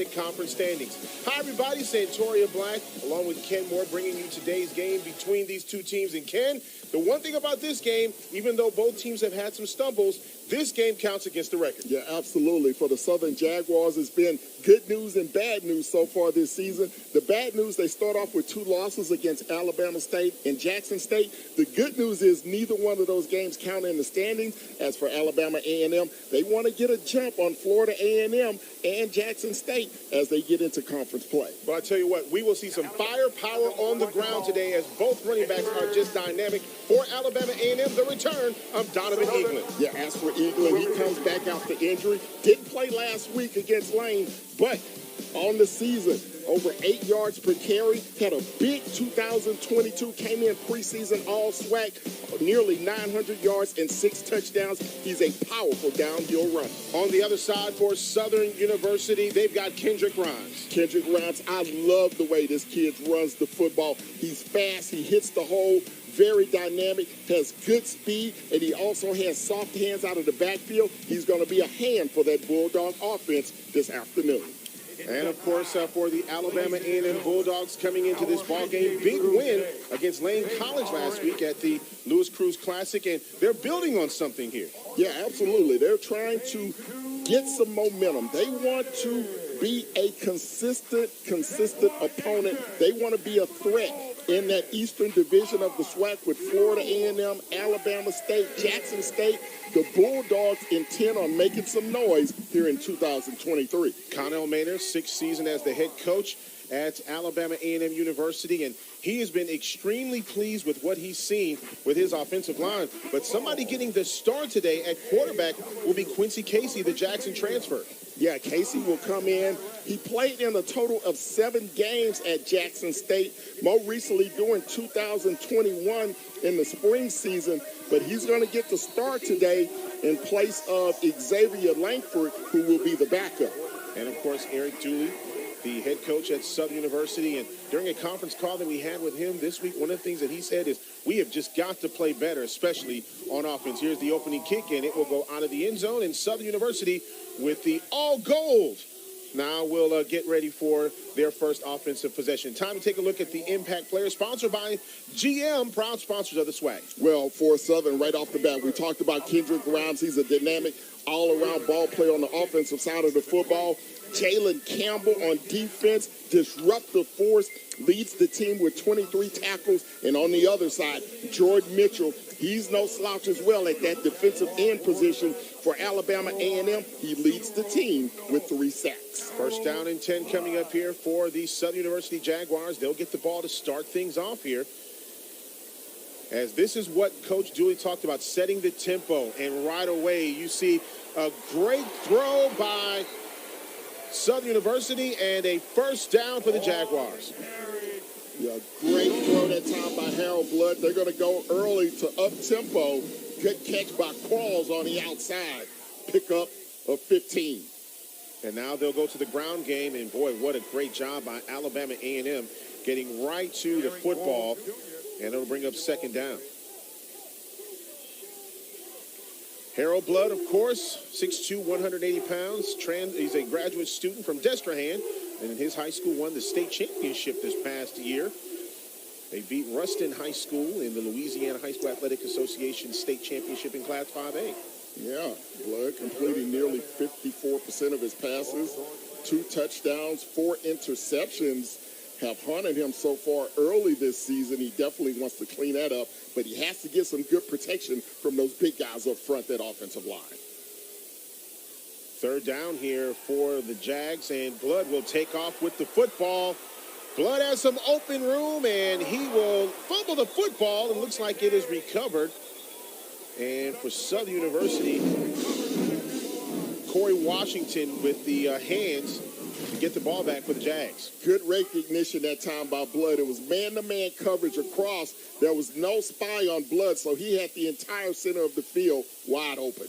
Conference standings. Hi, everybody. Santoria Black, along with Ken Moore, bringing you today's game between these two teams. And Ken, the one thing about this game, even though both teams have had some stumbles, this game counts against the record. Yeah, absolutely. For the Southern Jaguars, it's been good news and bad news so far this season. The bad news, they start off with 2 losses against Alabama State and Jackson State. The good news is neither one of those games count in the standings. As for Alabama A&M, they want to get a jump on Florida A&M and Jackson State as they get into conference play. But I tell you what, we will see some firepower on the ground today as both running backs are just dynamic. For Alabama A&M, the return of Donovan Eaglin. Yeah, as for Eaglin, he comes back after injury. Didn't play last week against Lane, but on the season, over 8 yards per carry, had a big 2022, came in preseason all SWAC, nearly 900 yards and 6 touchdowns. He's a powerful downhill runner. On the other side for Southern University, they've got Kendrick Rhymes. Kendrick Rhymes, I love the way this kid runs the football. He's fast, he hits the hole, very dynamic, has good speed, and he also has soft hands out of the backfield. He's going to be a hand for that Bulldog offense this afternoon. And, of course, for the Alabama A&M Bulldogs coming into this ballgame, big win against Lane College last week at the Lewis Cruz Classic, and they're building on something here. Yeah, absolutely. They're trying to get some momentum. They want to be a consistent opponent. They want to be a threat in that Eastern Division of the SWAC with Florida A&M, Alabama State, Jackson State. The Bulldogs intend on making some noise here in 2023. Connell Maynard, 6th season as the head coach at Alabama A&M University, and he has been extremely pleased with what he's seen with his offensive line. But somebody getting the start today at quarterback will be Quincy Casey, the Jackson transfer. Yeah, Casey will come in. He played in a total of 7 games at Jackson State, more recently during 2021 in the spring season. But he's going to get the start today in place of Xavier Langford, who will be the backup. And, of course, Eric Dooley, the head coach at Southern University. And during a conference call that we had with him this week, one of the things that he said is, we have just got to play better, especially on offense. Here's the opening kick, and it will go out of the end zone. And Southern University with the all gold. Now we'll get ready for their first offensive possession. Time to take a look at the impact player, sponsored by GM, proud sponsors of the SWAC. Well, for Southern, right off the bat, we talked about Kendrick Rhymes. He's a dynamic, all-around ball player on the offensive side of the football. Jalen Campbell on defense, disruptive force, leads the team with 23 tackles. And on the other side, Jordan Mitchell, he's no slouch as well at that defensive end position for Alabama A&M. He leads the team with 3 sacks. First down and 10 coming up here for the Southern University Jaguars. They'll get the ball to start things off here, as this is what Coach Dooley talked about, setting the tempo. And right away, you see a great throw by Southern University and a first down for the Jaguars. Yeah, great throw that time by Harold Blood. They're going to go early to up-tempo. Good catch by Qualls on the outside. Pick-up of 15. And now they'll go to the ground game, and boy, what a great job by Alabama A&M getting right to the football, and it'll bring up second down. Harold Blood, of course, 6'2", 180 pounds. He's a graduate student from Destrehan, and in his high school won the state championship this past year. They beat Ruston High School in the Louisiana High School Athletic Association state championship in Class 5A. Yeah, Blood completing nearly 54% of his passes, 2 touchdowns, 4 interceptions have haunted him so far early this season. He definitely wants to clean that up, but he has to get some good protection from those big guys up front, that offensive line. Third down here for the Jags, and Blood will take off with the football. Blood has some open room, and he will fumble the football. It looks like it is recovered. And for Southern University, Corey Washington with the hands to get the ball back for the Jags. Good recognition that time by Blood. It was man-to-man coverage across. There was no spy on Blood, so he had the entire center of the field wide open.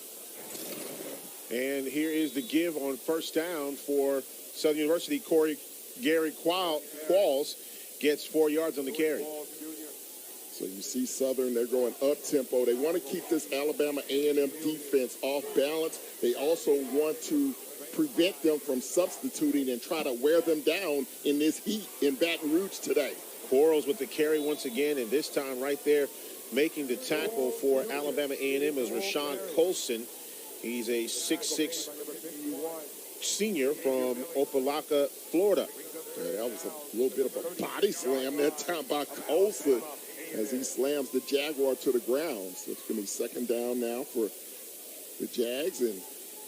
And here is the give on first down for Southern University. Gary Qualls gets 4 yards on the carry. So you see Southern, they're going up-tempo. They want to keep this Alabama A&M defense off balance. They also want to prevent them from substituting and try to wear them down in this heat in Baton Rouge today. Quarles with the carry once again, and this time right there making the tackle for Alabama A&M is Rashawn Colson. He's a 6'6" senior from Opelika, Florida. Yeah, that was a little bit of a body slam that time by Colson as he slams the Jaguar to the ground. So it's going to be second down now for the Jags and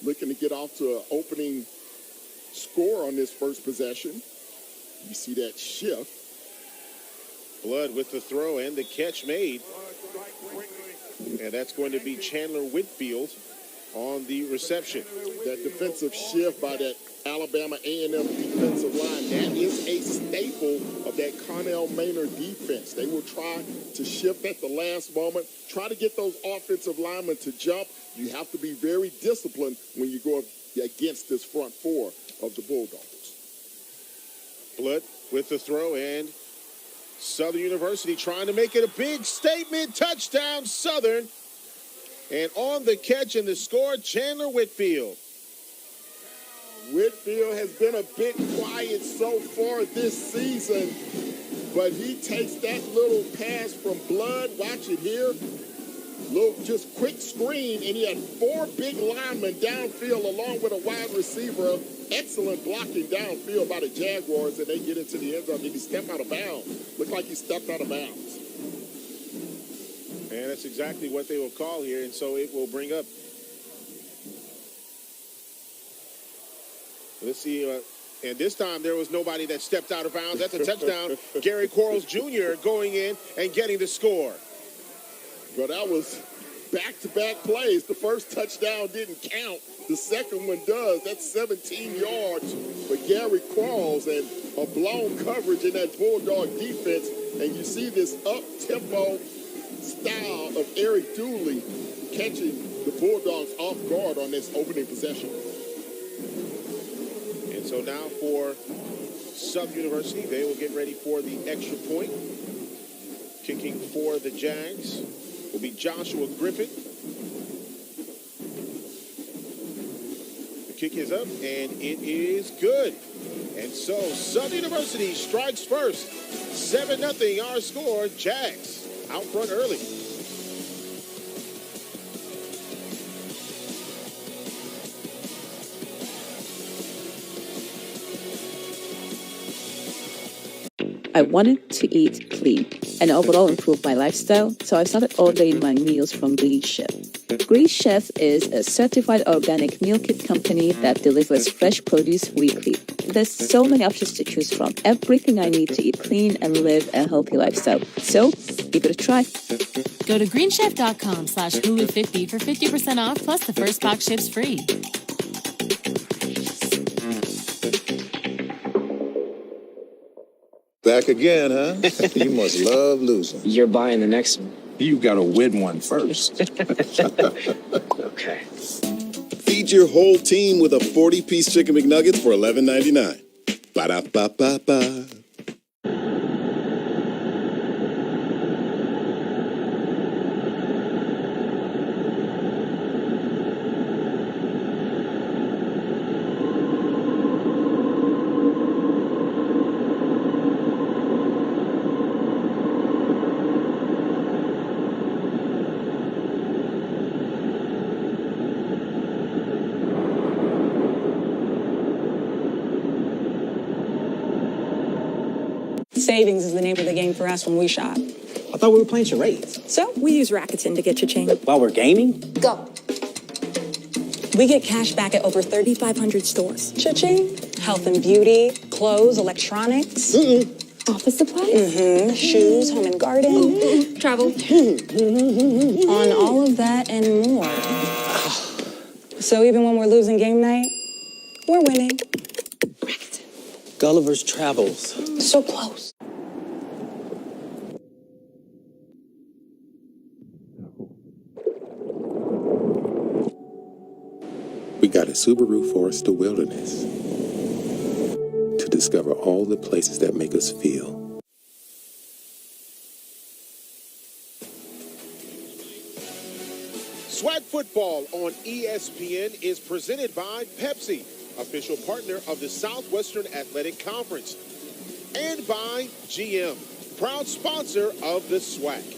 looking to get off to an opening score on this first possession. You see that shift. Blood with the throw and the catch made. And that's going to be Chandler Whitfield on the reception. That defensive shift by that Alabama A&M defensive line, that is a staple of that Connell Maynard defense. They will try to shift at the last moment, try to get those offensive linemen to jump. You have to be very disciplined when you go against this front four of the Bulldogs. Blood with the throw, and Southern University trying to make it a big statement. Touchdown, Southern. And on the catch and the score, Chandler Whitfield. Whitfield has been a bit quiet so far this season, but he takes that little pass from Blood. Watch it here. Little just quick screen, and he had 4 big linemen downfield along with a wide receiver. Excellent blocking downfield by the Jaguars, and they get into the end zone. Did he step out of bounds? Looked like he stepped out of bounds. And that's exactly what they will call here, and so it will bring up. Let's see, and this time there was nobody that stepped out of bounds. That's a touchdown. Gary Quarles Jr. going in and getting the score. But that was back-to-back plays. The first touchdown didn't count. The second one does. That's 17 yards for Gary Quarles and a blown coverage in that Bulldog defense. And you see this up-tempo style of Eric Dooley catching the Bulldogs off guard on this opening possession. And so now for Southern University, they will get ready for the extra point. Kicking for the Jags will be Joshua Griffin. The kick is up, and it is good. And so Southern University strikes first. 7-0 our score. Jags out front early. I wanted to eat clean and overall improve my lifestyle, so I started ordering my meals from Green Chef. Green Chef is a certified organic meal kit company that delivers fresh produce weekly. There's so many options to choose from. Everything I need to eat clean and live a healthy lifestyle. So, give it a try. Go to greenchef.com/Hulu50 for 50% off, plus the first box ships free. Back again, huh? You must love losing. You're buying the next one. You gotta win one first. Okay. Feed your whole team with a 40-piece Chicken McNuggets for $11.99. Ba-da-ba-ba-ba. Savings is the name of the game for us when we shop. I thought we were playing charades. So we use Rakuten to get cha-ching. While we're gaming? Go. We get cash back at over 3,500 stores. Cha-ching. Health and beauty, clothes, electronics. Office supplies. Shoes, home and garden. Travel. On all of that and more. So even when we're losing game night, we're winning. Rakuten. Gulliver's Travels. So close. We got a Subaru Forester Wilderness to discover all the places that make us feel. Swag Football on ESPN is presented by Pepsi. official partner of the Southwestern Athletic Conference. And by GM, proud sponsor of the SWAC.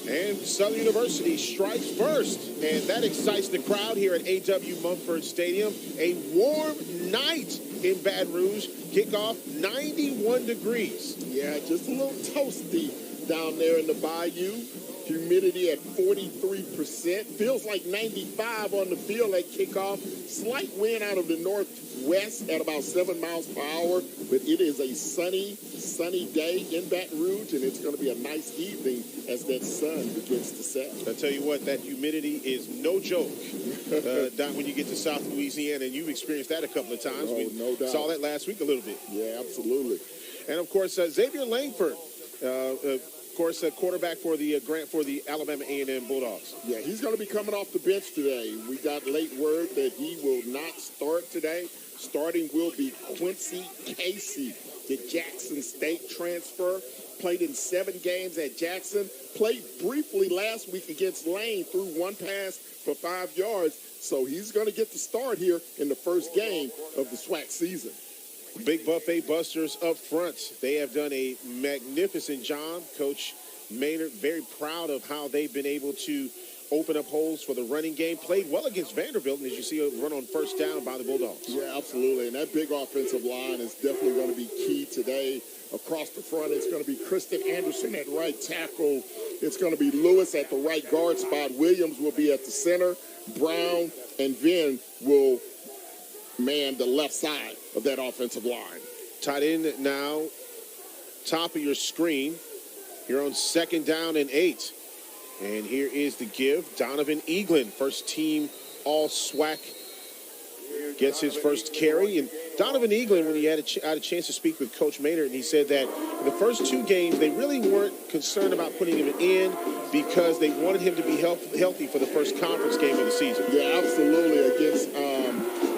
And Southern University strikes first, and that excites the crowd here at A.W. Mumford Stadium. A warm night in Baton Rouge. Kickoff 91 degrees. Yeah, just a little toasty down there in the bayou. Humidity at 43%. Feels like 95 on the field at kickoff. Slight wind out of the northwest at about 7 miles per hour. But it is a sunny day in Baton Rouge, and it's going to be a nice evening as that sun begins to set. I tell you what, that humidity is no joke. Down when you get to South Louisiana, and you've experienced that a couple of times. Oh, we no doubt. saw that last week a little bit. Yeah, absolutely. And of course, Xavier Langford, quarterback for the Alabama A&M Bulldogs. Yeah, he's going to be coming off the bench today. We got late word that he will not start today. Starting will be Quincy Casey, the Jackson State transfer. Played in 7 games at Jackson. Played briefly last week against Lane, threw 1 pass for 5 yards. So he's going to get the start here in the first game of the SWAC season. Big Buffet Busters up front. They have done a magnificent job. Coach Maynard very proud of how they've been able to open up holes for the running game. Played well against Vanderbilt, and as you see, a run on first down by the Bulldogs. Yeah, absolutely. And that big offensive line is definitely going to be key today. Across the front, it's going to be Kristen Anderson at right tackle. It's going to be Lewis at the right guard spot. Williams will be at the center. Brown and Venn will man the left side of that offensive line. Tight end now, top of your screen. You're on 2nd down and 8. And here is the give. Donovan Eaglin, first team All-SWAC, gets his first carry. And Donovan Eaglin, when he had a chance to speak with Coach Maynard, and he said that in the first 2 games, they really weren't concerned about putting him in because they wanted him to be healthy for the first conference game of the season. Yeah, absolutely. Against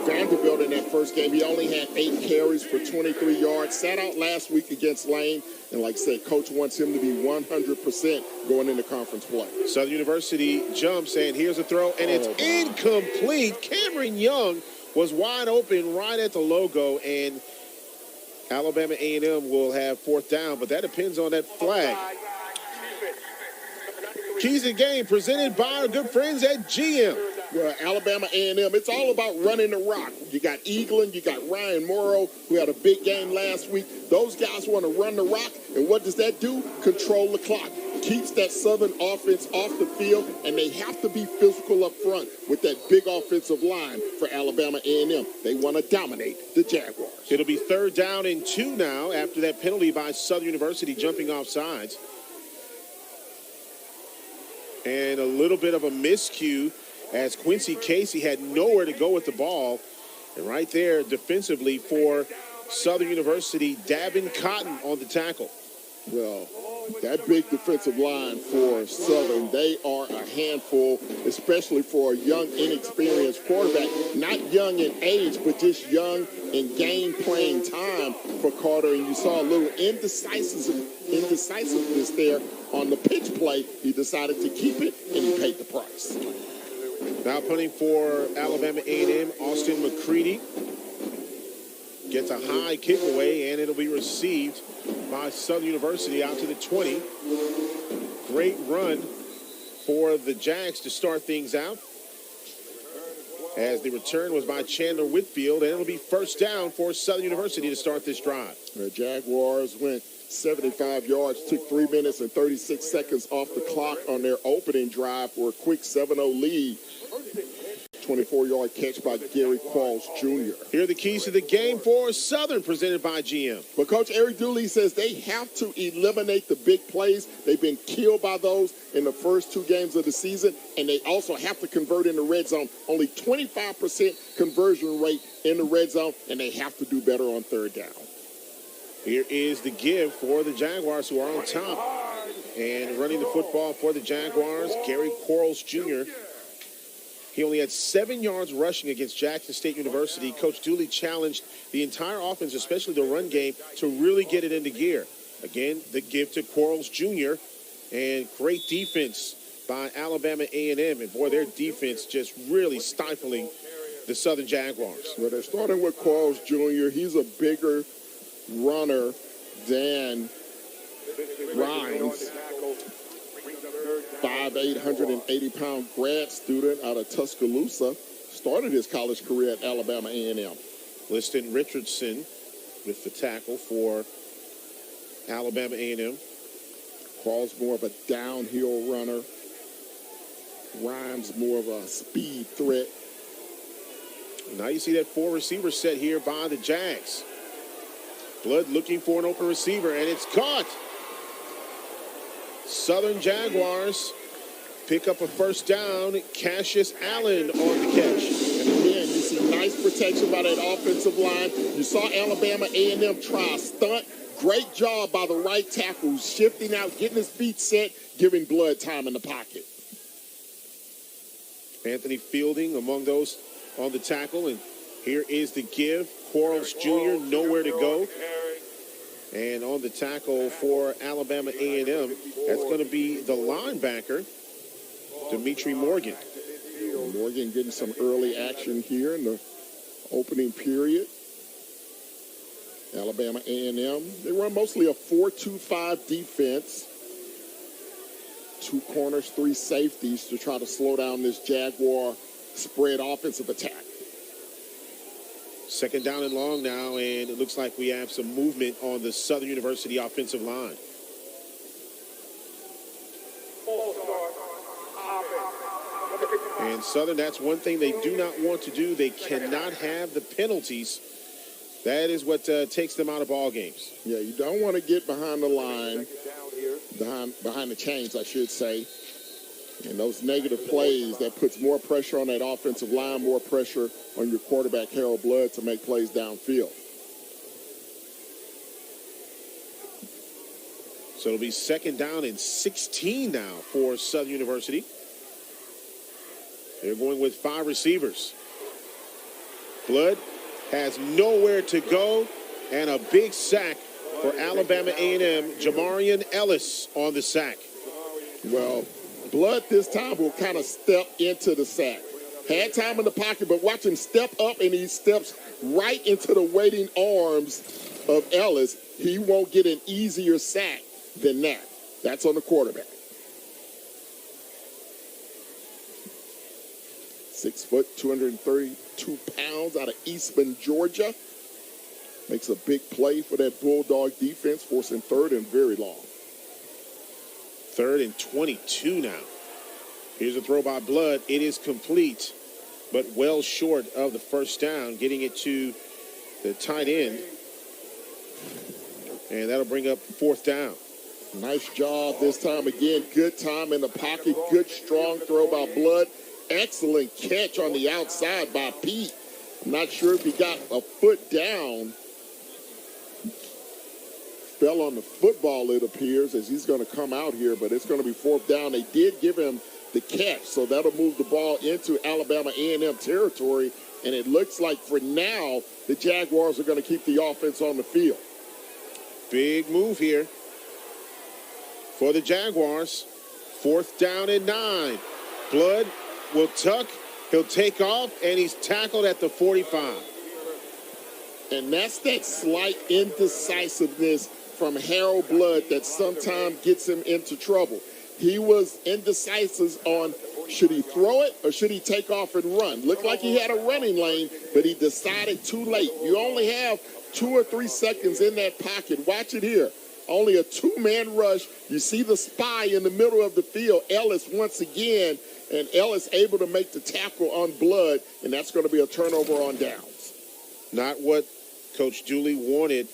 Vanderbilt in that first game, he only had 8 carries for 23 yards. Sat out last week against Lane. And like I said, Coach wants him to be 100% going into conference play. Southern University jumps, and here's a throw, and it's incomplete. Cameron Young was wide open right at the logo, and Alabama A&M will have 4th down, but that depends on that flag. Keys to the game presented by our good friends at GM. Well, Alabama A&M, it's all about running the rock. You got Eaglin, you got Ryan Morrow, who had a big game last week. Those guys want to run the rock, and what does that do? Control the clock. Keeps that Southern offense off the field, and they have to be physical up front with that big offensive line for Alabama A&M. They want to dominate the Jaguars. It'll be 3rd down and 2 now after that penalty by Southern University jumping off sides. And a little bit of a miscue as Quincy Casey had nowhere to go with the ball. And right there defensively for Southern University, Davin Cotton on the tackle. Well, that big defensive line for Southern, they are a handful, especially for a young, inexperienced quarterback. Not young in age, but just young in game playing time for Carter. And you saw a little indecisiveness there on the pitch play. He decided to keep it, and he paid the price. Now punting for Alabama A&M, Austin McCready gets a high kick away, and it'll be received by Southern University out to the 20. Great run for the Jags to start things out, as the return was by Chandler Whitfield, and it'll be 1st down for Southern University to start this drive. The Jaguars went 75 yards, took 3 minutes and 36 seconds off the clock on their opening drive for a quick 7-0 lead. 24-yard catch by Gary Qualls Jr. Here are the keys to the game for Southern, presented by GM. But Coach Eric Dooley says they have to eliminate the big plays. They've been killed by those in the first 2 games of the season, and they also have to convert in the red zone. Only 25% conversion rate in the red zone, and they have to do better on 3rd down. Here is the give for the Jaguars, who are on top. And running the football for the Jaguars, Gary Quarles Jr. He only had 7 yards rushing against Jackson State University. Coach Dooley challenged the entire offense, especially the run game, to really get it into gear. Again, the give to Quarles Jr. And great defense by Alabama A&M. And, boy, their defense just really stifling the Southern Jaguars. Well, they're starting with Quarles Jr. He's a bigger runner than Rhines. 5'8", 180-pound grad student out of Tuscaloosa. Started his college career at Alabama A&M. Liston Richardson with the tackle for Alabama A&M. Quarles more of a downhill runner. Rhymes more of a speed threat. Now you see that 4 receiver set here by the Jags. Blood looking for an open receiver, and it's caught. Southern Jaguars pick up a first down. Cassius Allen on the catch. And again, you see nice protection by that offensive line. You saw Alabama A&M try a stunt. Great job by the right tackle, shifting out, getting his feet set, giving Blood time in the pocket. Anthony Fielding among those on the tackle, and here is the give. Quarles Jr. nowhere to go. And on the tackle for Alabama A&M, that's going to be the linebacker, Dimitri Morgan. Morgan getting some early action here in the opening period. Alabama A&M, they run mostly a 4-2-5 defense. 2 corners, 3 safeties to try to slow down this Jaguar spread offensive attack. Second down and long now, and it looks like we have some movement on the Southern University offensive line. And Southern, that's one thing they do not want to do. They cannot have the penalties. That is what takes them out of ball games. Yeah, you don't want to get behind the line, behind the chains, I should say. And those negative plays, that puts more pressure on that offensive line, more pressure on your quarterback, Harold Blood, to make plays downfield. So it'll be second down and 16 now for Southern University. They're going with 5 receivers. Blood has nowhere to go, and a big sack for Alabama A&M. Jamarian Ellis on the sack. Well, Blood this time will kind of step into the sack. Had time in the pocket, but watch him step up, and he steps right into the waiting arms of Ellis. He won't get an easier sack than that. That's on the quarterback. 6 foot, 232 pounds out of Eastman, Georgia. Makes a big play for that Bulldog defense, forcing 3rd and very long. 3rd and 22 now. Here's a throw by Blood. It is complete, but well short of the first down, getting it to the tight end. And that'll bring up 4th down. Nice job this time again. Good time in the pocket. Good strong throw by Blood. Excellent catch on the outside by Pete. I'm not sure if he got a foot down. Fell on the football, it appears, as he's going to come out here, but it's going to be 4th down. They did give him the catch, so that'll move the ball into Alabama A&M territory, and it looks like for now the Jaguars are going to keep the offense on the field. Big move here for the Jaguars. 4th down and 9. Blood will tuck, he'll take off, and he's tackled at the 45. And that's that slight indecisiveness from Harold Blood that sometimes gets him into trouble. He was indecisive on should he throw it or should he take off and run. Looked like he had a running lane, but he decided too late. You only have 2 or 3 seconds in that pocket. Watch it here. Only a 2-man rush. You see the spy in the middle of the field, Ellis once again, and Ellis able to make the tackle on Blood, and that's going to be a turnover on downs. Not what Coach Dooley wanted.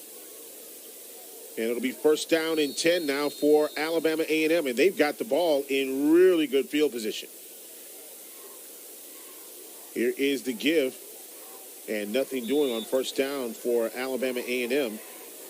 And it'll be 1st down and 10 now for Alabama A&M, and they've got the ball in really good field position. Here is the give, and nothing doing on 1st down for Alabama A&M.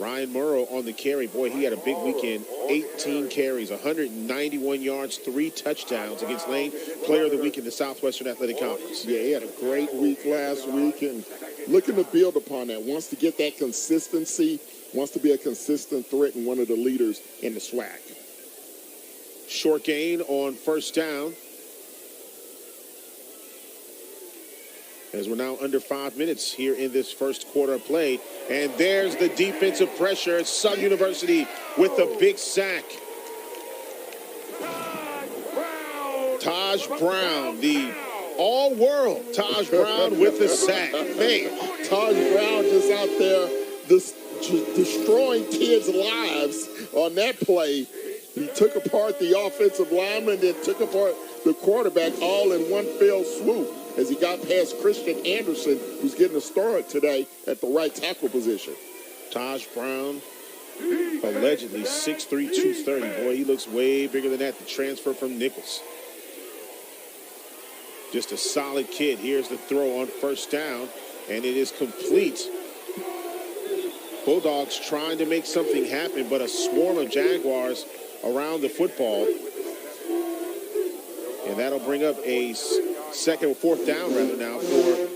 Ryan Murrow on the carry. Boy, he had a big weekend. 18 carries, 191 yards, 3 touchdowns against Lane, Player of the Week in the Southwestern Athletic Conference. Yeah, he had a great week last week, and looking to build upon that. Wants to get that consistency, wants to be a consistent threat and one of the leaders in the SWAC. Short gain on 1st down. as we're now under 5 minutes here in this first quarter of play. And there's the defensive pressure at Southern University with the big sack. Taj Brown, the all-world Taj Brown with the sack. Man, Taj Brown just out there destroying kids' lives on that play. He took apart the offensive lineman, then took apart the quarterback all in one fell swoop as he got past Christian Anderson, who's getting a start today at the right tackle position. Taj Brown, allegedly 6'3", 230. Boy, he looks way bigger than that. The transfer from Nichols. Just a solid kid. Here's the throw on first down, and it is complete. Bulldogs trying to make something happen, but a swarm of Jaguars around the football. And that'll bring up a fourth down rather now for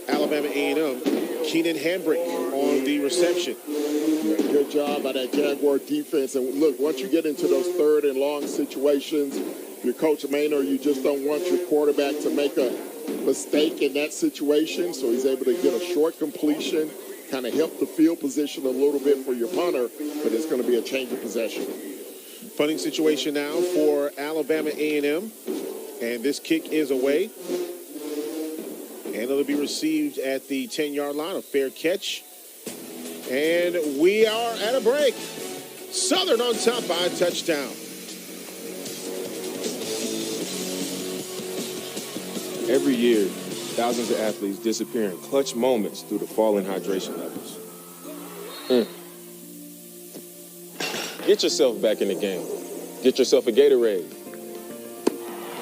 Alabama A&M. Keenan Hambrick on the reception. Good job by that Jaguar defense. And look, once you get into those third and long situations, your coach Maynard, you just don't want your quarterback to make a mistake in that situation. So he's able to get a short completion, kind of help the field position a little bit for your punter, but it's going to be a change of possession. Punting situation now for Alabama A&M. And this kick is away. And it'll be received at the 10-yard line, a fair catch. And we are at a break. Southern on top by a touchdown. Every year, thousands of athletes disappear in clutch moments due to falling hydration levels. Get yourself back in the game. Get yourself a Gatorade.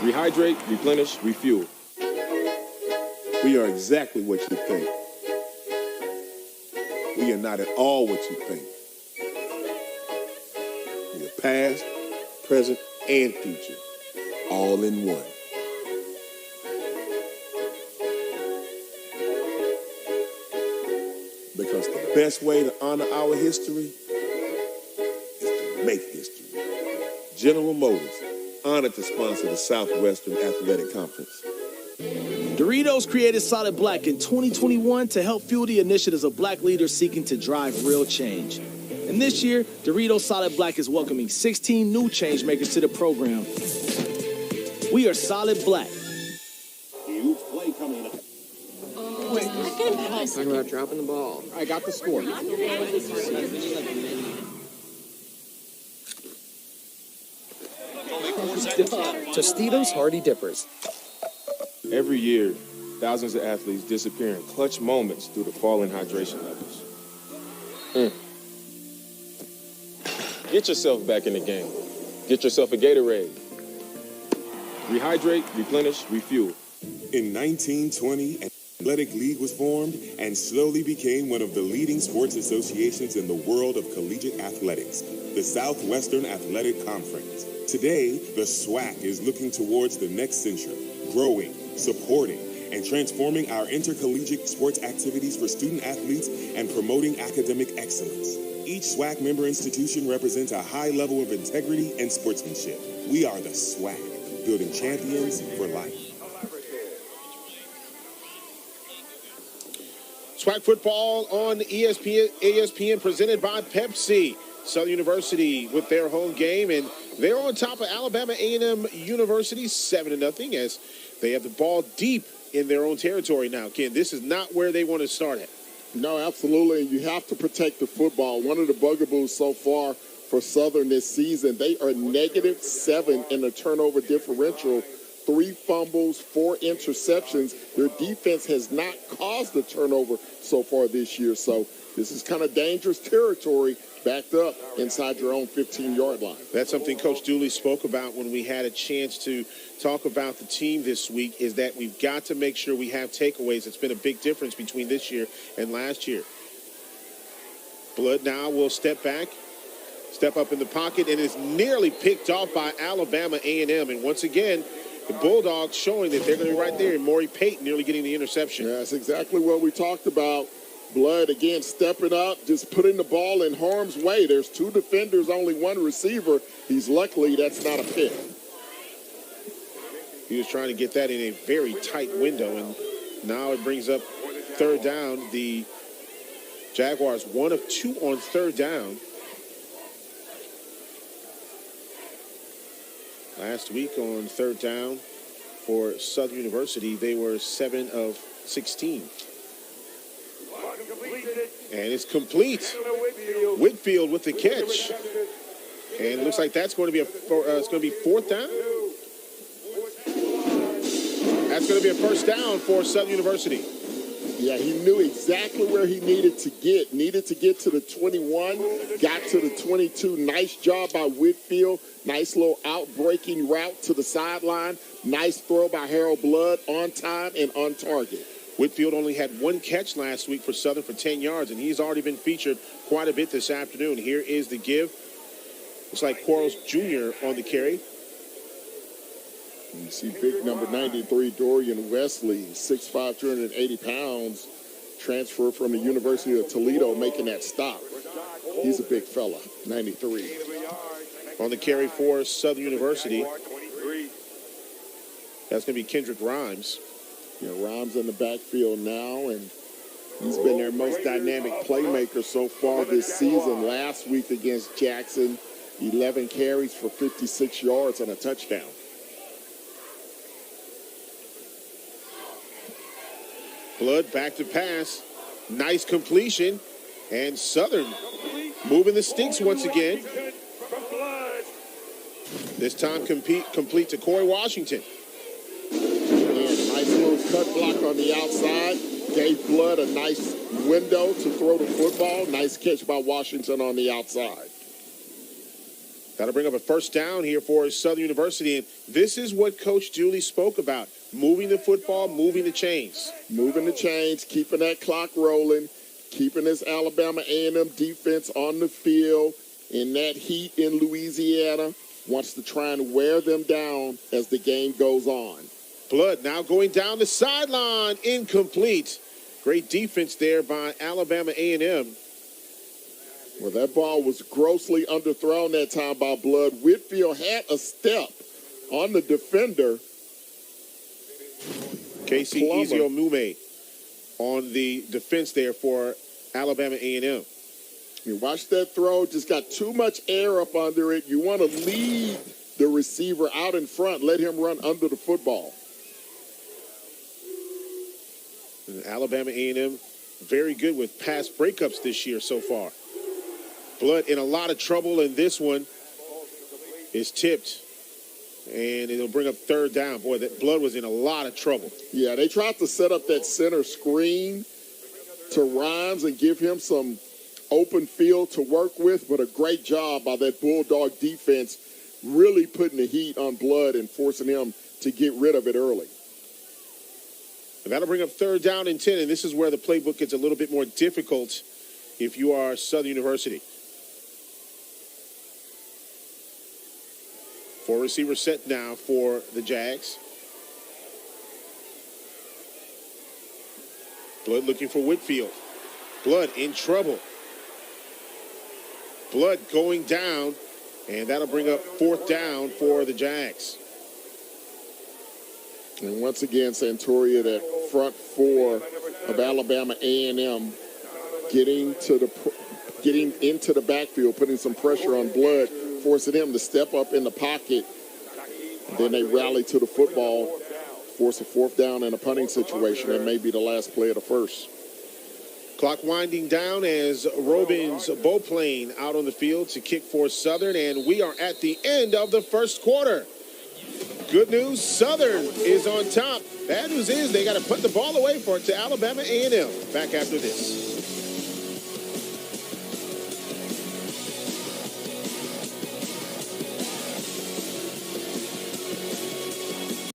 Rehydrate, replenish, refuel. We are exactly what you think. We are not at all what you think. We are past, present, and future, all in one. Because the best way to honor our history is to make history. General Motors, honored to sponsor the Southwestern Athletic Conference. Doritos created Solid Black in 2021 to help fuel the initiatives of black leaders seeking to drive real change. And this year, Doritos Solid Black is welcoming 16 new change makers to the program. We are Solid Black. Huge play coming up. Talking about dropping the ball. I got the score. Tostitos Hardy Dippers. Every year, thousands of athletes disappear in clutch moments due to falling hydration levels. Get yourself back in the game. Get yourself a Gatorade. Rehydrate, replenish, refuel. In 1920, an athletic league was formed and slowly became one of the leading sports associations in the world of collegiate athletics, the Southwestern Athletic Conference. Today, the SWAC is looking towards the next century, growing, supporting, and transforming our intercollegiate sports activities for student athletes and promoting academic excellence. Each SWAC member institution represents a high level of integrity and sportsmanship. We are the SWAC, building champions for life. SWAC football on ESPN presented by Pepsi. Southern University with their home game, and they're on top of Alabama A&M University 7-0 as they have the ball deep in their own territory now. Ken, this is not where they want to start at. No, absolutely. You have to protect the football. One of the bugaboos so far for Southern this season, they are -7 in the turnover differential. 3 fumbles, 4 interceptions. Their defense has not caused a turnover so far this year. So this is kind of dangerous territory backed up inside your own 15-yard line. That's something Coach Dooley spoke about when we had a chance to talk about the team this week, is that we've got to make sure we have takeaways. It's been a big difference between this year and last year. Blood now will step back, step up in the pocket, and is nearly picked off by Alabama A&M. And once again, the Bulldogs showing that they're going to be right there, and Maury Payton nearly getting the interception. Yeah, that's exactly what we talked about. Blood, again, stepping up, just putting the ball in harm's way. There's 2 defenders, only 1 receiver. He's luckily that's not a pick. He was trying to get that in a very tight window, and Now it brings up third down. The Jaguars 1 of 2 on third down. Last week on third down for Southern University, they were 7 of 16. And it's complete. Whitfield with the catch. And it looks like that's going to be it's going to be fourth down. That's going to be a first down for Southern University. Yeah, he knew exactly where he needed to get. Needed to get to the 21, got to the 22. Nice job by Whitfield. Nice little out-breaking route to the sideline. Nice throw by Harold Blood, on time and on target. Whitfield only had 1 catch last week for Southern for 10 yards, and he's already been featured quite a bit this afternoon. Here is the give. Looks like Quarles Jr. on the carry. You see big number 93, Dorian Wesley, 6'5", 280 pounds, transfer from the University of Toledo, making that stop. He's a big fella, 93. On the carry for Southern University, that's going to be Kendrick Rhymes. Yeah, Rhymes in the backfield now, and he's been their most dynamic playmaker so far this season. Last week against Jackson, 11 carries for 56 yards and a touchdown. Blood back to pass. Nice completion. And Southern moving the sticks once again. This time complete to Corey Washington. And nice little cut block on the outside. Gave Blood a nice window to throw the football. Nice catch by Washington on the outside. Got to bring up a first down here for Southern University. And this is what Coach Dooley spoke about. Moving the football, moving the chains. Moving the chains, keeping that clock rolling, keeping this Alabama A&M defense on the field in that heat in Louisiana. Wants to try and wear them down as the game goes on. Blood now going down the sideline. Incomplete. Great defense there by Alabama A&M. Well, that ball was grossly underthrown that time by Blood. Whitfield had a step on the defender. Casey Eziomume on the defense there for Alabama A&M. You watch that throw, just got too much air up under it. You want to lead the receiver out in front, let him run under the football. And Alabama A&M very good with pass breakups this year so far. Blood in a lot of trouble, and this one is tipped. And it'll bring up third down. Boy, that Blood was in a lot of trouble. Yeah, they tried to set up that center screen to Rhymes and give him some open field to work with, but a great job by that Bulldog defense really putting the heat on Blood and forcing him to get rid of it early. And that'll bring up third down and 10, and this is where the playbook gets a little bit more difficult if you are Southern University. 4 receivers set now for the Jags. Blood looking for Whitfield. Blood in trouble. Blood going down, and that'll bring up fourth down for the Jags. And once again, Santoria, that front four of Alabama A&M getting into the backfield, putting some pressure on Blood, forcing him to step up in the pocket. And then they rally to the football, force a fourth down in a punting situation, and maybe the last play of the first. Clock winding down as Robin's Beauplain out on the field to kick for Southern, and we are at the end of the first quarter. Good news, Southern is on top. Bad news is they got to put the ball away for it to Alabama A&M. Back after this.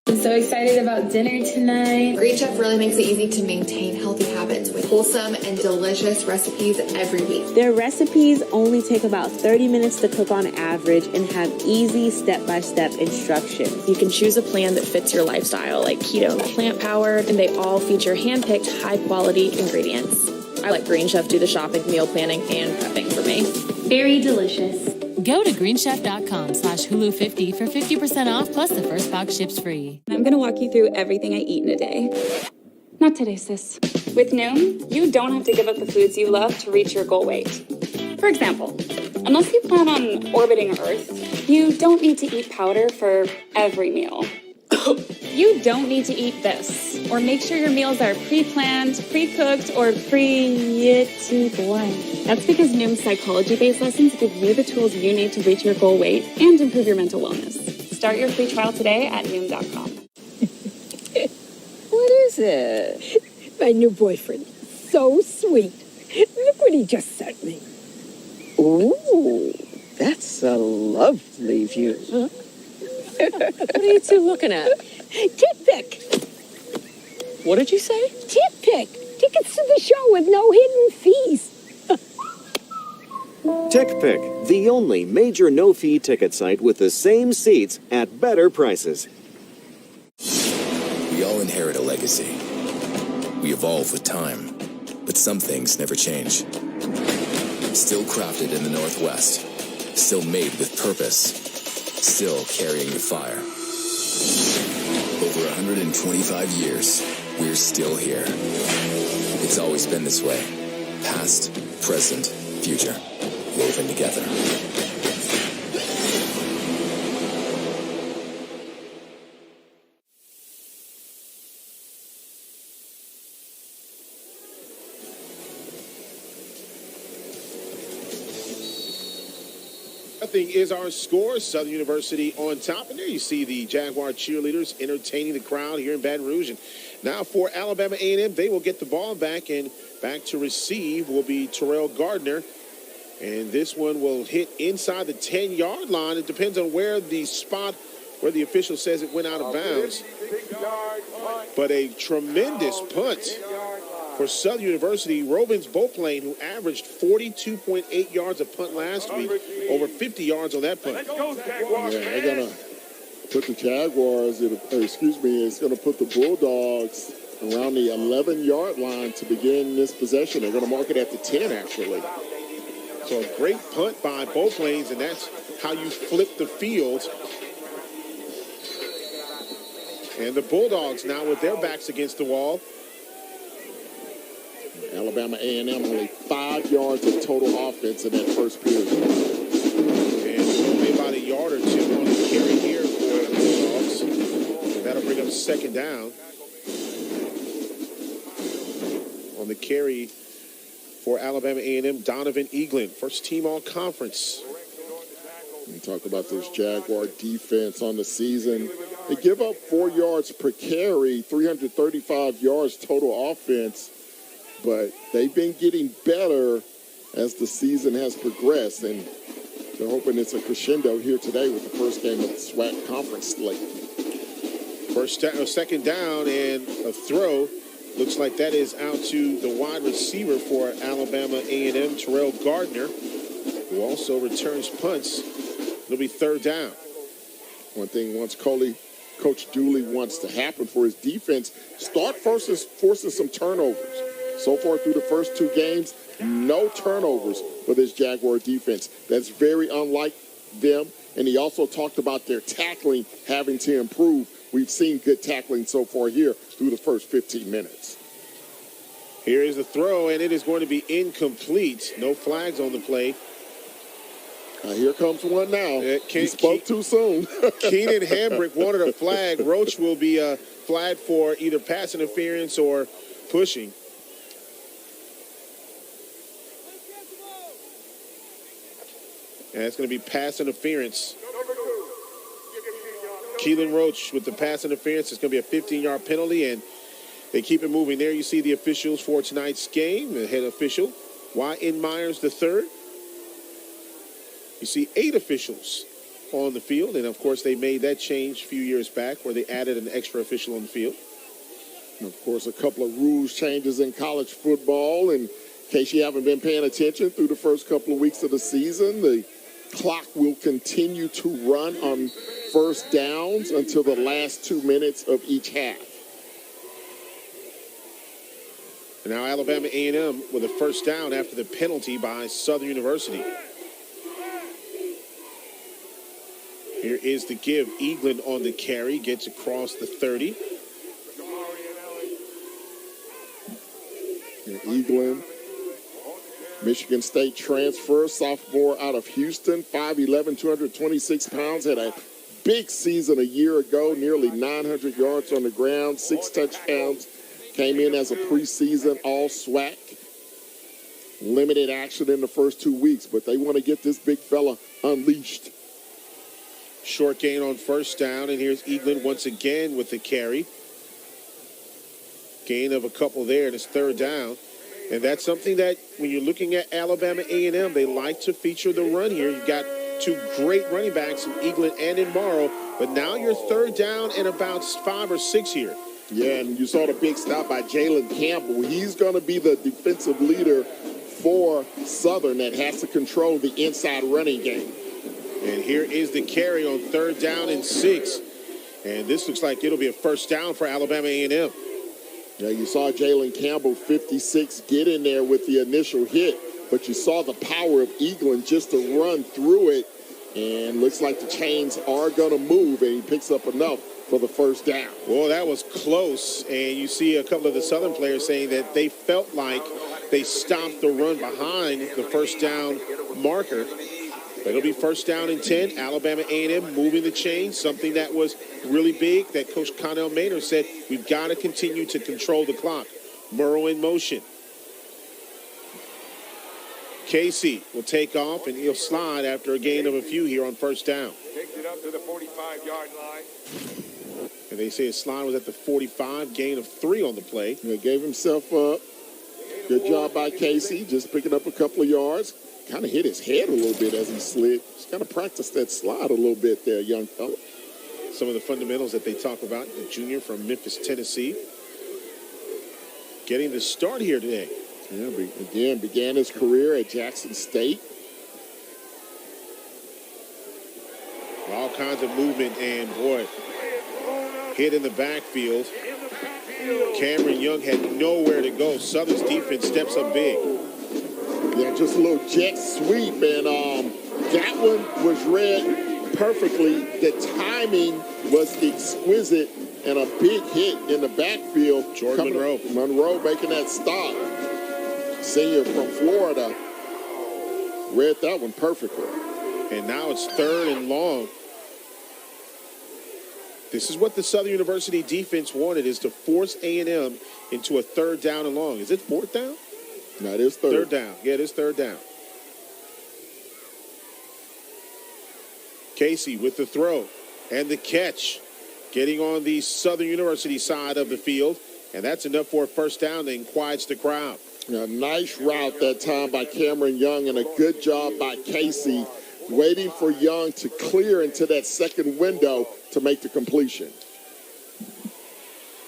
I'm so excited about dinner tonight. Green Chef really makes it easy to maintain healthy habits with wholesome and delicious recipes every week. Their recipes only take about 30 minutes to cook on average and have easy step-by-step instructions. You can choose a plan that fits your lifestyle, like keto and plant-powered, and they all feature hand-picked, high-quality ingredients. I let Green Chef do the shopping, meal planning, and prepping for me. Very delicious. Go to greenchef.com/Hulu50 for 50% off plus the first box ships free. I'm going to walk you through everything I eat in a day. Not today, sis. With Noom, you don't have to give up the foods you love to reach your goal weight. For example, unless you plan on orbiting Earth, you don't need to eat powder for every meal. You don't need to eat this, or make sure your meals are pre-planned, pre-cooked, or pretty boring. That's because Noom's psychology-based lessons give you the tools you need to reach your goal weight and improve your mental wellness. Start your free trial today at Noom.com. What is it? My new boyfriend. So sweet. Look what he just sent me. Ooh, that's a lovely view. Huh? What are you two looking at? Tip pick. What did you say? Tip pick. Tickets to the show with no hidden fees. TickPick, the only major no-fee ticket site with the same seats at better prices. We all inherit a legacy. We evolve with time, but some things never change. Still crafted in the Northwest, still made with purpose, still carrying the fire. Over 125 years, we're still here. It's always been this way. Past, present, future, woven together. Nothing is our score. Southern University on top. And there you see the Jaguar cheerleaders entertaining the crowd here in Baton Rouge. And now for Alabama A&M, they will get the ball back. And back to receive will be Terrell Gardner. And this one will hit inside the 10-yard line. It depends on where the official says it went out of bounds. But a tremendous punt for Southern University. Robins Beauplain, who averaged 42.8 yards a punt last week, over 50 yards on that punt. Yeah, they're going to put the Jaguars, it's going to put the Bulldogs around the 11-yard line to begin this possession. They're going to mark it at the 10, actually. So a great punt by Beauplains, and that's how you flip the field. And the Bulldogs now with their backs against the wall. Alabama A&M only 5 yards of total offense in that first period. And only about a yard or two on the carry here for the Bulldogs. And that'll bring up second down. On the carry for Alabama A&M, Donovan Eaglin, first team all-conference. We talk about this Jaguar defense on the season. They give up 4 yards per carry, 335 yards total offense. But they've been getting better as the season has progressed, and they're hoping it's a crescendo here today with the first game of the SWAC conference slate. Second down and a throw. Looks like that is out to the wide receiver for Alabama A&M, Terrell Gardner, who also returns punts. It'll be third down. One thing Coach Dooley wants to happen for his defense, start forcing some turnovers. So far through the first 2 games, no turnovers for this Jaguar defense. That's very unlike them. And he also talked about their tackling having to improve. We've seen good tackling so far here through the first 15 minutes. Here is the throw, and it is going to be incomplete. No flags on the play. Here comes one now. He spoke too soon. Keenan Hambrick wanted a flag. Roach will be flagged for either pass interference or pushing. And it's going to be pass interference. Keelan Roach with the pass interference. It's going to be a 15-yard penalty, and they keep it moving. There you see the officials for tonight's game. The head official, Y.N. Myers III. You see 8 officials on the field, and, of course, they made that change a few years back where they added an extra official on the field. And, of course, a couple of rules changes in college football. In case you haven't been paying attention through the first couple of weeks of the season, the clock will continue to run on first downs until the last 2 minutes of each half. And now Alabama A&M with a first down after the penalty by Southern University. Here is the give. Eaglin on the carry, gets across the 30. Eaglin. Michigan State transfer, sophomore out of Houston, 5'11", 226 pounds, had a big season a year ago, nearly 900 yards on the ground, 6 touchdowns, came in as a preseason all-SWAC. Limited action in the first 2 weeks, but they want to get this big fella unleashed. Short gain on first down, and here's Eaglin once again with the carry. Gain of a couple there, and it's third down. And that's something that when you're looking at Alabama A&M, they like to feature the run here. You've got 2 great running backs in Eaglin and in Morrow, but now you're third down and about 5 or 6 here. Yeah, and you saw the big stop by Jalen Campbell. He's going to be the defensive leader for Southern that has to control the inside running game. And here is the carry on third down and 6. And this looks like it'll be a first down for Alabama A&M. Yeah, you saw Jalen Campbell, 56, get in there with the initial hit, but you saw the power of Eaglin just to run through it, and looks like the chains are going to move, and he picks up enough for the first down. Well, that was close, and you see a couple of the Southern players saying that they felt like they stopped the run behind the first down marker. It'll be first down and 10. Alabama A&M moving the chains, something that was really big that Coach Connell Maynard said, we've got to continue to control the clock. Murrow in motion. Casey will take off, and he'll slide after a gain of a few here on first down. Takes it up to the 45-yard line. And they say his slide was at the 45, gain of 3 on the play. He gave himself up. Good job by Casey, just picking up a couple of yards. Kind of hit his head a little bit as he slid. Just kind of practiced that slide a little bit there, young fella. Some of the fundamentals that they talk about, the junior from Memphis, Tennessee, getting the start here today. Yeah, again, began his career at Jackson State. All kinds of movement, and boy, hit in the backfield. Cameron Young had nowhere to go. Southern's defense steps up big. Yeah, just a little jet sweep, and that one was read perfectly. The timing was exquisite, and a big hit in the backfield. Jordan Monroe. Monroe making that stop. Senior from Florida. Read that one perfectly. And now it's third and long. This is what the Southern University defense wanted, is to force A&M into a third down and long. Is it fourth down? No, it is third. Third down. Yeah, it is third down. Casey with the throw and the catch. Getting on the Southern University side of the field. And that's enough for a first down and quiets the crowd. A nice route that time by Cameron Young, and a good job by Casey, waiting for Young to clear into that second window to make the completion.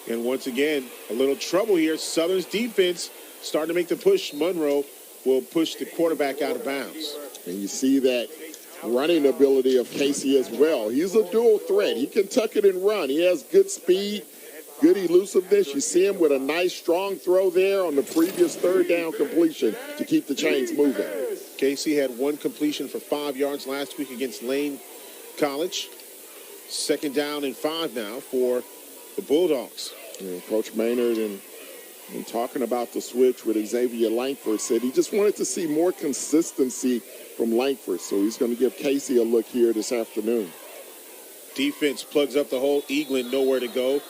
And once again, a little trouble here. Southern's defense starting to make the push. Monroe will push the quarterback out of bounds. And you see that running ability of Casey as well. He's a dual threat. He can tuck it and run. He has good speed, good elusiveness. You see him with a nice, strong throw there on the previous third down completion to keep the chains moving. Casey had 1 completion for 5 yards last week against Lane College. Second down and 5 now for the Bulldogs. And Coach Maynard and talking about the switch with Xavier Langford said he just wanted to see more consistency from Langford. So he's going to give Casey a look here this afternoon. Defense plugs up the hole. Eaglin nowhere to go.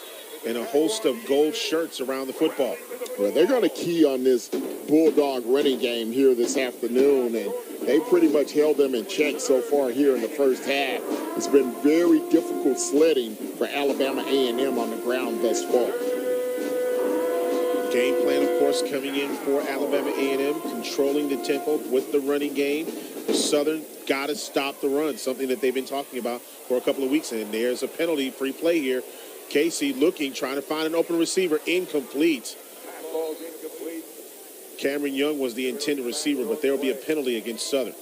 And a host of gold shirts around the football. Well, they're going to key on this Bulldog running game here this afternoon, and they pretty much held them in check so far here in the first half. It's been very difficult sledding for Alabama A&M on the ground thus far. Game plan, of course, coming in for Alabama A&M, controlling the tempo with the running game. The Southern got to stop the run, something that they've been talking about for a couple of weeks, and there's a penalty-free play here. Casey looking, trying to find an open receiver, incomplete. Cameron Young was the intended receiver, but there will be a penalty against Southern.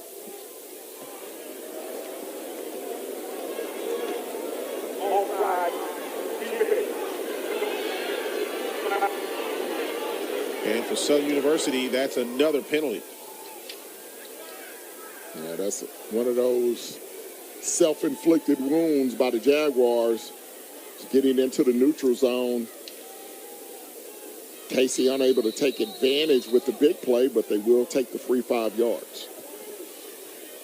And for Southern University, that's another penalty. Yeah, that's one of those self-inflicted wounds by the Jaguars, getting into the neutral zone. Casey unable to take advantage with the big play, but they will take the free 5 yards.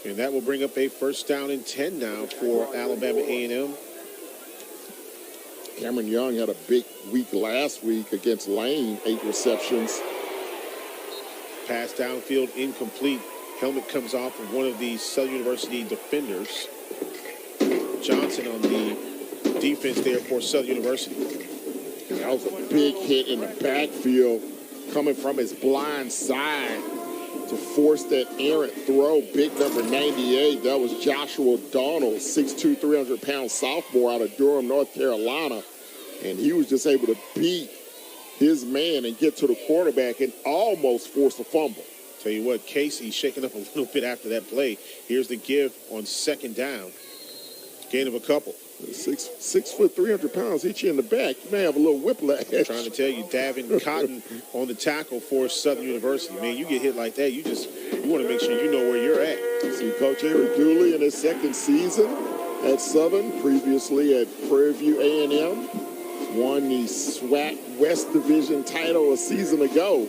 And that will bring up a 1st down and 10 now for Alabama A&M. Cameron Young had a big week last week against Lane, 8 receptions. Pass downfield incomplete. Helmet comes off of one of the Southern University defenders. Johnson on the defense there for Southern University. And that was a big hit in the backfield coming from his blind side to force that errant throw. Big number 98. That was Joshua Donald, 6'2", 300-pound sophomore out of Durham, North Carolina. And he was just able to beat his man and get to the quarterback and almost force a fumble. Tell you what, Casey shaking up a little bit after that play. Here's the give on 2nd down. Gain of a couple. 6 foot, 300 pounds, hit you in the back. You may have a little whiplash. I'm trying to tell you, Davin Cotton on the tackle for Southern University. Man, you get hit like that, you want to make sure you know where you're at. See Coach Eric Dooley in his 2nd season at Southern, previously at Prairie View A&M. Won the SWAC West Division title a season ago.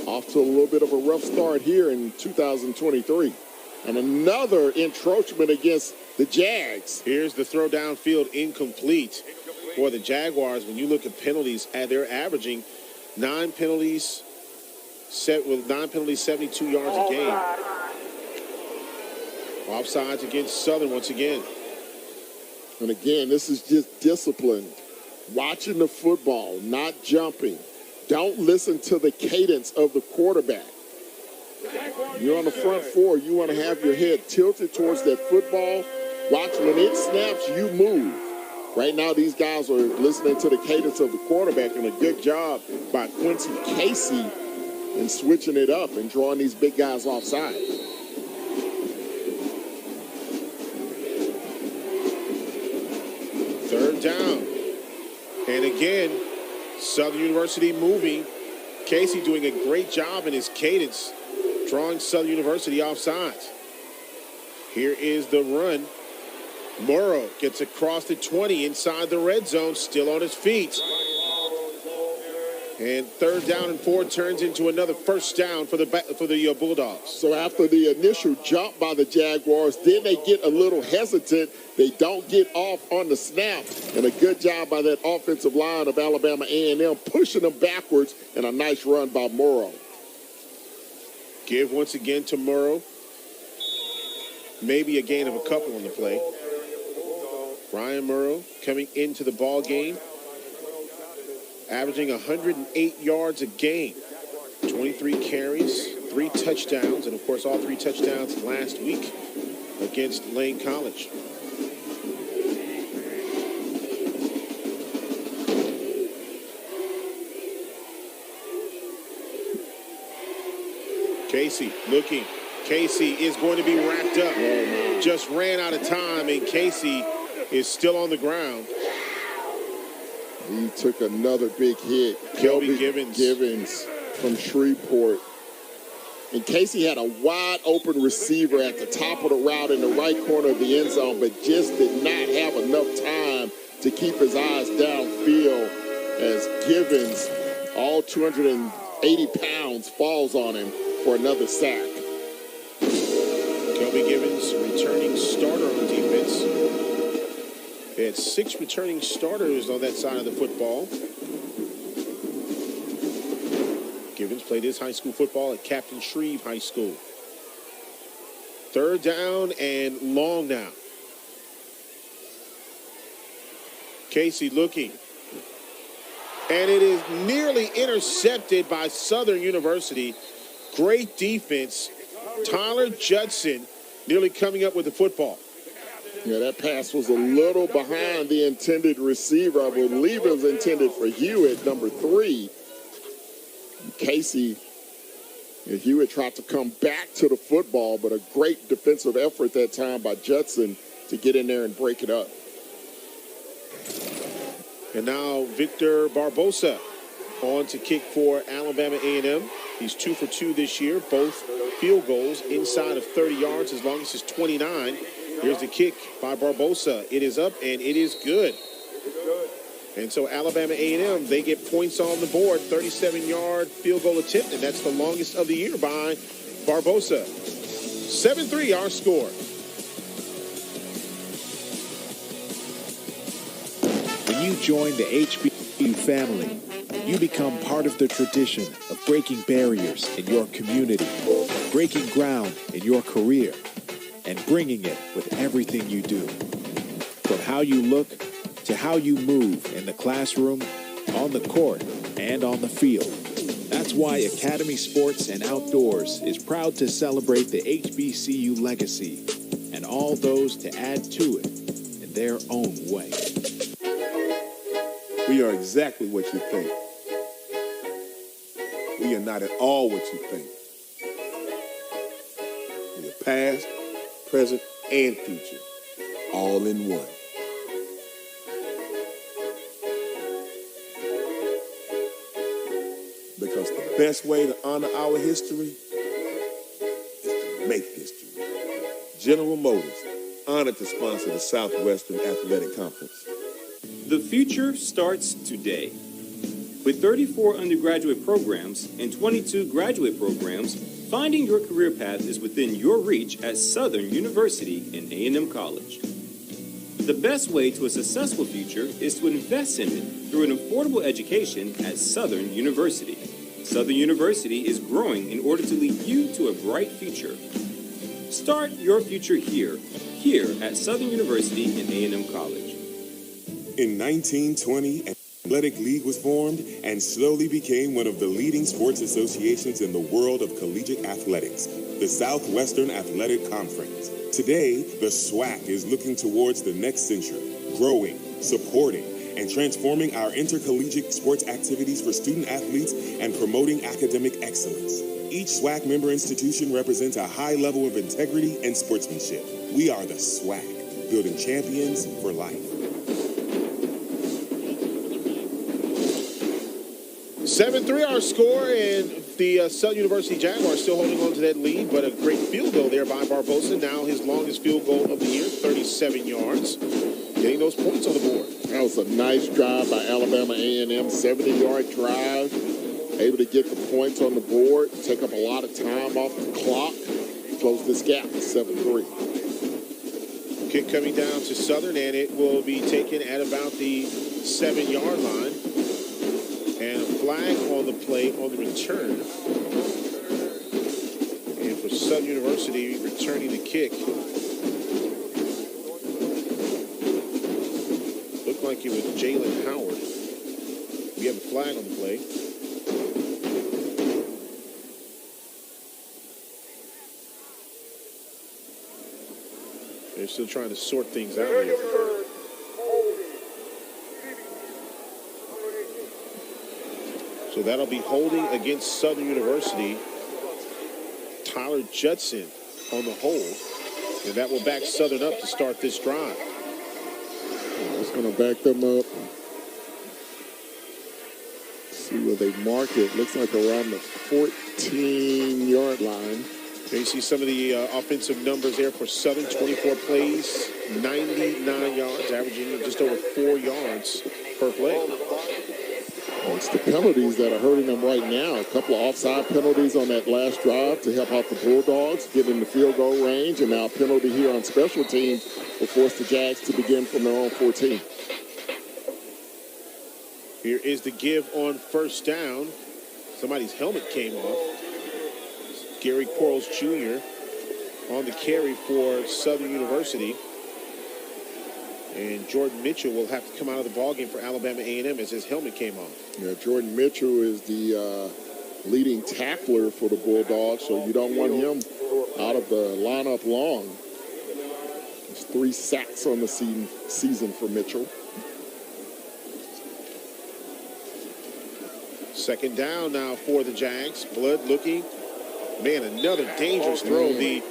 Off to a little bit of a rough start here in 2023. And another encroachment against the Jags. Here's the throw downfield incomplete for the Jaguars. When you look at penalties, they're averaging 9 penalties, 72 yards a game. Offsides against Southern once again. And again, this is just discipline. Watching the football, not jumping. Don't listen to the cadence of the quarterback. You're on the front 4. You want to have your head tilted towards that football. Watch when it snaps, you move. Right now, these guys are listening to the cadence of the quarterback, and a good job by Quincy Casey in switching it up and drawing these big guys offside. Third down. And again, Southern University moving. Casey doing a great job in his cadence, drawing Southern University offsides. Here is the run. Morrow gets across the 20 inside the red zone, still on his feet. And 3rd down and 4 turns into another 1st down for the Bulldogs. So after the initial jump by the Jaguars, then they get a little hesitant. They don't get off on the snap. And a good job by that offensive line of Alabama A&M, pushing them backwards, and a nice run by Morrow. Give once again to Morrow. Maybe a gain of a couple on the play. Ryan Morrow coming into the ball game, averaging 108 yards a game, 23 carries, 3 touchdowns, and of course all 3 touchdowns last week against Lane College. Casey looking. Casey is going to be wrapped up. Just ran out of time, and Casey is still on the ground. He took another big hit. Kelby Givens from Shreveport. And Casey had a wide open receiver at the top of the route in the right corner of the end zone, but just did not have enough time to keep his eyes downfield as Givens, all 280 pounds, falls on him for another sack. Kelby Givens, returning starter on defense. They had 6 returning starters on that side of the football. Givens played his high school football at Captain Shreve High School. 3rd down and long now. Casey looking. And it is nearly intercepted by Southern University. Great defense. Tyler Judson nearly coming up with the football. Yeah, that pass was a little behind the intended receiver. I believe it was intended for Hewitt, number 3. Casey and Hewitt tried to come back to the football, but a great defensive effort that time by Judson to get in there and break it up. And now Victor Barbosa on to kick for Alabama A&M. He's 2 for 2 this year, both field goals inside of 30 yards as long as it's 29. Here's the kick by Barbosa. It is up and it is good. And so Alabama A&M, they get points on the board, 37-yard field goal attempt, and that's the longest of the year by Barbosa. 7-3 our score. When you join the HBCU family, you become part of the tradition of breaking barriers in your community, breaking ground in your career, and bringing it with everything you do. From how you look to how you move in the classroom, on the court, and on the field. That's why Academy Sports and Outdoors is proud to celebrate the HBCU legacy and all those to add to it in their own way. We are exactly what you think. We are not at all what you think. We are past, present, and future, all in one. Because the best way to honor our history is to make history. General Motors, honored to sponsor the Southwestern Athletic Conference. The future starts today. With 34 undergraduate programs and 22 graduate programs, finding your career path is within your reach at Southern University and A&M College. The best way to a successful future is to invest in it through an affordable education at Southern University. Southern University is growing in order to lead you to a bright future. Start your future here at Southern University and A&M College. In 1920, an athletic league was formed and slowly became one of the leading sports associations in the world of collegiate athletics, the Southwestern Athletic Conference. Today, the SWAC is looking towards the next century, growing, supporting, and transforming our intercollegiate sports activities for student athletes and promoting academic excellence. Each SWAC member institution represents a high level of integrity and sportsmanship. We are the SWAC, building champions for life. 7-3 our score, and the Southern University Jaguars still holding on to that lead, but a great field goal there by Barbosa. Now his longest field goal of the year, 37 yards. Getting those points on the board. That was a nice drive by Alabama A&M, 70-yard drive. Able to get the points on the board, take up a lot of time off the clock, close this gap to 7-3. Kick coming down to Southern, and it will be taken at about the 7-yard line. And a flag on the play on the return. And for Southern University, returning the kick. Looked like it was Jalen Howard. We have a flag on the play. They're still trying to sort things out here. So that'll be holding against Southern University. Tyler Judson on the hold. And that will back Southern up to start this drive. It's going to back them up. See where they mark it. Looks like around the 14-yard line. There you see some of the offensive numbers there for Southern. 24 plays, 99 yards, averaging just over 4 yards per play. It's the penalties that are hurting them right now. A couple of offside penalties on that last drive to help out the Bulldogs, get in the field goal range, and now a penalty here on special teams will force the Jags to begin from their own 14. Here is the give on first down. Somebody's helmet came off. Gary Quarles Jr. on the carry for Southern University. And Jordan Mitchell will have to come out of the ballgame for Alabama A&M as his helmet came off. Yeah, Jordan Mitchell is the leading tackler for the Bulldogs, so you don't want him out of the lineup long. There's 3 sacks on the season for Mitchell. Second down now for the Jags. Blood looking. Man, another dangerous throw. The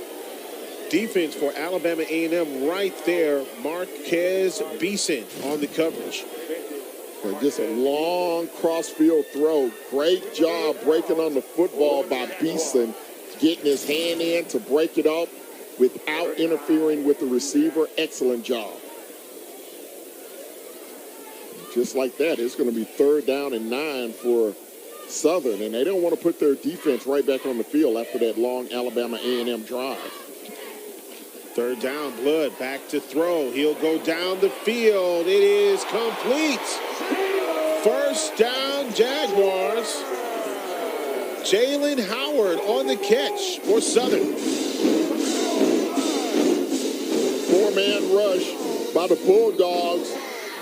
defense for Alabama A&M right there. Marquez Beeson on the coverage. Just a long cross-field throw. Great job breaking on the football by Beeson, getting his hand in to break it up without interfering with the receiver. Excellent job. just like that, it's going to be 3rd down and 9 for Southern, and they don't want to put their defense right back on the field after that long Alabama A&M drive. 3rd down, Blood back to throw. He'll go down the field. It is complete. 1st down, Jaguars. Jalen Howard on the catch for Southern. 4-man rush by the Bulldogs.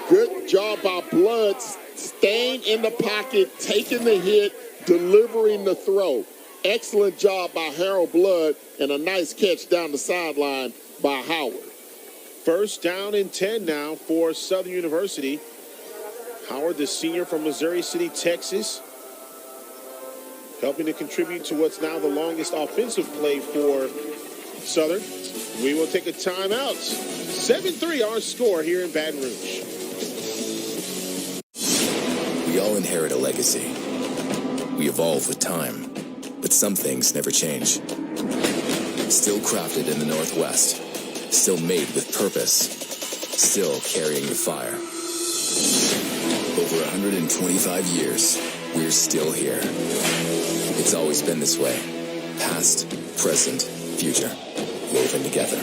Good job by Blood, staying in the pocket, taking the hit, delivering the throw. Excellent job by Harold Blood, and a nice catch down the sideline by Howard. 1st down and 10 now for Southern University. Howard, the senior from Missouri City, Texas, helping to contribute to what's now the longest offensive play for Southern. We will take a timeout. 7-3 our score here in Baton Rouge. We all inherit a legacy. We evolve with time, but some things never change. Still crafted in the Northwest, still made with purpose, still carrying the fire. Over 125 years, we're still here. It's always been this way. Past, present, future, woven together.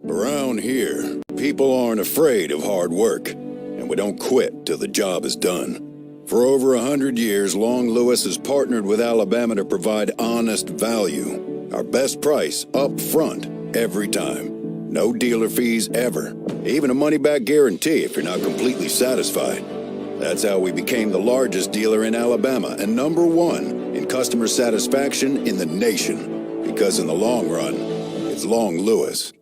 Around here, people aren't afraid of hard work, and we don't quit till the job is done. For over 100 years, Long Lewis has partnered with Alabama to provide honest value. Our best price up front, every time. No dealer fees ever. Even a money-back guarantee if you're not completely satisfied. That's how we became the largest dealer in Alabama and #1 in customer satisfaction in the nation. Because in the long run, it's Long Lewis.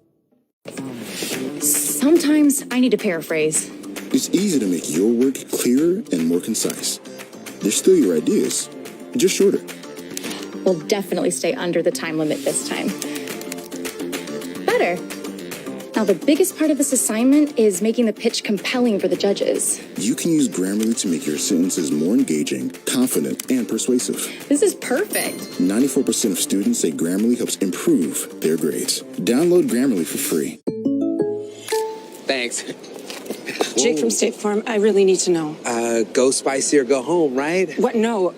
Sometimes I need to paraphrase. It's easy to make your work clearer and more concise. They're still your ideas, just shorter. We'll definitely stay under the time limit this time. Better. Now, the biggest part of this assignment is making the pitch compelling for the judges. You can use Grammarly to make your sentences more engaging, confident, and persuasive. This is perfect. 94% of students say Grammarly helps improve their grades. Download Grammarly for free. Thanks. Jake from State Farm, I really need to know. Go spicy or go home, right? What? No.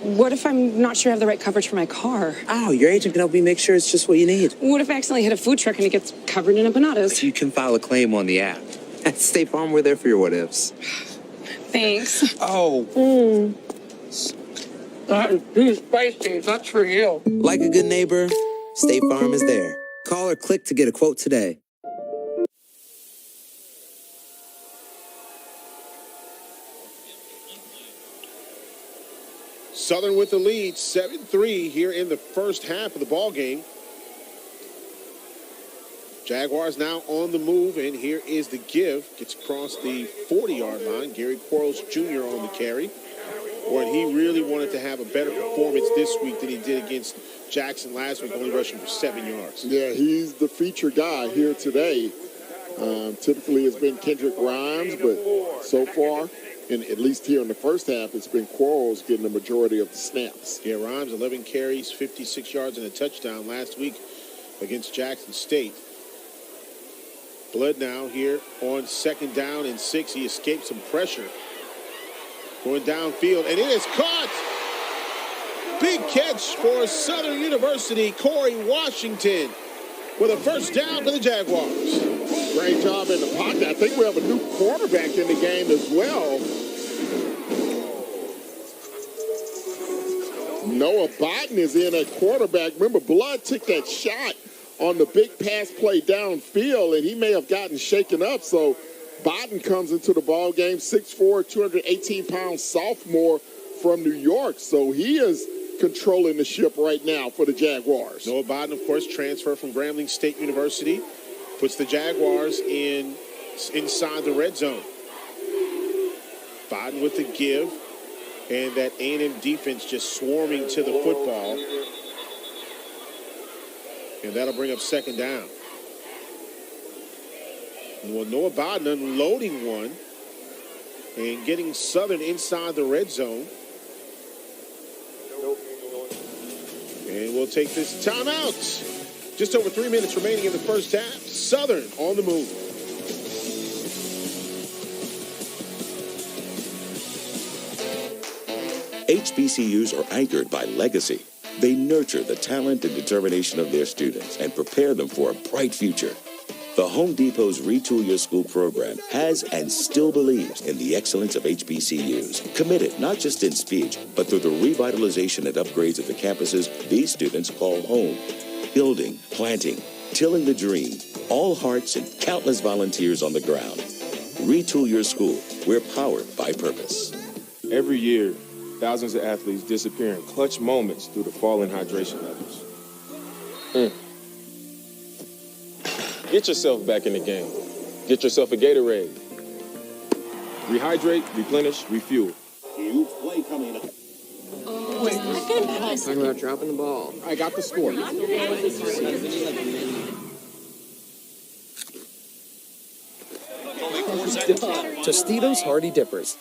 What if I'm not sure I have the right coverage for my car? Oh, your agent can help me make sure it's just what you need. What if I accidentally hit a food truck and it gets covered in empanadas? You can file a claim on the app. At State Farm, we're there for your what-ifs. Thanks. Oh. That is too spicy. That's for you. Like a good neighbor, State Farm is there. Call or click to get a quote today. Southern with the lead, 7-3 here in the first half of the ball game. Jaguars now on the move, and here is the give. Gets across the 40-yard line. Gary Quarles Jr. on the carry. Boy, he really wanted to have a better performance this week than he did against Jackson last week, only rushing for 7 yards. Yeah, he's the feature guy here today. Typically it's been Kendrick Grimes, but so far, and at least here in the first half, it's been Quarles getting the majority of the snaps. Yeah, Grimes, 11 carries, 56 yards, and a touchdown last week against Jackson State. Blood now here on 2nd down and 6. He escaped some pressure. Going downfield, and it is caught. Big catch for Southern University. Corey Washington with a first down for the Jaguars. Great job in the pocket. I think we have a new quarterback in the game as well. Noah Biden is in at quarterback. Remember, Blood took that shot on the big pass play downfield, and he may have gotten shaken up. So Biden comes into the ball game, 6'4", 218-pound sophomore from New York. So he is controlling the ship right now for the Jaguars. Noah Biden, of course, transferred from Grambling State University. Puts the Jaguars inside the red zone. Biden with the give. And that A&M defense just swarming to the football. And that'll bring up 2nd down. Well, Noah Biden unloading one and getting Southern inside the red zone. And we'll take this timeout. Just over 3 minutes remaining in the first half. Southern on the move. HBCUs are anchored by legacy. They nurture the talent and determination of their students and prepare them for a bright future. The Home Depot's Retool Your School program has and still believes in the excellence of HBCUs. Committed not just in speech, but through the revitalization and upgrades of the campuses these students call home. Building, planting, tilling the dream, all hearts and countless volunteers on the ground. Retool Your School. We're powered by purpose. Every year, thousands of athletes disappear in clutch moments due to falling hydration levels. Get yourself back in the game. Get yourself a Gatorade. Rehydrate, replenish, refuel. Huge play coming up. Talking about dropping the ball. I got the score. Tostitos Hearty Dippers.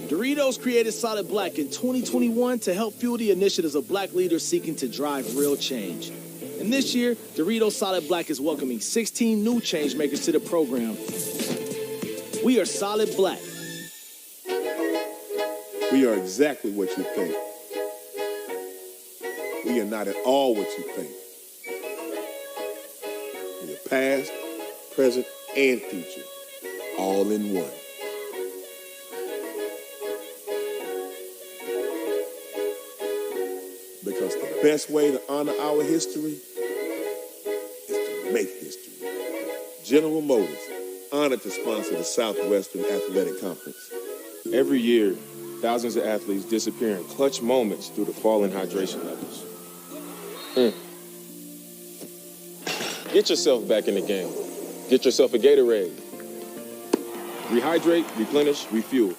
Doritos created Solid Black in 2021 to help fuel the initiatives of black leaders seeking to drive real change. And this year, Doritos Solid Black is welcoming 16 new change makers to the program. We are Solid Black. We are exactly what you think. We are not at all what you think. We are past, present, and future, all in one. Because the best way to honor our history is to make history. General Motors, honored to sponsor the Southwestern Athletic Conference. Every year, thousands of athletes disappear in clutch moments due to falling hydration levels. Get yourself back in the game. Get yourself a Gatorade. Rehydrate, replenish, refuel.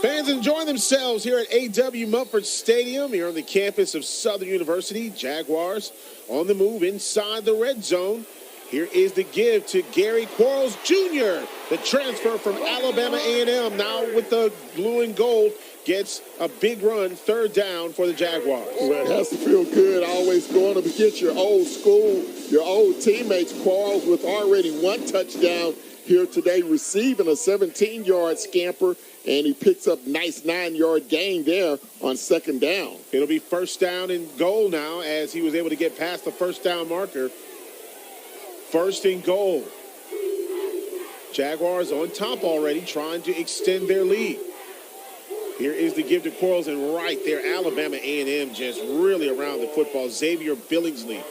Fans enjoying themselves here at A.W. Mumford Stadium, here on the campus of Southern University. Jaguars on the move inside the red zone. Here is the give to Gary Quarles Jr., the transfer from Alabama A&M, now with the blue and gold, gets a big run, third down for the Jaguars. Well, it has to feel good always going up against your old school, your old teammates. Quarles with already one touchdown here today, receiving a 17-yard scamper, and he picks up nice 9-yard gain there on second down. It'll be first down and goal now as he was able to get past the first down marker. First and goal. Jaguars on top already, trying to extend their lead. Here is the give to Quarles, and right there, Alabama A&M just really around the football. Xavier Billingsley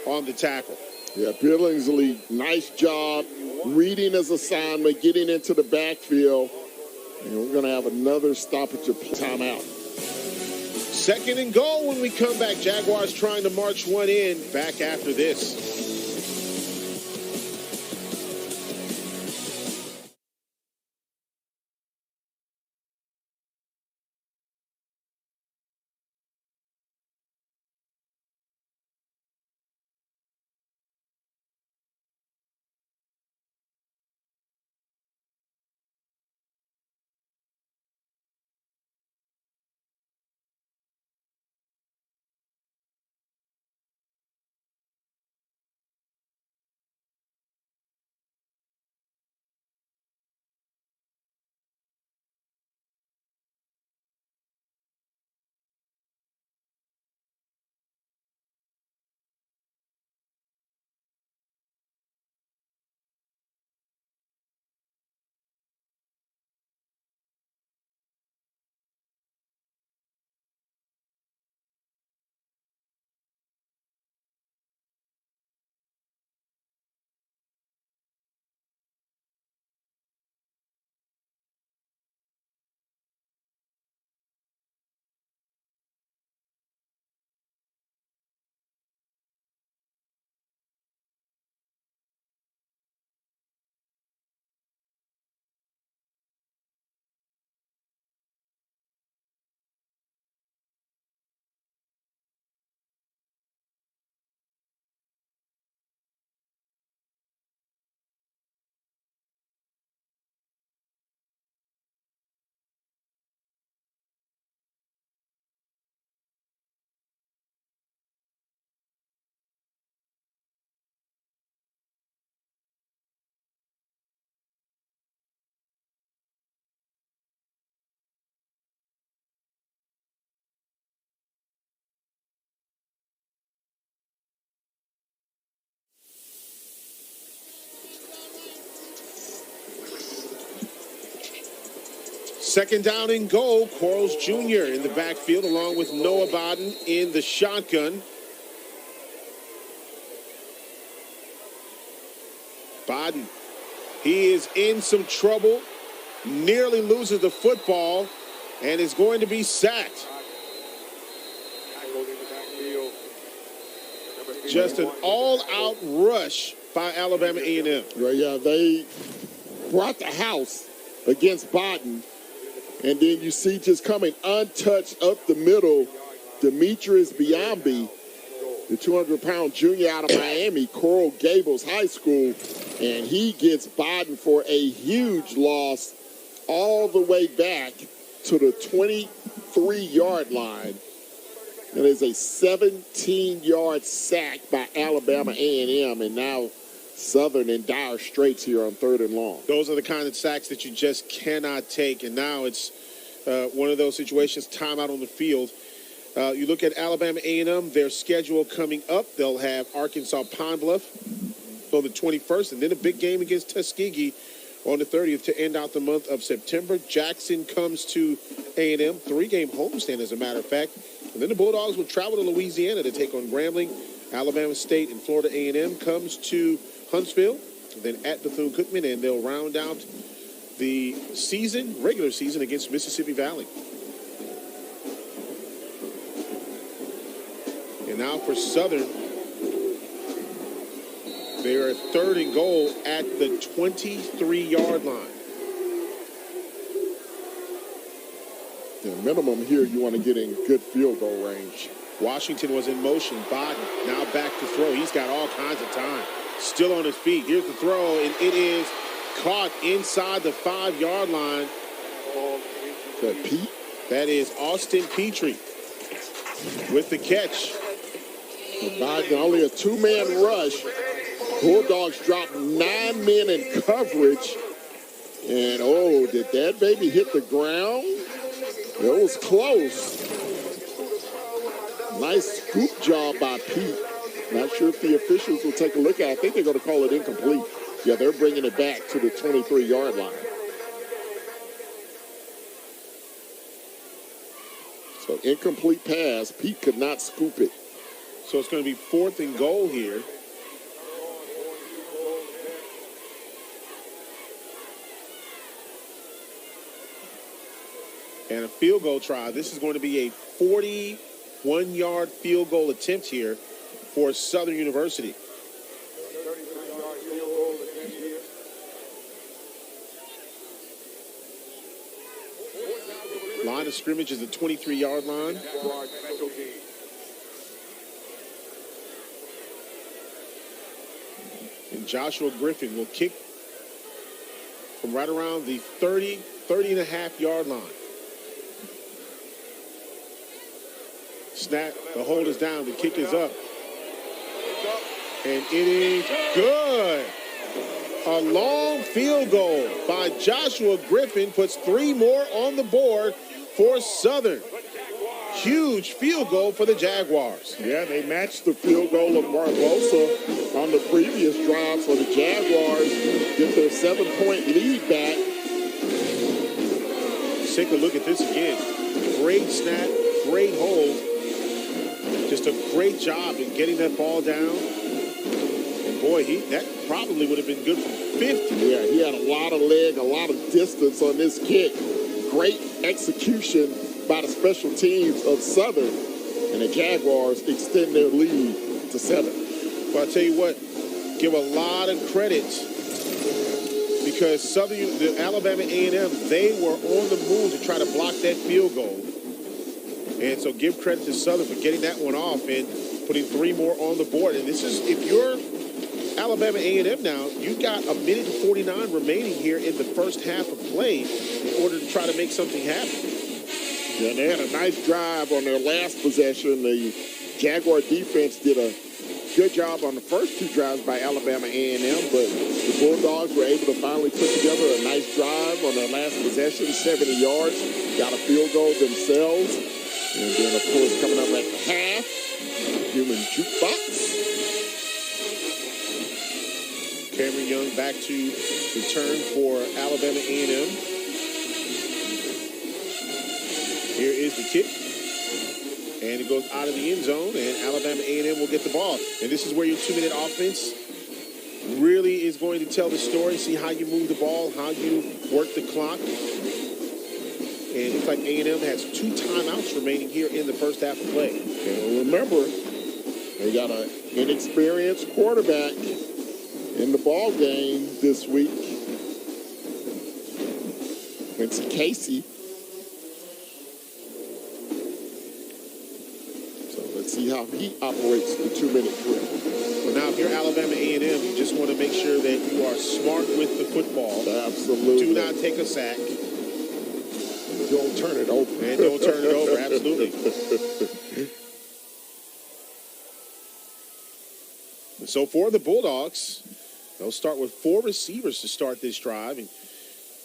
on the tackle. Yeah, Billingsley, nice job reading his assignment, getting into the backfield. And we're going to have another stoppage of timeout. Second and goal when we come back. Jaguars trying to march one in back after this. Second down and goal. Quarles Jr. in the backfield along with Noah Bodden in the shotgun. Bodden, he is in some trouble, nearly loses the football, and is going to be sacked. Just an all-out rush by Alabama A&M. Well, yeah, they brought the house against Bodden, and then you see just coming untouched up the middle, Demetrius Biambi, the 200-pound junior out of Miami, Coral Gables High School, and he gets Bodden for a huge loss all the way back to the 23-yard line. It is a 17-yard sack by Alabama A&M, and now Southern in dire straits here on 3rd and long. Those are the kind of sacks that you just cannot take, and now it's one of those situations, timeout on the field. You look at Alabama A&M, their schedule coming up. They'll have Arkansas Pine Bluff on the 21st, and then a big game against Tuskegee on the 30th to end out the month of September. Jackson comes to A&M, 3-game homestand, as a matter of fact. And then the Bulldogs will travel to Louisiana to take on Grambling. Alabama State and Florida A&M comes to Huntsville, then at Bethune-Cookman, and they'll round out the regular season against Mississippi Valley. And now for Southern, they are 3rd and goal at the 23-yard line. The minimum here, you want to get in good field goal range. Washington was in motion. Bodden now back to throw. He's got all kinds of time. Still on his feet. Here's the throw, and it is caught inside the 5-yard line. Is that Pete? That is Austin Petrie with the catch. Bodden, only a 2-man rush. Bulldogs dropped 9 men in coverage. And, oh, did that baby hit the ground? It was close. Nice scoop job by Pete. Not sure if the officials will take a look at it. I think they're going to call it incomplete. Yeah, they're bringing it back to the 23-yard line. So incomplete pass. Pete could not scoop it. So it's going to be 4th and goal here. And a field goal try. This is going to be a 41-yard field goal attempt here for Southern University. Line of scrimmage is the 23-yard line. And Joshua Griffin will kick from right around the 30-and-a-half-yard line. Snap, the hold is down, the kick is up. And it is good. A long field goal by Joshua Griffin puts 3 more on the board for Southern. Huge field goal for the Jaguars. Yeah, they matched the field goal of Barbosa on the previous drive, so the Jaguars get their 7-point lead back. Let's take a look at this again. Great snap, great hold. Just a great job in getting that ball down. And boy, that probably would have been good from 50. Yeah, he had a lot of leg, a lot of distance on this kick. Great execution by the special teams of Southern. And the Jaguars extend their lead to 7. Well, I'll tell you what, give a lot of credit because the Alabama A&M, they were on the move to try to block that field goal. And so give credit to Southern for getting that one off and putting 3 more on the board. And this is, if you're Alabama A&M now, you've got 1:49 remaining here in the first half of play in order to try to make something happen. Yeah, they had a nice drive on their last possession. The Jaguar defense did a good job on the first 2 drives by Alabama A&M, but the Bulldogs were able to finally put together a nice drive on their last possession, 70 yards, got a field goal themselves. And then, of course, coming up at the half, human jukebox. Cameron Young back to return for Alabama A&M. Here's the kick. And it goes out of the end zone, and Alabama A&M will get the ball. And this is where your 2-minute offense really is going to tell the story, see how you move the ball, how you work the clock. And it looks like A&M has 2 timeouts remaining here in the first half of play. And remember, they got an inexperienced quarterback in the ball game this week. Quincy Casey. So let's see how he operates the 2-minute drill. Well, now if you're Alabama A&M, you just want to make sure that you are smart with the football. Absolutely. Do not take a sack. Don't turn it over. And don't turn it over, absolutely. So for the Bulldogs, they'll start with 4 receivers to start this drive. And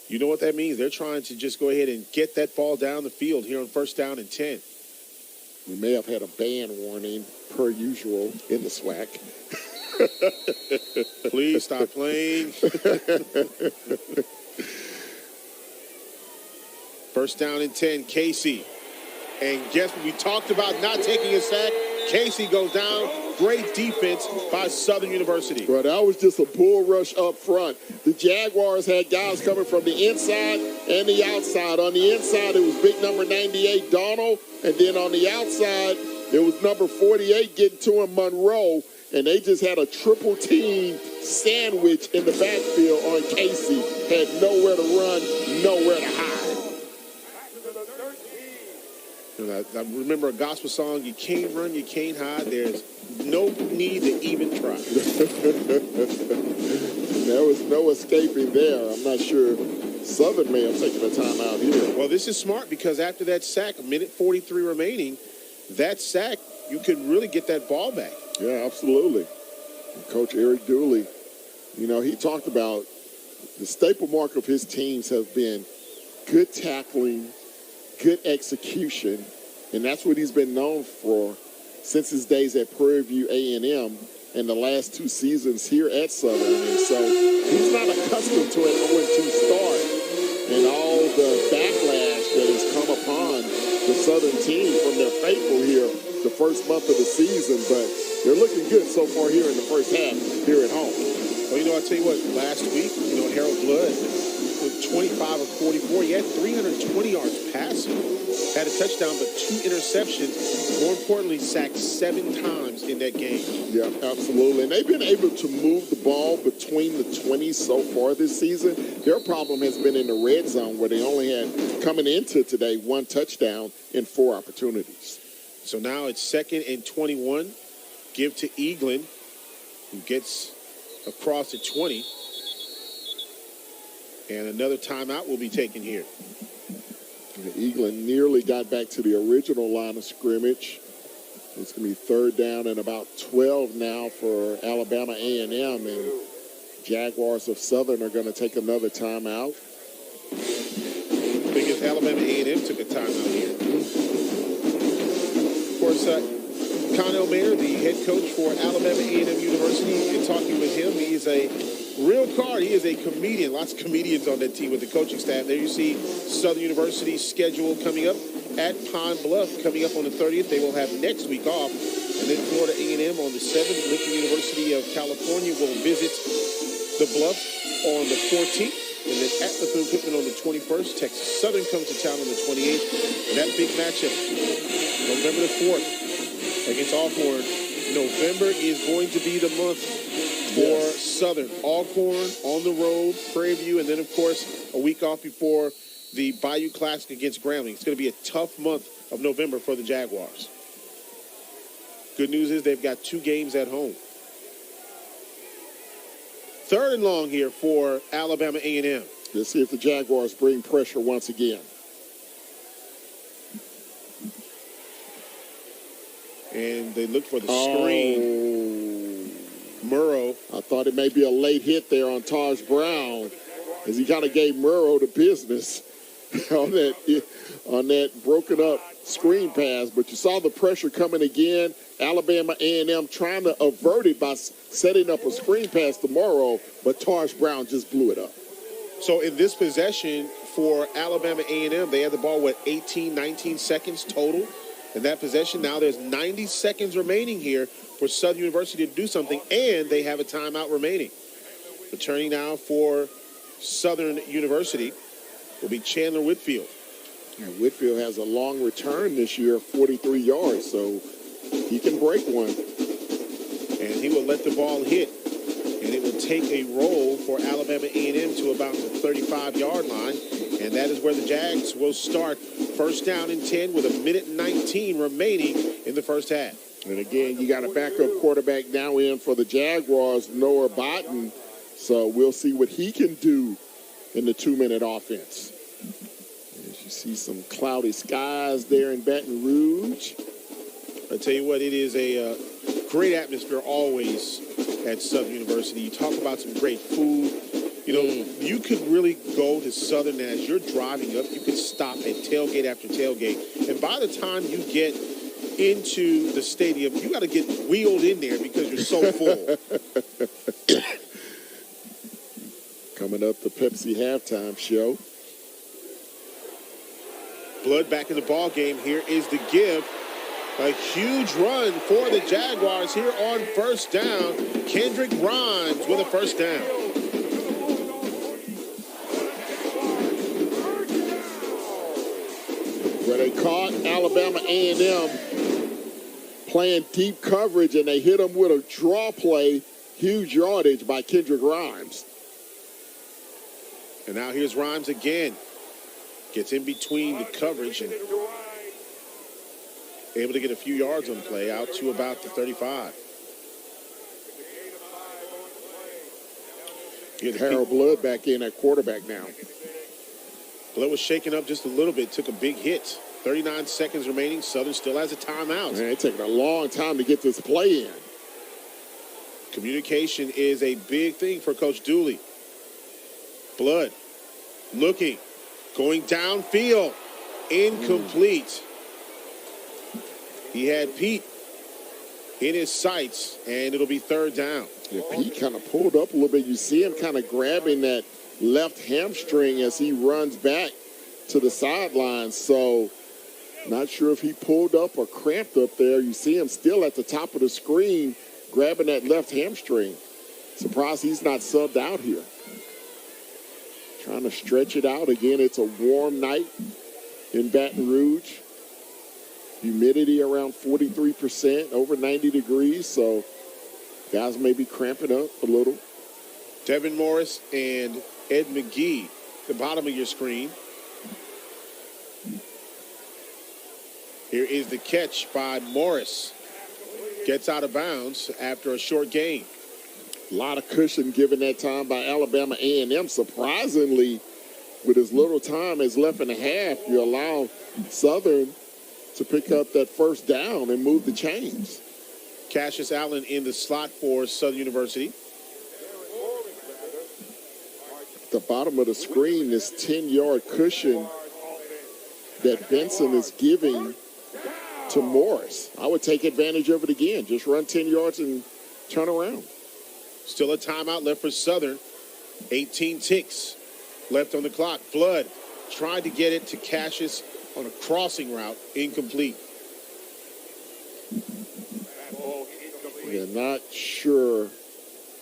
you know what that means. They're trying to just go ahead and get that ball down the field here on 1st down and 10. We may have had a ban warning, per usual, in the SWAC. Please stop playing. 1st down and 10, Casey. And guess what? We talked about not taking a sack. Casey goes down. Great defense by Southern University. Well, that was just a bull rush up front. The Jaguars had guys coming from the inside and the outside. On the inside, it was big number 98, Donald. And then on the outside, it was number 48 getting to him, Monroe. And they just had a triple team sandwich in the backfield on Casey. Had nowhere to run, nowhere to hide. I remember a gospel song, you can't run, you can't hide. There's no need to even try. There was no escaping there. I'm not sure Southern may have taken a timeout here. Well, this is smart because after that sack, 1:43 remaining, that sack, you could really get that ball back. Yeah, absolutely. And Coach Eric Dooley, you know, he talked about the staple mark of his teams have been good tackling, good execution, and that's what he's been known for since his days at Prairie View A&M and the last 2 seasons here at Southern. And so he's not accustomed to an 0-2 start and all the backlash that has come upon the Southern team from their faithful here the first month of the season. But they're looking good so far here in the first half here at home. Well, you know, I'll tell you what, last week, you know, Harold Blood with 25 of 44. He had 320 yards passing, had a touchdown, but 2 interceptions. More importantly, sacked 7 times in that game. Yeah, absolutely. And they've been able to move the ball between the 20s so far this season. Their problem has been in the red zone where they only had, coming into today, 1 touchdown in 4 opportunities. So now it's 2nd and 21. Give to Eaglin, who gets across the 20. And another timeout will be taken here. Eaglin nearly got back to the original line of scrimmage. It's going to be 3rd down and about 12 now for Alabama A&M. And Jaguars of Southern are going to take another timeout. I think it's Alabama A&M took a timeout here. Of course, Connell Mayer, the head coach for Alabama A&M University, and talking with him, he is a real card. He is a comedian. Lots of comedians on that team with the coaching staff. There you see Southern University's schedule coming up at Pine Bluff coming up on the 30th. They will have next week off. And then Florida A&M on the 7th. Lincoln University of California will visit the Bluff on the 14th. And then at the Equipment on the 21st. Texas Southern comes to town on the 28th. And that big matchup, November the 4th against Alcorn. November is going to be the month for Southern. Alcorn on the road, Prairie View, and then, of course, a week off before the Bayou Classic against Grambling. It's going to be a tough month of November for the Jaguars. Good news is they've got 2 games at home. 3rd and long here for Alabama A&M. Let's see if the Jaguars bring pressure once again. And they look for the screen. Murrow. I thought it may be a late hit there on Taj Brown as he kind of gave Murrow the business on that broken up screen pass. But you saw the pressure coming again. Alabama A&M trying to avert it by setting up a screen pass to Murrow, but Taj Brown just blew it up. So in this possession for Alabama A&M, they had the ball, 18, 19 seconds total in that possession. Now there's 90 seconds remaining here for Southern University to do something, and they have a timeout remaining. Returning now for Southern University will be Chandler Whitfield. And Whitfield has a long return this year, 43 yards, so he can break one. And he will let the ball hit. And it will take a roll for Alabama A&M to about the 35-yard line. And that is where the Jags will start. First down and 10 with 1:19 remaining in the first half. And again, you got a backup quarterback now in for the Jaguars, Noah Botten. So we'll see what he can do in the 2-minute offense. As you see some cloudy skies there in Baton Rouge. I tell you what, it is a great atmosphere always at Southern University. You talk about some great food. You know, you could really go to Southern, and as you're driving up, you could stop at tailgate after tailgate. And by the time you get into the stadium, you got to get wheeled in there because you're so full. Coming up, the Pepsi halftime show. Blood back in the ball game. Here is the give. A huge run for the Jaguars here on first down. Kendrick Grimes with a first down. Where they caught Alabama A&M playing deep coverage, and they hit them with a draw play. Huge yardage by Kendrick Grimes. And now here's Grimes again. Gets in between the coverage and able to get a few yards on the play out to about the 35. Harold Blood back in at quarterback now. Blood was shaken up just a little bit, took a big hit. 39 seconds remaining. Southern still has a timeout. Man, it's taking a long time to get this play in. Communication is a big thing for Coach Dooley. Blood looking, going downfield, incomplete. He had Pete in his sights, and it'll be third down. Yeah, Pete kind of pulled up a little bit. You see him kind of grabbing that left hamstring as he runs back to the sidelines. So not sure if he pulled up or cramped up there. You see him still at the top of the screen grabbing that left hamstring. Surprised he's not subbed out here. Trying to stretch it out. Again, it's a warm night in Baton Rouge. Humidity around 43%, over 90 degrees, so guys may be cramping up a little. Devin Morris and Ed McGee, the bottom of your screen. Here is the catch by Morris. Gets out of bounds after a short gain. A lot of cushion given that time by Alabama A&M. Surprisingly, with as little time as left in the half, you allow Southern to pick up that first down and move the chains. Cassius Allen in the slot for Southern University. At the bottom of the screen, this 10-yard cushion that Benson is giving to Morris. I would take advantage of it again. Just run 10 yards and turn around. Still a timeout left for Southern. 18 ticks left on the clock. Flood tried to get it to Cassius on a crossing route, incomplete. Yeah, not sure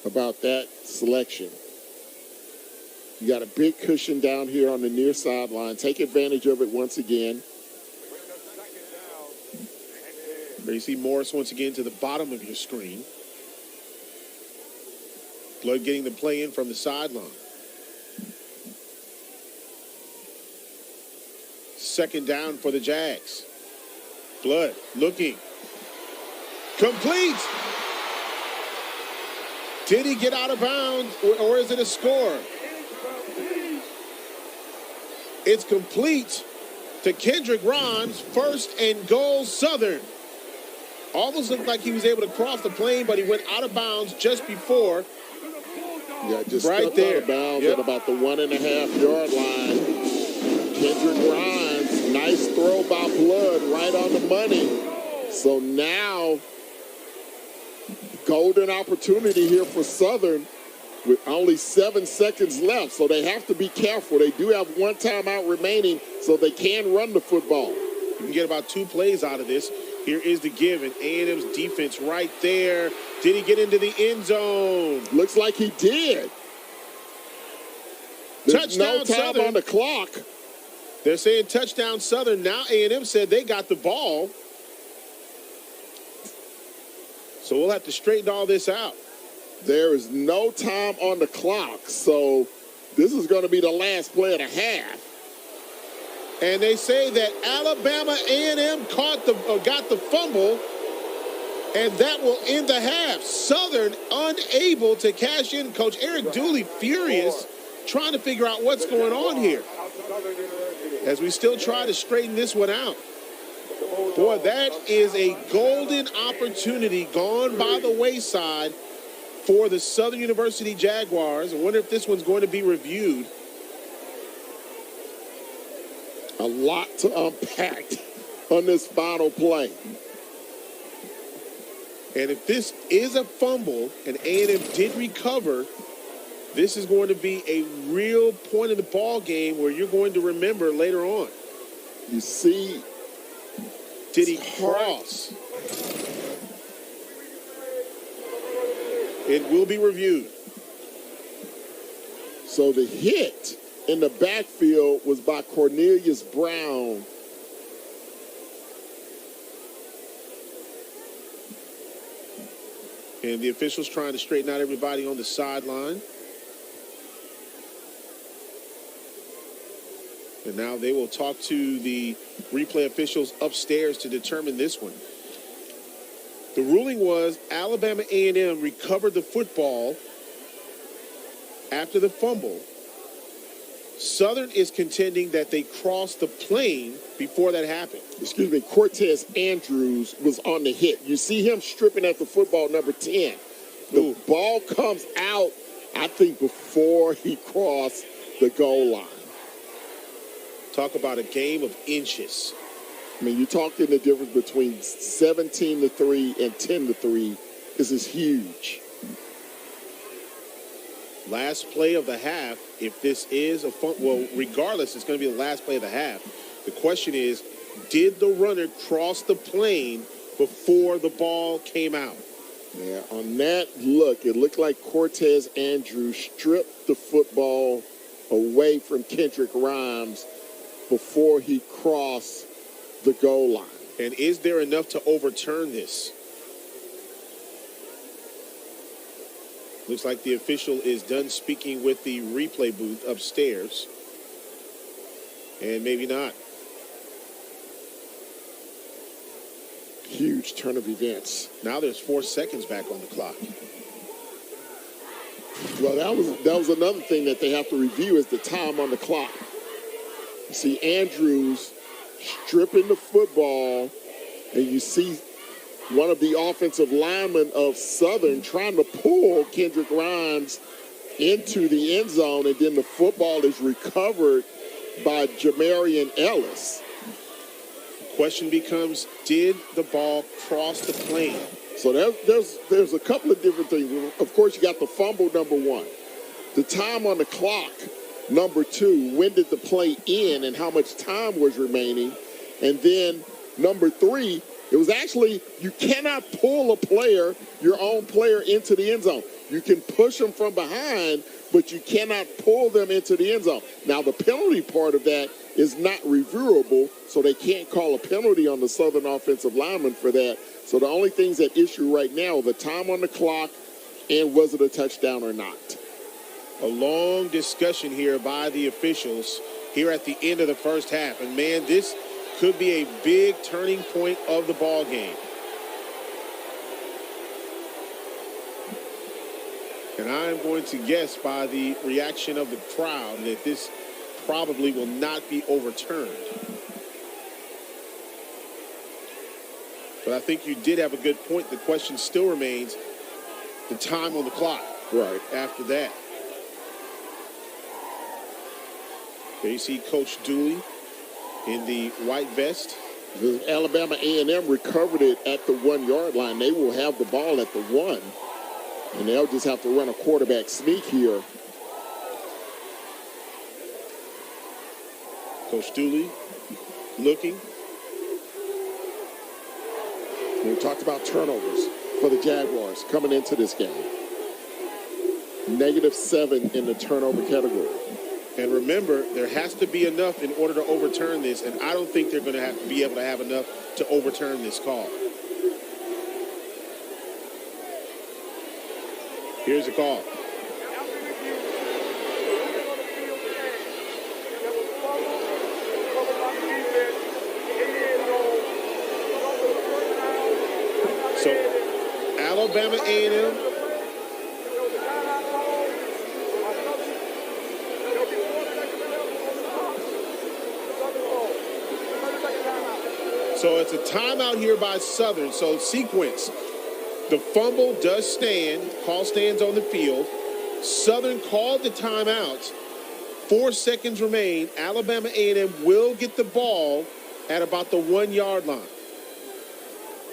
about that selection. You got a big cushion down here on the near sideline. Take advantage of it once again. There you see Morris once again to the bottom of your screen. Blood getting the play in from the sideline. Second down for the Jags. Blood looking. Complete! Did he get out of bounds, or is it a score? It's complete to Kendrick Grimes, first and goal Southern. Almost looked like he was able to cross the plane, but he went out of bounds just before. Yeah, just right there. Out of bounds at about the 1.5-yard line. Kendrick Grimes, nice throw by Blood, right on the money. So now, golden opportunity here for Southern with only 7 seconds left, so they have to be careful. They do have 1 timeout remaining, so they can run the football. You can get about 2 plays out of this. Here is the give, and A&M's defense right there. Did he get into the end zone? Looks like he did. There's Touchdown no time Southern. on the clock. They're saying touchdown Southern. Now A&M said they got the ball. So we'll have to straighten all this out. There is no time on the clock, so this is going to be the last play of the half. And they say that Alabama A&M got the fumble, and that will end the half. Southern unable to cash in. Coach Eric Dooley furious, trying to figure out what's going on here as we still try to straighten this one out. Boy, that is a golden opportunity gone by the wayside for the Southern University Jaguars. I wonder if this one's going to be reviewed. A lot to unpack on this final play. And if this is a fumble and A&M did recover, this is going to be a real point in the ball game where you're going to remember later on. You see, did he cross? It will be reviewed. So the hit in the backfield was by Cornelius Brown. And the officials trying to straighten out everybody on the sideline. And now they will talk to the replay officials upstairs to determine this one. The ruling was Alabama A&M recovered the football after the fumble. Southern is contending that they crossed the plane before that happened. Excuse me, Cortez Andrews was on the hit. You see him stripping at the football, number 10. The ball comes out, I think, before he crossed the goal line. Talk about a game of inches. I mean, you're talking the difference between 17-3 and 10-3. This is huge. Last play of the half, if this is a well, regardless, it's going to be the last play of the half. The question is, did the runner cross the plane before the ball came out? Yeah, on that look, it looked like Cortez Andrews stripped the football away from Kendrick Rhymes before he crossed the goal line. And is there enough to overturn this? Looks like the official is done speaking with the replay booth upstairs. And maybe not. Huge turn of events. Now there's 4 seconds back on the clock. Well, that was another thing that they have to review is the time on the clock. You see Andrews stripping the football, and you see one of the offensive linemen of Southern trying to pull Kendrick Rhymes into the end zone, and then the football is recovered by Jamarian Ellis. The question becomes, did the ball cross the plane? So there's a couple of different things. Of course, you got the fumble, number 1. The time on the clock, number 2. When did the play end and how much time was remaining? And then number 3, it was actually, you cannot pull a player, your own player, into the end zone. You can push them from behind, but you cannot pull them into the end zone. Now, the penalty part of that is not reviewable, so they can't call a penalty on the Southern offensive lineman for that. So the only things at issue right now are the time on the clock and was it a touchdown or not. A long discussion here by the officials here at the end of the first half. And, man, this could be a big turning point of the ball game. And I'm going to guess by the reaction of the crowd that this probably will not be overturned. But I think you did have a good point. The question still remains the time on the clock. Right. After that. There you see Coach Dooley in the white vest. Alabama A&M recovered it at the 1 yard line. They will have the ball at the 1. And they'll just have to run a quarterback sneak here. Coach Dooley looking. We talked about turnovers for the Jaguars coming into this game. -7 in the turnover category. And remember, there has to be enough in order to overturn this, and I don't think they're going to have to be able to have enough to overturn this call. Here's the call. So, Alabama A&M. So it's a timeout here by Southern. So sequence. The fumble does stand. Call stands on the field. Southern called the timeout. 4 seconds remain. Alabama A&M will get the ball at about the 1 yard line.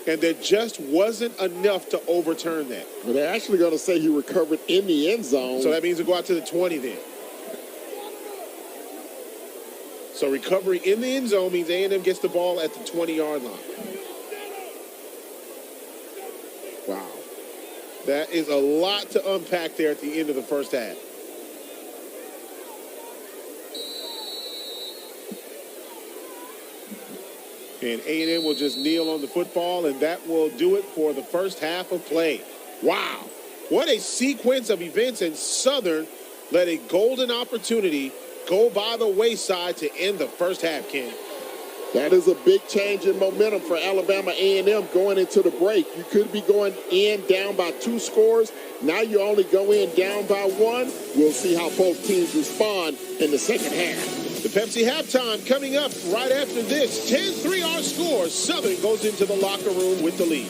And there just wasn't enough to overturn that. Well, they're actually going to say he recovered in the end zone. So that means we go out to the 20 then. So recovery in the end zone means A&M gets the ball at the 20-yard line. Wow. That is a lot to unpack there at the end of the first half. And A&M will just kneel on the football, and that will do it for the first half of play. Wow. What a sequence of events, and Southern let a golden opportunity go by the wayside to end the first half, Ken. That is a big change in momentum for Alabama A&M going into the break. You could be going in down by 2 scores. Now you only go in down by 1. We'll see how both teams respond in the second half. The Pepsi halftime coming up right after this. 10-3 our score. Southern goes into the locker room with the lead.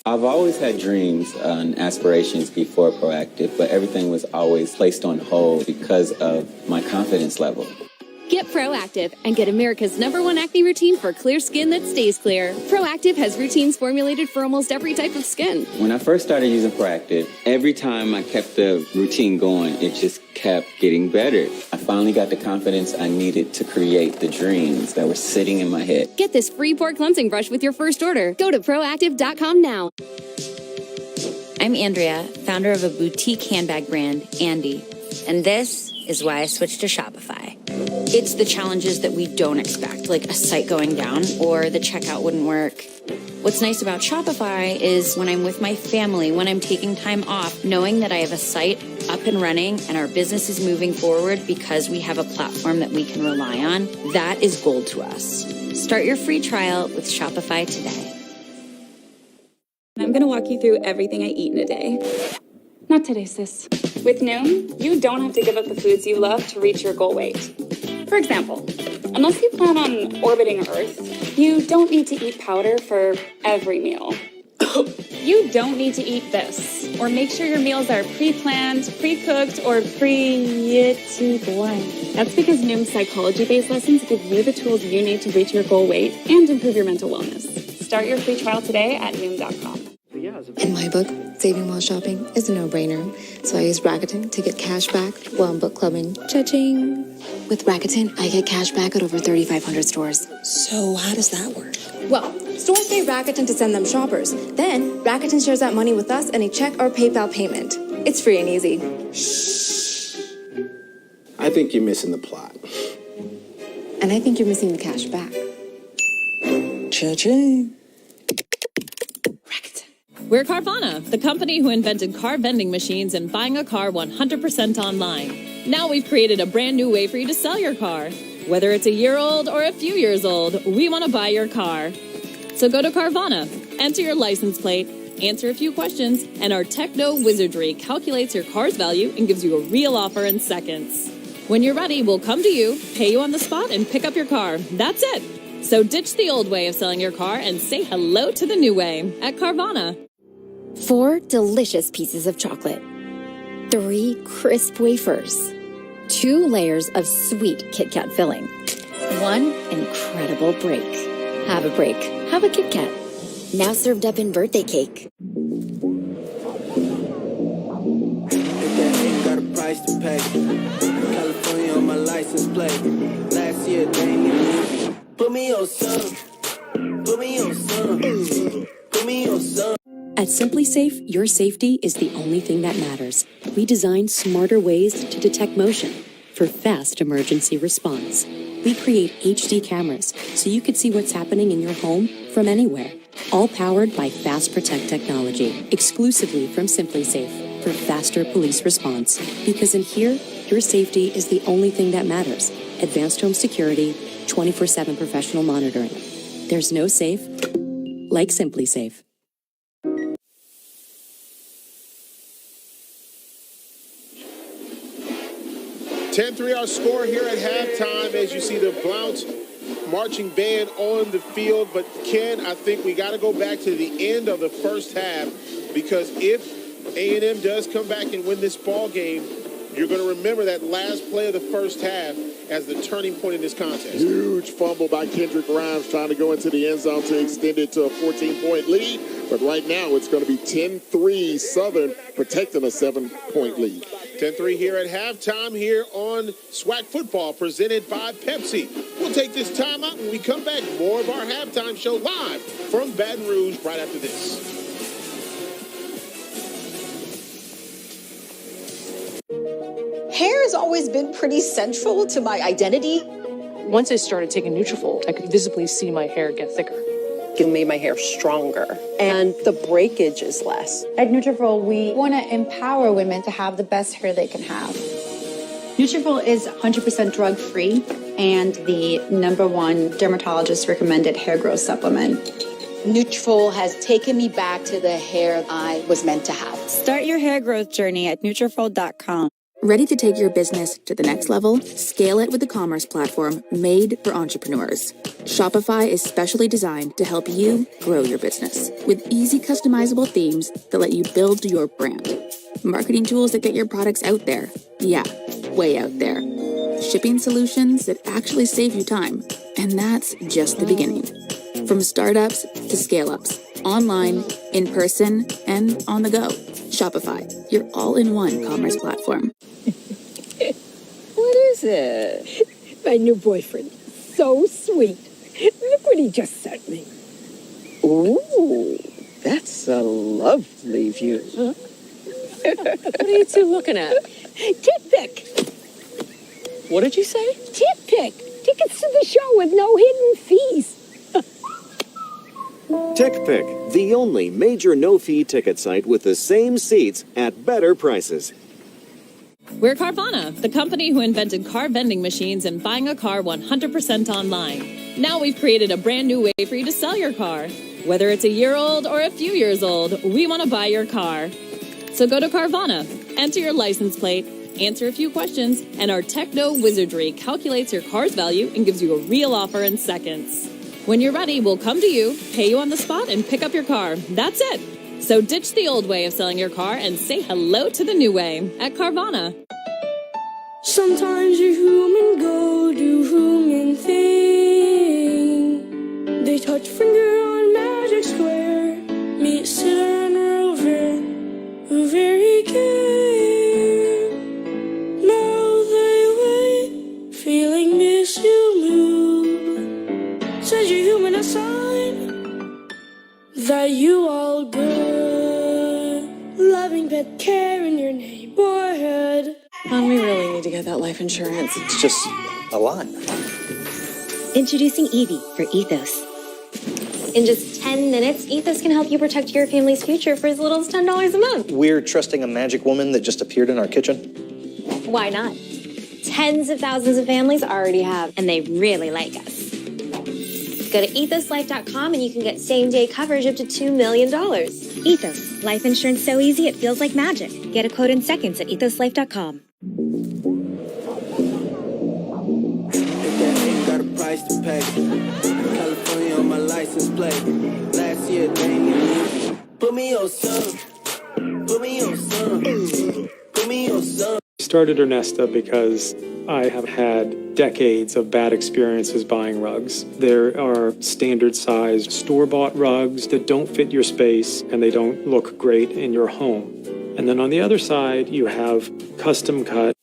I've always had dreams and aspirations before Proactive, but everything was always placed on hold because of my confidence level. Get Proactive and get America's #1 acne routine for clear skin that stays clear. Proactive has routines formulated for almost every type of skin. When I first started using Proactive, every time I kept the routine going, it just kept getting better. I finally got the confidence I needed to create the dreams that were sitting in my head. Get this free pore cleansing brush with your first order. Go to proactive.com now. I'm Andrea, founder of a boutique handbag brand, Andy, and this is why I switched to Shopify. It's the challenges that we don't expect, like a site going down or the checkout wouldn't work. What's nice about Shopify is when I'm with my family, when I'm taking time off, knowing that I have a site up and running and our business is moving forward because we have a platform that we can rely on, that is gold to us. Start your free trial with Shopify today. I'm going to walk you through everything I eat in a day. Not today, sis. With Noom, you don't have to give up the foods you love to reach your goal weight. For example, unless you plan on orbiting Earth, you don't need to eat powder for every meal. You don't need to eat this, or make sure your meals are pre-planned, pre-cooked, or too boring. That's because Noom's psychology-based lessons give you the tools you need to reach your goal weight and improve your mental wellness. Start your free trial today at Noom.com. In my book, saving while shopping is a no-brainer, so I use Rakuten to get cash back while I'm book clubbing. Cha-ching! With Rakuten, I get cash back at over 3,500 stores. So how does that work? Well, stores pay Rakuten to send them shoppers. Then, Rakuten shares that money with us in a check or PayPal payment. It's free and easy. Shh. I think you're missing the plot. And I think you're missing the cash back. Cha-ching! We're Carvana, the company who invented car vending machines and buying a car 100% online. Now we've created a brand new way for you to sell your car. Whether it's a year old or a few years old, we want to buy your car. So go to Carvana, enter your license plate, answer a few questions, and our techno wizardry calculates your car's value and gives you a real offer in seconds. When you're ready, we'll come to you, pay you on the spot, and pick up your car. That's it. So ditch the old way of selling your car and say hello to the new way at Carvana. 4 delicious pieces of chocolate. 3 crisp wafers, 2 layers of sweet Kit Kat filling, 1 incredible break. Have a break. Have a Kit Kat. Now served up in birthday cake. Got a price to pay. California on my license plate. Last year, they put me on some. Put me on some. Put me on some. At Simply Safe, your safety is the only thing that matters. We designed smarter ways to detect motion for fast emergency response. We create HD cameras so you can see what's happening in your home from anywhere. All powered by Fast Protect technology, exclusively from Simply Safe for faster police response. Because in here, your safety is the only thing that matters. Advanced home security, 24/7 professional monitoring. There's no safe like Simply Safe. 10-3 our score here at halftime as you see the Blount marching band on the field. But, Ken, I think we got to go back to the end of the first half, because if A&M does come back and win this ball game, you're going to remember that last play of the first half as the turning point in this contest. Huge fumble by Kendrick Grimes trying to go into the end zone to extend it to a 14-point lead. But right now it's going to be 10-3 Southern protecting a 7-point lead. 10-3 here at halftime here on SWAC Football presented by Pepsi. We'll take this time out when we come back. More of our halftime show live from Baton Rouge right after this. Hair has always been pretty central to my identity. Once I started taking Nutrafol, I could visibly see my hair get thicker. It made my hair stronger, and the breakage is less. At Nutrafol, we want to empower women to have the best hair they can have. Nutrafol is 100% drug-free and the #1 dermatologist recommended hair growth supplement. Nutrafol has taken me back to the hair I was meant to have. Start your hair growth journey at Nutrafol.com. Ready to take your business to the next level? Scale it with a commerce platform made for entrepreneurs. Shopify is specially designed to help you grow your business with easy customizable themes that let you build your brand. Marketing tools that get your products out there. Yeah, way out there. Shipping solutions that actually save you time. And that's just the beginning. From startups to scale-ups, online, in person, and on the go. Shopify, your all-in-one commerce platform. What is it? My new boyfriend. So sweet. Look what he just sent me. Ooh, that's a lovely view. Huh? What are you two looking at? Tit pic. What did you say? Tit pic. Tickets to the show with no hidden fees. TickPick, the only major no-fee ticket site with the same seats at better prices. We're Carvana, the company who invented car vending machines and buying a car 100% online. Now we've created a brand new way for you to sell your car. Whether it's a year old or a few years old, we want to buy your car. So go to Carvana, enter your license plate, answer a few questions, and our techno wizardry calculates your car's value and gives you a real offer in seconds. When you're ready, we'll come to you, pay you on the spot, and pick up your car. That's it. So ditch the old way of selling your car and say hello to the new way at Carvana. Sometimes a human go do human thing. They touch finger on magic square. Meet sitter and rover. Very good. Now they wait, feeling miss you move. Says you're human, a sign that you all good. Loving pet care in your neighborhood. We really need to get that life insurance. It's just a lot. Introducing Evie for Ethos. In just 10 minutes, Ethos can help you protect your family's future for as little as $10 a month. We're trusting a magic woman that just appeared in our kitchen. Why not? Tens of thousands of families already have, and they really like us. Go to ethoslife.com and you can get same-day coverage up to $2 million. Ethos. Life insurance so easy it feels like magic. Get a quote in seconds at ethoslife.com. Got a price to pay. California on my license plate. Last year, they put me on some. Put me on some. Put me started Ernesta because I have had decades of bad experiences buying rugs. There are standard-sized store-bought rugs that don't fit your space and they don't look great in your home. And then on the other side, you have custom-cut.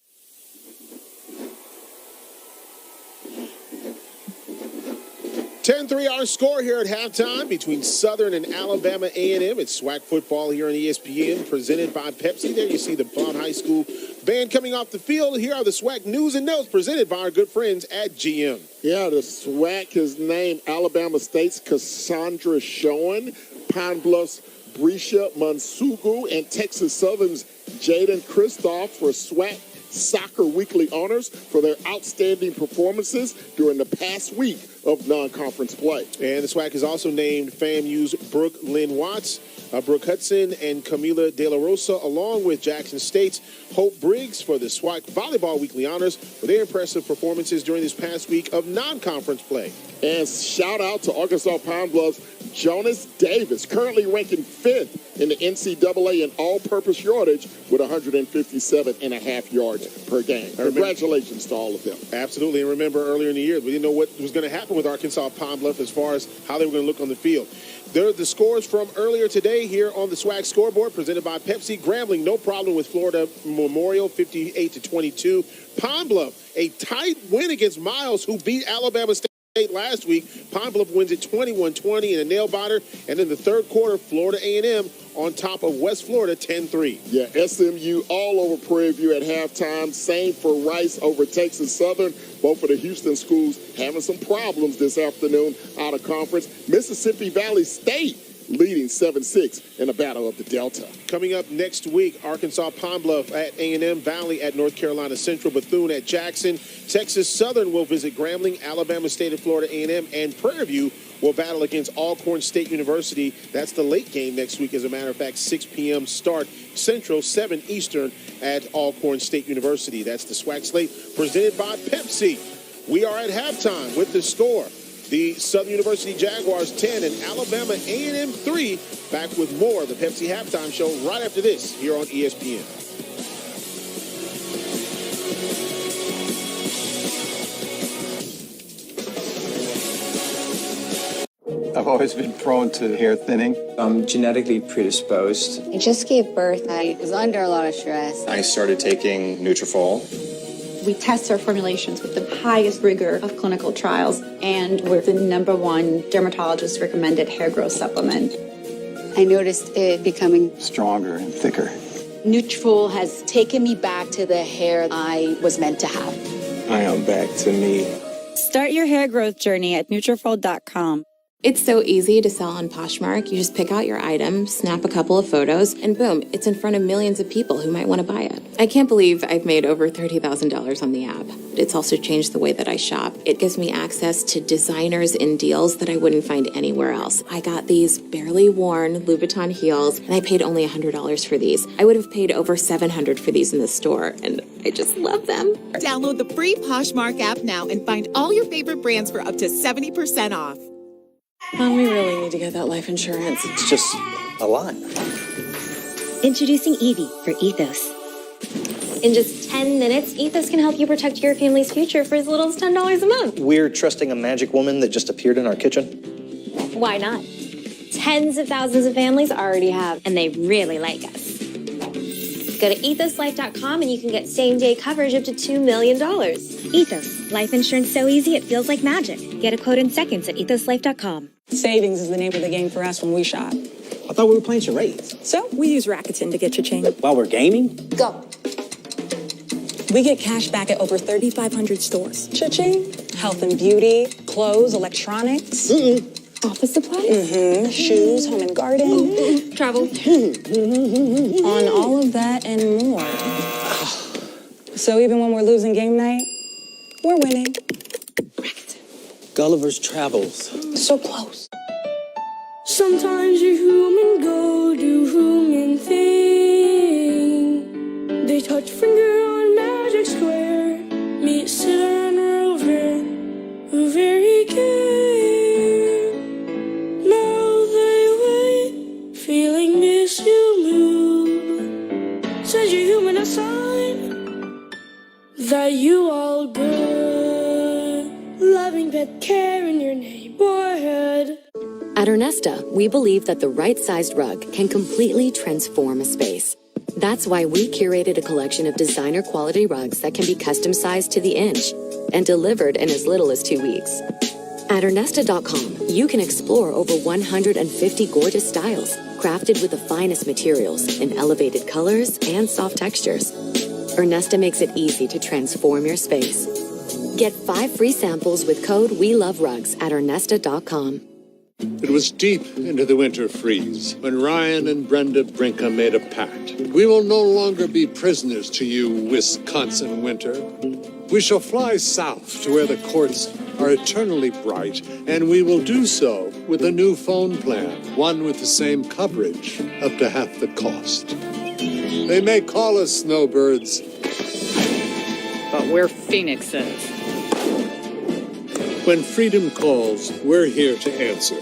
10-3 our score here at halftime between Southern and Alabama A&M. It's SWAC football here on ESPN, presented by Pepsi. There you see the Blount High School band coming off the field. Here are the SWAC news and notes presented by our good friends at GM. Yeah, the SWAC has named Alabama State's Cassandra Schoen, Pine Bluff's Brescia Mansugu, and Texas Southern's Jaden Kristoff for SWAC Soccer Weekly honors for their outstanding performances during the past week of non-conference play. And the SWAC has also named FAMU's Brooke Lynn Watts, Brooke Hudson, and Camila De La Rosa, along with Jackson State's Hope Briggs for the SWAC Volleyball Weekly honors for their impressive performances during this past week of non-conference play. And shout out to Arkansas Pine Bluff's Jonas Davis, currently ranking 5th in the NCAA in all-purpose yardage with 157.5 yards per game. Congratulations to all of them. Absolutely. And remember, earlier in the year, we didn't know what was going to happen with Arkansas Pine Bluff as far as how they were going to look on the field. There are the scores from earlier today here on the SWAC scoreboard presented by Pepsi. Grambling, no problem with Florida Memorial, 58-22. Pine Bluff, a tight win against Miles, who beat Alabama State last week. Pine Bluff wins it 21-20 in a nail-biter. And in the third quarter, Florida A&M on top of West Florida 10-3. Yeah, SMU all over Prairie View at halftime. Same for Rice over Texas Southern. Both of the Houston schools having some problems this afternoon out of conference. Mississippi Valley State leading 7-6 in a battle of the Delta. Coming up next week, Arkansas Pine Bluff at A&M, Valley at North Carolina Central, Bethune at Jackson. Texas Southern will visit Grambling, Alabama State at Florida A&M, and Prairie View will battle against Alcorn State University. That's the late game next week, as a matter of fact, 6 p.m. start Central, 7 Eastern at Alcorn State University. That's the SWAC slate presented by Pepsi. We are at halftime with the score. The Southern University Jaguars 10 and Alabama A&M 3. Back with more of the Pepsi Halftime Show right after this here on ESPN. I've always been prone to hair thinning. I'm genetically predisposed. I just gave birth. I was under a lot of stress. I started taking Nutrafol. We test our formulations with the highest rigor of clinical trials, and we're the #1 dermatologist recommended hair growth supplement. I noticed it becoming stronger and thicker. Nutrafol has taken me back to the hair I was meant to have. I am back to me. Start your hair growth journey at Nutrafol.com. It's so easy to sell on Poshmark. You just pick out your item, snap a couple of photos, and boom, it's in front of millions of people who might want to buy it. I can't believe I've made over $30,000 on the app. It's also changed the way that I shop. It gives me access to designers and deals that I wouldn't find anywhere else. I got these barely worn Louboutin heels, and I paid only $100 for these. I would have paid over $700 for these in the store, and I just love them. Download the free Poshmark app now and find all your favorite brands for up to 70% off. Mom, we really need to get that life insurance. It's just a lot. Introducing Evie for Ethos. In just 10 minutes, Ethos can help you protect your family's future for as little as $10 a month. We're trusting a magic woman that just appeared in our kitchen. Why not? Tens of thousands of families already have, and they really like us. Go to ethoslife.com and you can get same-day coverage up to $2 million. Ethos. Life insurance so easy it feels like magic. Get a quote in seconds at ethoslife.com. Savings is the name of the game for us when we shop. I thought we were playing charades. So we use Rakuten to get cha-ching. While we're gaming? Go. We get cash back at over 3,500 stores. Cha-ching. Health and beauty, clothes, electronics. Office supplies. Shoes, home and garden. Travel. On all of that and more. So even when we're losing game night, we're winning. Gulliver's Travels. So close. Sometimes a human go do human thing. They touch finger on magic square. Meet sitter and rover. Very good. Now they wait. Feeling miss you move. Send your human a sign. At Ernesta, we believe that the right-sized rug can completely transform a space. That's why we curated a collection of designer quality rugs that can be custom sized to the inch and delivered in as little as 2 weeks. At Ernesta.com, you can explore over 150 gorgeous styles, crafted with the finest materials in elevated colors and soft textures. Ernesta makes it easy to transform your space. Get 5 free samples with code WeLoveRugs at Ernesta.com. It was deep into the winter freeze when Ryan and Brenda Brinkham made a pact. We will no longer be prisoners to you, Wisconsin winter. We shall fly south to where the courts are eternally bright, and we will do so with a new phone plan, one with the same coverage, up to half the cost. They may call us snowbirds, but we're phoenixes. When freedom calls, we're here to answer.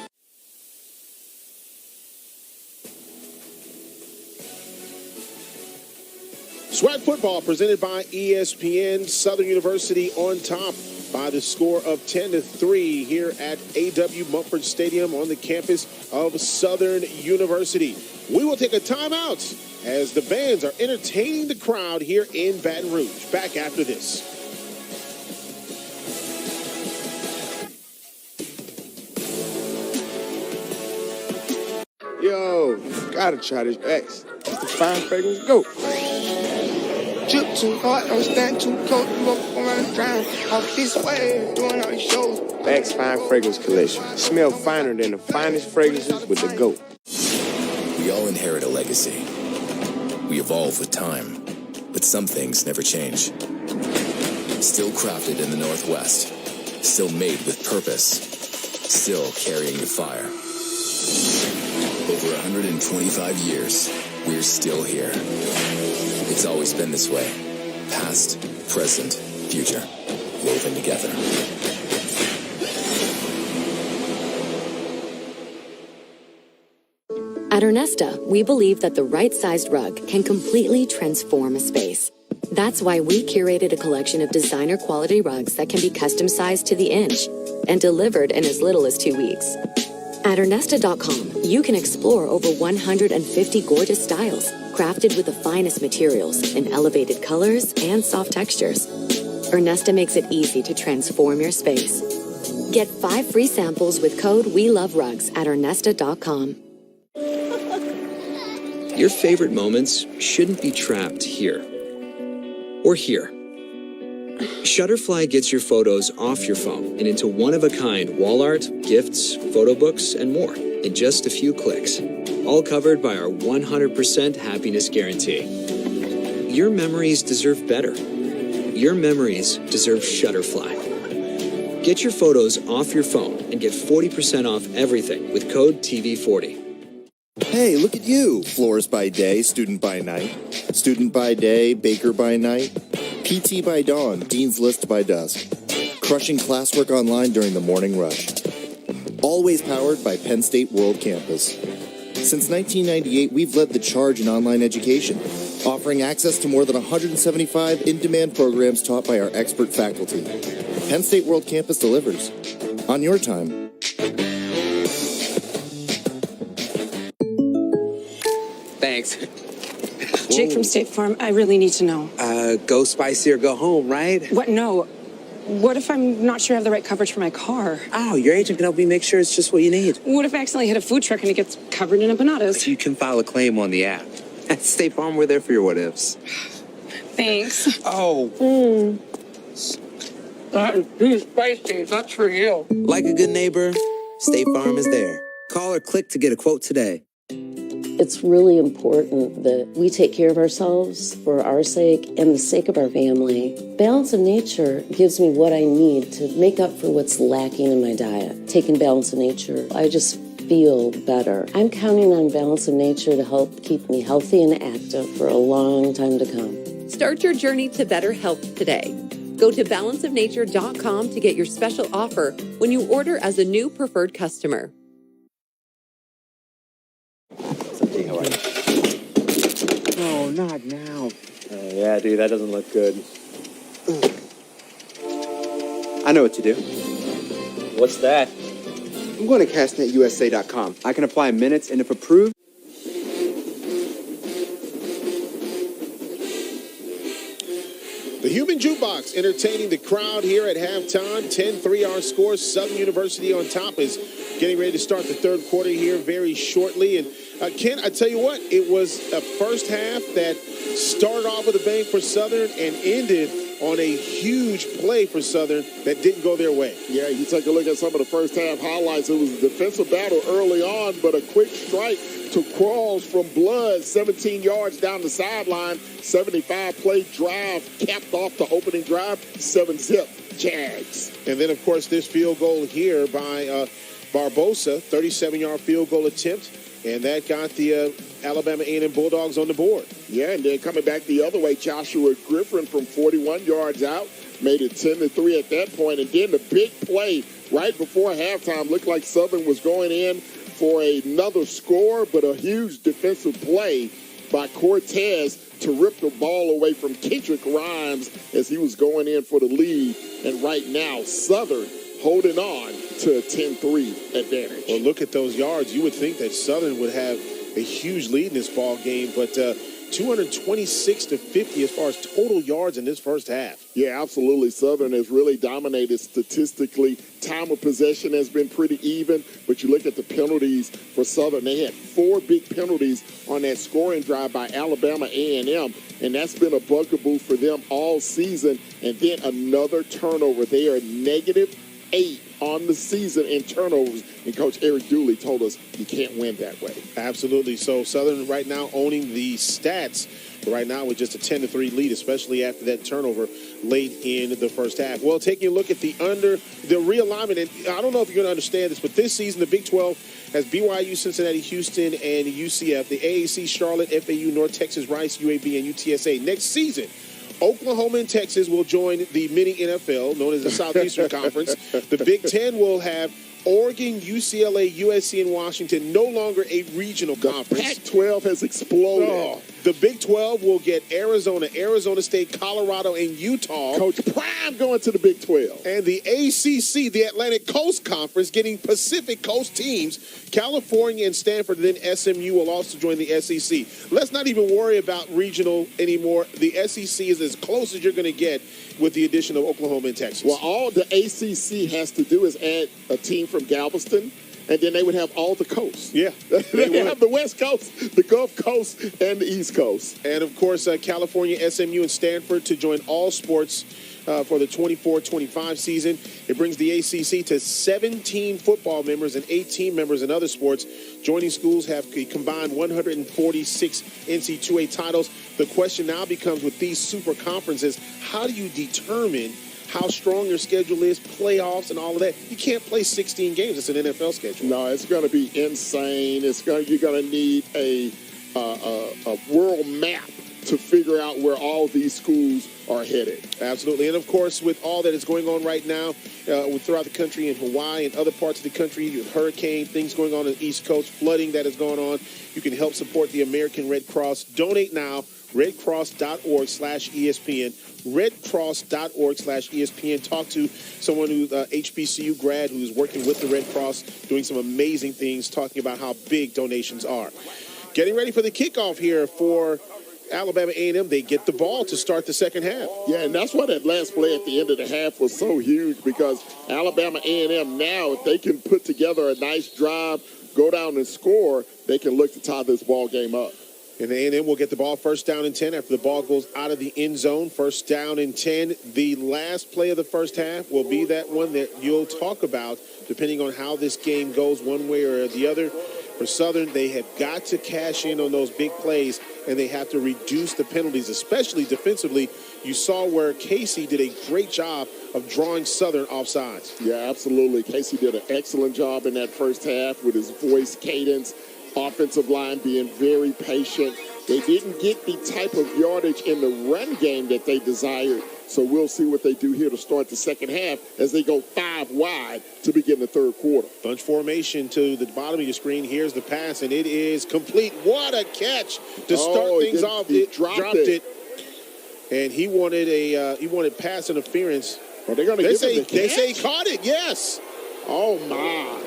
Swag Football presented by ESPN. Southern University on top by the score of 10-3 here at A.W. Mumford Stadium on the campus of Southern University. We will take a timeout as the bands are entertaining the crowd here in Baton Rouge. Back after this. Yo, gotta try this X. It's the fine fragrance go. Drip too hard, don't stand too close. You up around drown. Off this way, doing all these shows. X Fine Fragrance Collection. Smell finer than the finest fragrances with the GOAT. We all inherit a legacy. We evolve with time, but some things never change. Still crafted in the Northwest. Still made with purpose. Still carrying the fire. Over 125 years, we're still here. It's always been this way. Past, present, future, woven together. At Ernesta, we believe that the right-sized rug can completely transform a space. That's why we curated a collection of designer quality rugs that can be custom sized to the inch and delivered in as little as 2 weeks. At Ernesta.com, you can explore over 150 gorgeous styles, crafted with the finest materials in elevated colors and soft textures. Ernesta makes it easy to transform your space. Get 5 free samples with code WeLoveRugs at Ernesta.com. Your favorite moments shouldn't be trapped here or here. Shutterfly gets your photos off your phone and into one-of-a-kind wall art, gifts, photo books, and more in just a few clicks. All covered by our 100% happiness guarantee. Your memories deserve better. Your memories deserve Shutterfly. Get your photos off your phone and get 40% off everything with code TV40. Hey, look at you. Florist by day, student by night. Student by day, baker by night. PT by dawn, dean's list by dusk. Crushing classwork online during the morning rush. Always powered by Penn State World Campus. Since 1998, we've led the charge in online education, offering access to more than 175 in-demand programs taught by our expert faculty. Penn State World Campus delivers. On your time. Thanks. Jake from State Farm, I really need to know. Go spicy or go home, right? What? No. What if I'm not sure I have the right coverage for my car? Oh, your agent can help me make sure it's just what you need. What if I accidentally hit a food truck and it gets covered in empanadas? You can file a claim on the app. At State Farm, we're there for your what-ifs. Thanks. Oh. That is too spicy. That's for you. Like a good neighbor, State Farm is there. Call or click to get a quote today. It's really important that we take care of ourselves for our sake and the sake of our family. Balance of Nature gives me what I need to make up for what's lacking in my diet. Taking Balance of Nature, I just feel better. I'm counting on Balance of Nature to help keep me healthy and active for a long time to come. Start your journey to better health today. Go to balanceofnature.com to get your special offer when you order as a new preferred customer. No, not now. Yeah, dude, that doesn't look good. I know what to do. What's that? I'm going to castnetusa.com. I can apply in minutes, and if approved... The Human Jukebox entertaining the crowd here at halftime. 10-3 our score. Southern University on top is getting ready to start the third quarter here very shortly. And Ken, I tell you what, it was a first half that started off with a bang for Southern and ended on a huge play for Southern that didn't go their way. Yeah, you take a look at some of the first half highlights. It was a defensive battle early on, but a quick strike to Quarles from Blood, 17 yards down the sideline, 75-play drive, capped off the opening drive, 7-zip, Jags. And then, of course, this field goal here by Barbosa, 37-yard field goal attempt, and that got the Alabama A&M Bulldogs on the board. Yeah, and then coming back the other way, Joshua Griffin from 41 yards out made it 10-3 at that point. And then the big play right before halftime looked like Southern was going in for another score, but a huge defensive play by Cortez to rip the ball away from Kendrick Rhymes as he was going in for the lead. And right now, Southern holding on to a 10-3 advantage. Well, look at those yards. You would think that Southern would have a huge lead in this ball game, but 226-50 as far as total yards in this first half. Yeah, absolutely. Southern has really dominated statistically. Time of possession has been pretty even, but you look at the penalties for Southern. They had 4 big penalties on that scoring drive by Alabama A&M, and that's been a bugaboo for them all season. And then another turnover. They are -8 on the season in turnovers, and Coach Eric Dooley told us you can't win that way. Absolutely. So Southern right now owning the stats right now with just a 10-3 lead, especially after that turnover late in the first half. Well, taking a look at the realignment, and I don't know if you're going to understand this, but this season the Big 12 has BYU, Cincinnati, Houston, and UCF, the AAC, Charlotte, FAU, North Texas, Rice, UAB, and UTSA. Next season, Oklahoma and Texas will join the mini NFL, known as the Southeastern Conference. The Big Ten will have Oregon, UCLA, USC, and Washington, no longer a regional conference. Pac-12 has exploded. Oh, the Big 12 will get Arizona, Arizona State, Colorado, and Utah. Coach Prime going to the Big 12. And the ACC, the Atlantic Coast Conference, getting Pacific Coast teams. California and Stanford, and then SMU will also join the SEC. Let's not even worry about regional anymore. The SEC is as close as you're going to get with the addition of Oklahoma and Texas. Well, all the ACC has to do is add a team from Galveston, and then they would have all the coast. Yeah. They have the West Coast, the Gulf Coast, and the East Coast. And, of course, California, SMU, and Stanford to join all sports for the 24-25 season. It brings the ACC to 17 football members and 18 members in other sports. Joining schools have a combined 146 NC2A titles. The question now becomes with these super conferences, how do you determine how strong your schedule is, playoffs, and all of that? You can't play 16 games. It's an NFL schedule. No, it's going to be insane. You're going to need a world map to figure out where all these schools are headed. Absolutely. And, of course, with all that is going on right now throughout the country, in Hawaii and other parts of the country, with hurricane, things going on the East Coast, flooding that is going on, you can help support the American Red Cross. Donate now, redcross.org/ESPN, redcross.org/ESPN. Talk to someone who's HBCU grad who's working with the Red Cross, doing some amazing things, talking about how big donations are. Getting ready for the kickoff here for Alabama A&M. They get the ball to start the second half. Yeah, and that's why that last play at the end of the half was so huge, because Alabama A&M now, if they can put together a nice drive, go down and score, they can look to tie this ball game up. And A&M will get the ball first down and 10 after the ball goes out of the end zone. First down and 10. The last play of the first half will be that one that you'll talk about, depending on how this game goes one way or the other. For Southern, they have got to cash in on those big plays, and they have to reduce the penalties, especially defensively. You saw where Casey did a great job of drawing Southern offsides. Yeah, absolutely. Casey did an excellent job in that first half with his voice cadence, offensive line being very patient. They didn't get the type of yardage in the run game that they desired. So we'll see what they do here to start the second half as they go 5 wide to begin the third quarter. Bunch formation to the bottom of your screen. Here's the pass, and it is complete. What a catch to start things off. He dropped it. And he wanted pass interference. Are they going to give him the catch? They say he caught it, yes. Oh, my.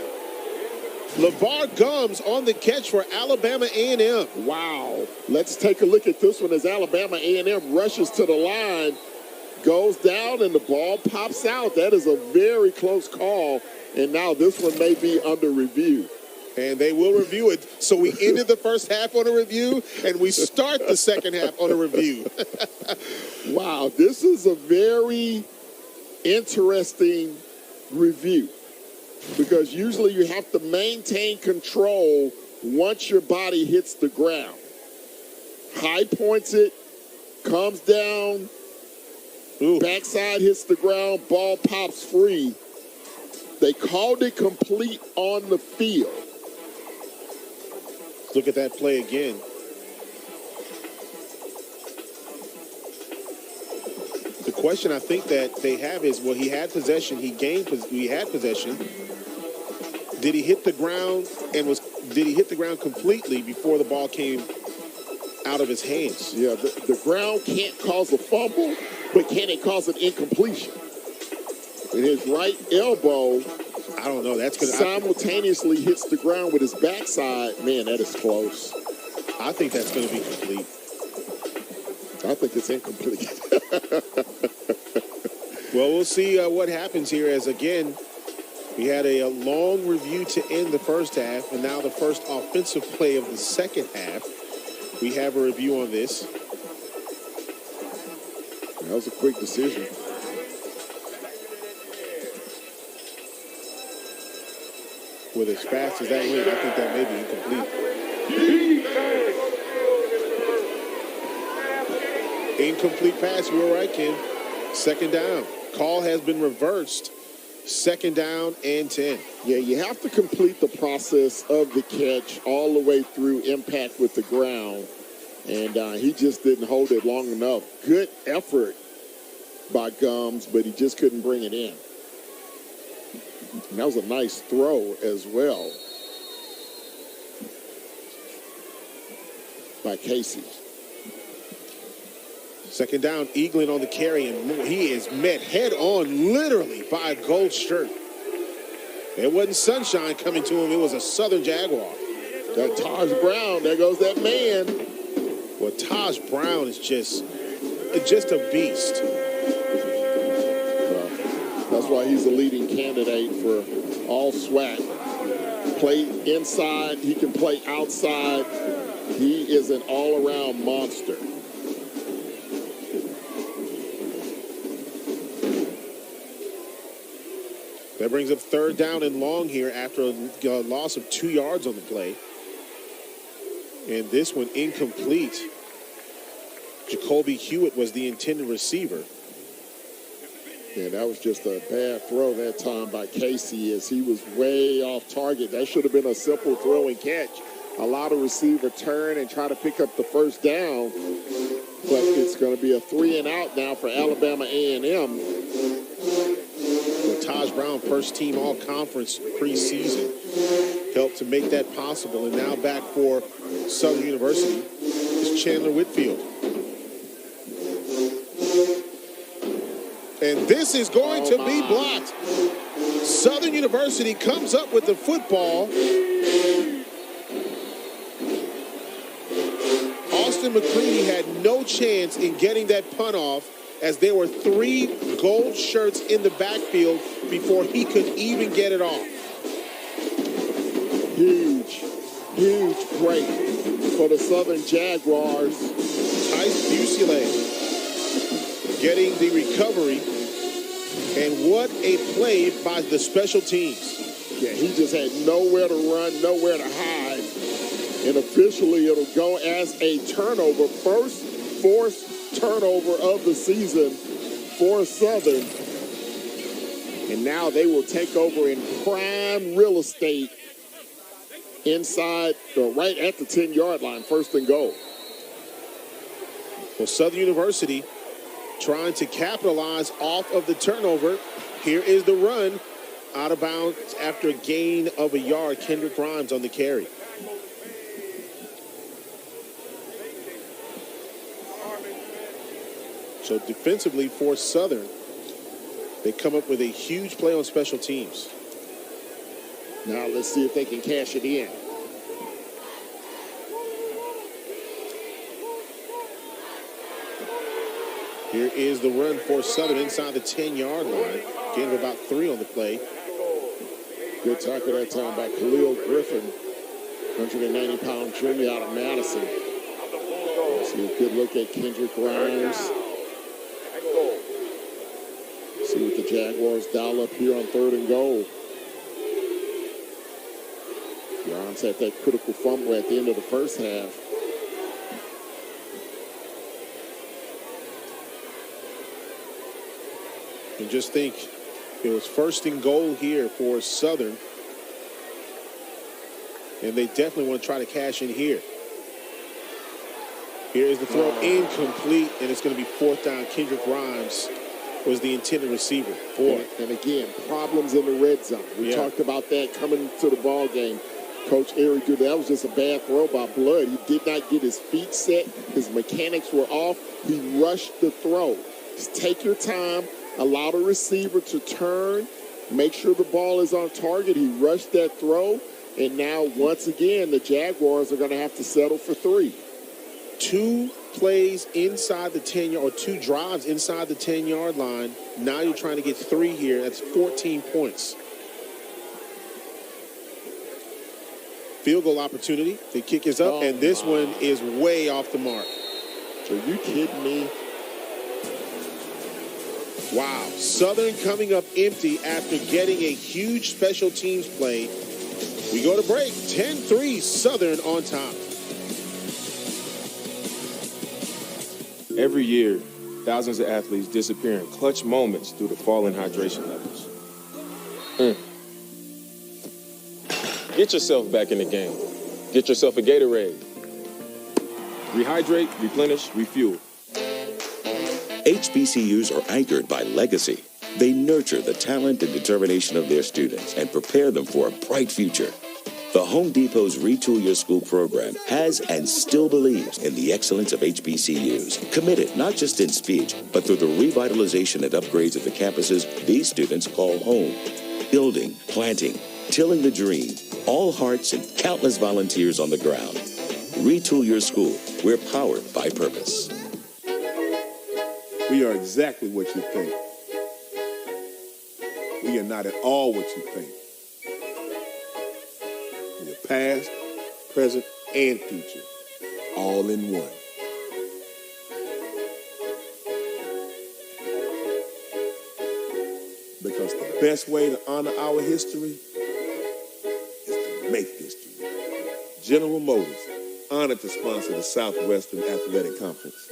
LeVar Gums on the catch for Alabama A&M. Wow. Let's take a look at this one as Alabama A&M rushes to the line, goes down, and the ball pops out. That is a very close call, and now this one may be under review. And they will review it. So we ended the first half on a review, and we start the second half on a review. Wow, this is a very interesting review because usually you have to maintain control once your body hits the ground. High points it, comes down, backside hits the ground, ball pops free. They called it complete on the field. Look at that play again. The question I think that they have is, well, he had possession. He had possession. Did he hit the ground did he hit the ground completely before the ball came out of his hands? Yeah, the ground can't cause a fumble, but can it cause an incompletion? And his right elbow, I don't know. That's going to simultaneously hits the ground with his backside. Man, that is close. I think that's going to be complete. I think it's incomplete. Well, we'll see what happens here as, again, we had a long review to end the first half, and now the first offensive play of the second half. We have a review on this. That was a quick decision. With as fast as that went, I think that may be incomplete. Incomplete pass. You were right, Ken. Second down. Call has been reversed. Second down and 10. Yeah, you have to complete the process of the catch all the way through impact with the ground. And he just didn't hold it long enough. Good effort by Gums, but he just couldn't bring it in. And that was a nice throw as well by Casey. Second down, Eaglin on the carry, and he is met head on literally by a gold shirt. It wasn't sunshine coming to him. It was a Southern Jaguar. That Taj Brown, there goes that man. Well, Taj Brown is just a beast. That's why he's the leading candidate for all SWAC. Play inside, he can play outside. He is an all-around monster. That brings up third down and long here after a loss of 2 yards on the play. And this one incomplete. Jacoby Hewitt was the intended receiver. Yeah, that was just a bad throw that time by Casey as he was way off target. That should have been a simple throw and catch. Allow the receiver turn and try to pick up the first down. But it's going to be a 3 and out now for Alabama A&M. Well, Taj Brown, first team all-conference preseason, helped to make that possible. And now back for Southern University is Chandler Whitfield. And this is going to be blocked. Southern University comes up with the football. Austin McCready had no chance in getting that punt off as there were 3 gold shirts in the backfield before he could even get it off. Huge break for the Southern Jaguars. Tice Busile getting the recovery, and what a play by the special teams. Yeah, he just had nowhere to run, nowhere to hide, and officially it'll go as a turnover. First forced turnover of the season for Southern, and now they will take over in prime real estate inside, right at the 10-yard line, first and goal. Well, Southern University trying to capitalize off of the turnover. Here is the run out of bounds after a gain of a yard. Kendrick Grimes on the carry. So defensively for Southern, they come up with a huge play on special teams. Now let's see if they can cash it in. Here is the run for Southern inside the 10-yard line. Gain of about 3 on the play. Good tackle that time by Khalil Griffin, 190-pound junior out of Madison. See a good look at Kendrick Grimes. See what the Jaguars dial up here on 3rd and goal. Grimes had that critical fumble at the end of the first half. And just think, it was 1st and goal here for Southern. And they definitely want to try to cash in here. Here is the throw, incomplete, and it's going to be 4th down. Kendrick Grimes was the intended receiver. And again, problems in the red zone. We talked about that coming to the ball game. Coach Eric Dooley, that was just a bad throw by Blood. He did not get his feet set. His mechanics were off. He rushed the throw. Just take your time. Allow the receiver to turn. Make sure the ball is on target. He rushed that throw. And now, once again, the Jaguars are going to have to settle for 3. 2 plays inside the 10-yard, or 2 drives inside the 10-yard line. Now you're trying to get 3 here. That's 14 points. Field goal opportunity. The kick is up, and this one is way off the mark. Are you kidding me? Wow. Southern coming up empty after getting a huge special teams play. We go to break. 10-3 Southern on top. Every year, thousands of athletes disappear in clutch moments due to falling hydration levels. Get yourself back in the game. Get yourself a Gatorade. Rehydrate, replenish, refuel. HBCUs are anchored by legacy. They nurture the talent and determination of their students and prepare them for a bright future. The Home Depot's Retool Your School program has and still believes in the excellence of HBCUs. Committed not just in speech, but through the revitalization and upgrades of the campuses these students call home. Building, planting, tilling the dream, all hearts and countless volunteers on the ground. Retool Your School. We're powered by purpose. We are exactly what you think. We are not at all what you think. We are past, present, and future, all in one. Because the best way to honor our history is to make history. General Motors, honored to sponsor the Southwestern Athletic Conference.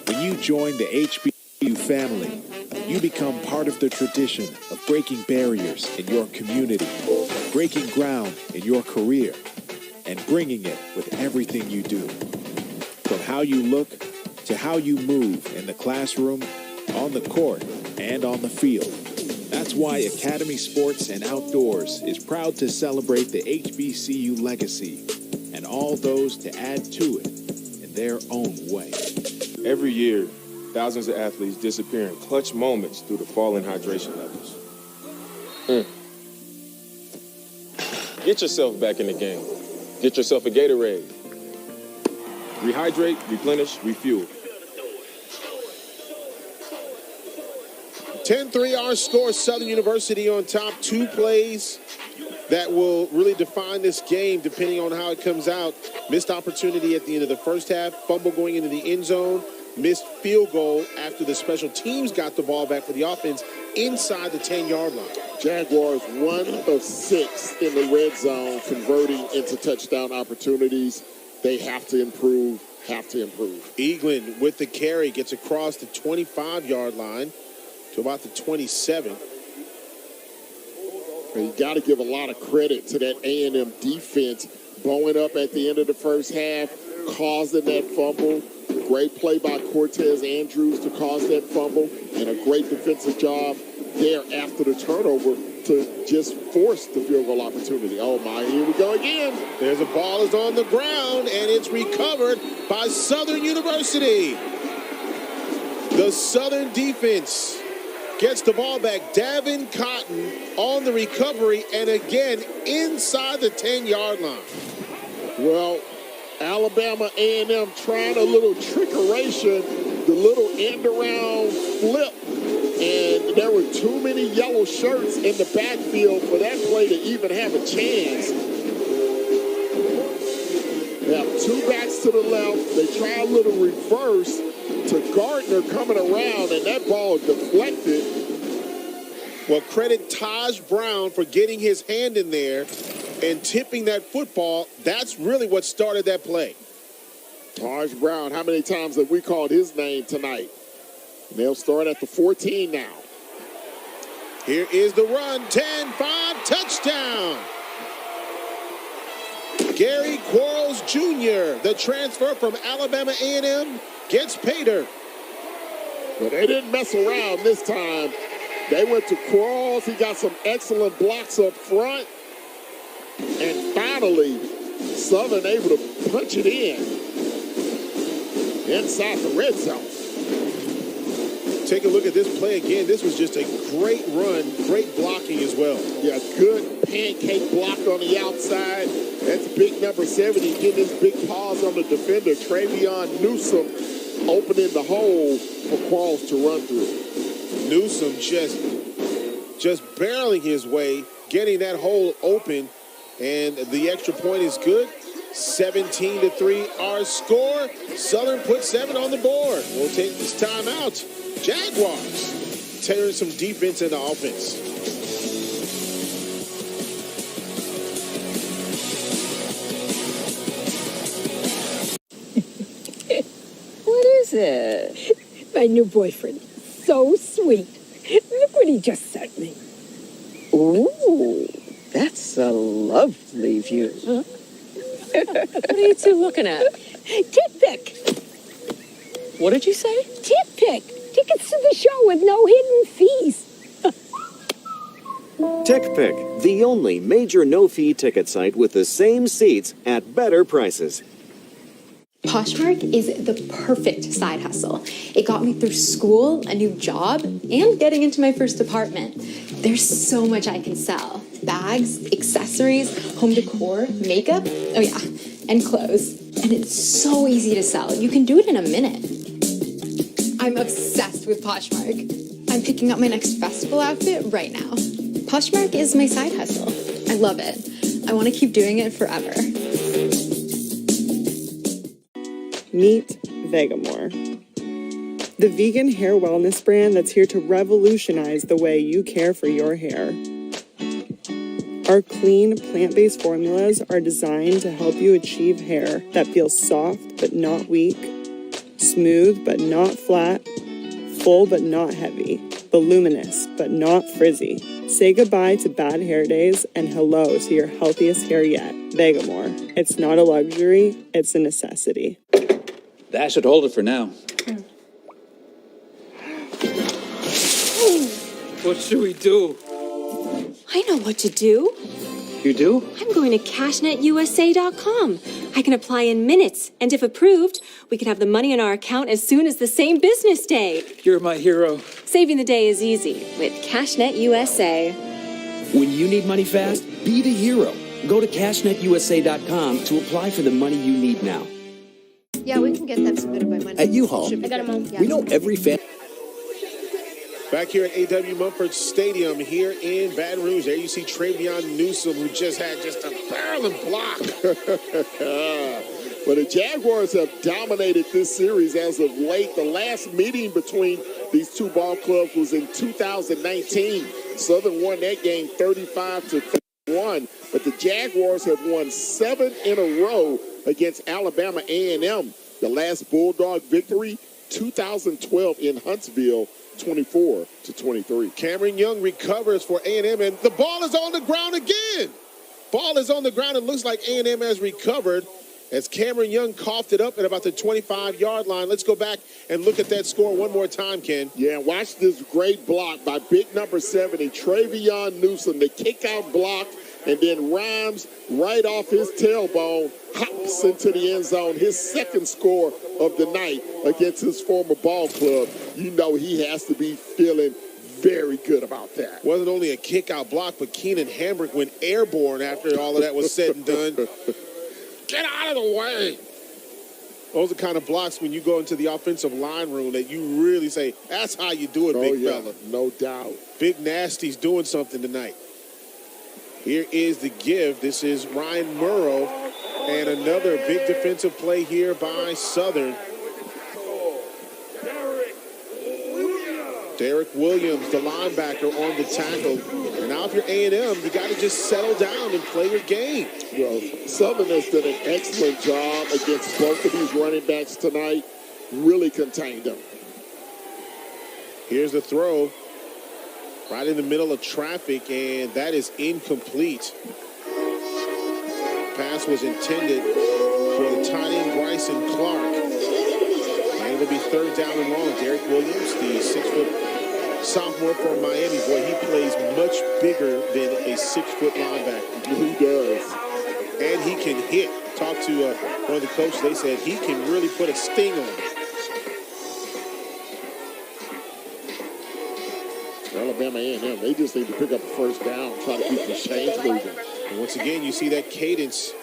When you join the HBCU family, you become part of the tradition of breaking barriers in your community, breaking ground in your career, and bringing it with everything you do. From how you look to how you move in the classroom, on the court, and on the field. That's why Academy Sports and Outdoors is proud to celebrate the HBCU legacy and all those to add to it in their own way. Every year, thousands of athletes disappear in clutch moments due to falling hydration levels. Get yourself back in the game. Get yourself a Gatorade. Rehydrate, replenish, refuel. 10-3 our score. Southern University on top. 2 plays that will really define this game depending on how it comes out. Missed opportunity at the end of the first half. Fumble going into the end zone. Missed field goal after the special teams got the ball back for the offense inside the 10-yard line. Jaguars 1 of 6 in the red zone, converting into touchdown opportunities. They have to improve, Eaglin with the carry gets across the 25-yard line to about the 27. And you got to give a lot of credit to that A&M defense, bowing up at the end of the first half, causing that fumble. Great play by Cortez Andrews to cause that fumble, and a great defensive job there after the turnover to just force the field goal opportunity. Oh my, here we go again. There's a ball is on the ground, and it's recovered by Southern University. The Southern defense gets the ball back. Davin Cotton on the recovery, and again inside the 10-yard line. Well, Alabama A&M trying a little trickeration, the little end-around flip, and there were too many yellow shirts in the backfield for that play to even have a chance. They have two backs to the left. They try a little reverse to Gardner coming around, and that ball deflected. Well, credit Taj Brown for getting his hand in there and tipping that football. That's really what started that play. Taj Brown, how many times have we called his name tonight? And they'll start at the 14 now. Here is the run. 10-5, touchdown. Gary Quarles Jr., the transfer from Alabama A&M, gets paydirt. But they didn't mess around this time. They went to Quarles. He got some excellent blocks up front. And finally, Southern able to punch it in inside the red zone. Take a look at this play again. This was just a great run, great blocking as well. Yeah, good pancake block on the outside. That's big number 70 getting his big paws on the defender. Travion Newsom opening the hole for Quarles to run through. Newsom just barreling his way, getting that hole open, and the extra point is good. 17-3 our score. Southern put 7 on the board. We'll take this time out. Jaguars tearing some defense into offense. What is it? My new boyfriend. So sweet. Look what he just sent me. Ooh, that's a lovely view. Huh? What are you two looking at? Tip pick. What did you say? Tip pick. Tickets to the show with no hidden fees. TickPick, the only major no-fee ticket site with the same seats at better prices. Poshmark is the perfect side hustle. It got me through school, a new job, and getting into my first apartment. There's so much I can sell. Bags, accessories, home decor, makeup, oh yeah, and clothes. And it's so easy to sell. You can do it in a minute. I'm obsessed with Poshmark. I'm picking up my next festival outfit right now. Poshmark is my side hustle. I love it. I want to keep doing it forever. Meet Vegamore, the vegan hair wellness brand that's here to revolutionize the way you care for your hair. Our clean, plant-based formulas are designed to help you achieve hair that feels soft but not weak, smooth but not flat, full but not heavy, voluminous but not frizzy. Say goodbye to bad hair days and hello to your healthiest hair yet. Vegamore. It's not a luxury, it's a necessity. That should hold it for now. What should we do? I know what to do. You do? I'm going to CashNetUSA.com. I can apply in minutes, and if approved, we can have the money in our account as soon as the same business day. You're my hero. Saving the day is easy with CashNet USA. When you need money fast, be the hero. Go to CashNetUSA.com to apply for the money you need now. Yeah, we can get them submitted by Monday. At U-Haul, I got them all. Yeah. we know every fan. Back here at A.W. Mumford Stadium here in Baton Rouge, there you see Travion Newsom, who just had just a barreling block. Well, the Jaguars have dominated this series as of late. The last meeting between these two ball clubs was in 2019. Southern won that game 35-31, but the Jaguars have won 7 in a row against Alabama A&M. The last Bulldog victory, 2012 in Huntsville, 24-23. Cameron Young recovers for A&M, and the ball is on the ground again. Ball is on the ground. It looks like A&M has recovered as Cameron Young coughed it up at about the 25-yard line. Let's go back and look at that score one more time, Ken. Yeah, watch this great block by big number 70, Travion Newsom, the kick-out block, and then Rhymes right off his tailbone, hops into the end zone, his second score of the night against his former ball club. You know he has to be feeling very good about that. Wasn't only a kick-out block, but Keenan Hambrick went airborne after all of that was said and done. Get out of the way. Those are the kind of blocks when you go into the offensive line room that you really say, that's how you do it, big fella. No doubt. Big Nasty's doing something tonight. Here is the give. This is Ryan Murrow. And another big defensive play here by Southern. Derek Williams, the linebacker, on the tackle. And now if you're A&M, you got to just settle down and play your game. Well, Southern has done an excellent job against both of these running backs tonight. Really contained them. Here's the throw. Right in the middle of traffic, and that is incomplete. Pass was intended for the tight end, Bryson Clark. And it'll be third down and long. Derek Williams, the 6-foot sophomore from Miami. Boy, he plays much bigger than a 6-foot linebacker. He does. And he can hit. Talked to one of the coaches. They said he can really put a sting on it. Alabama A&M, they just need to pick up a first down, try to keep the chains moving. And once again, you see that cadence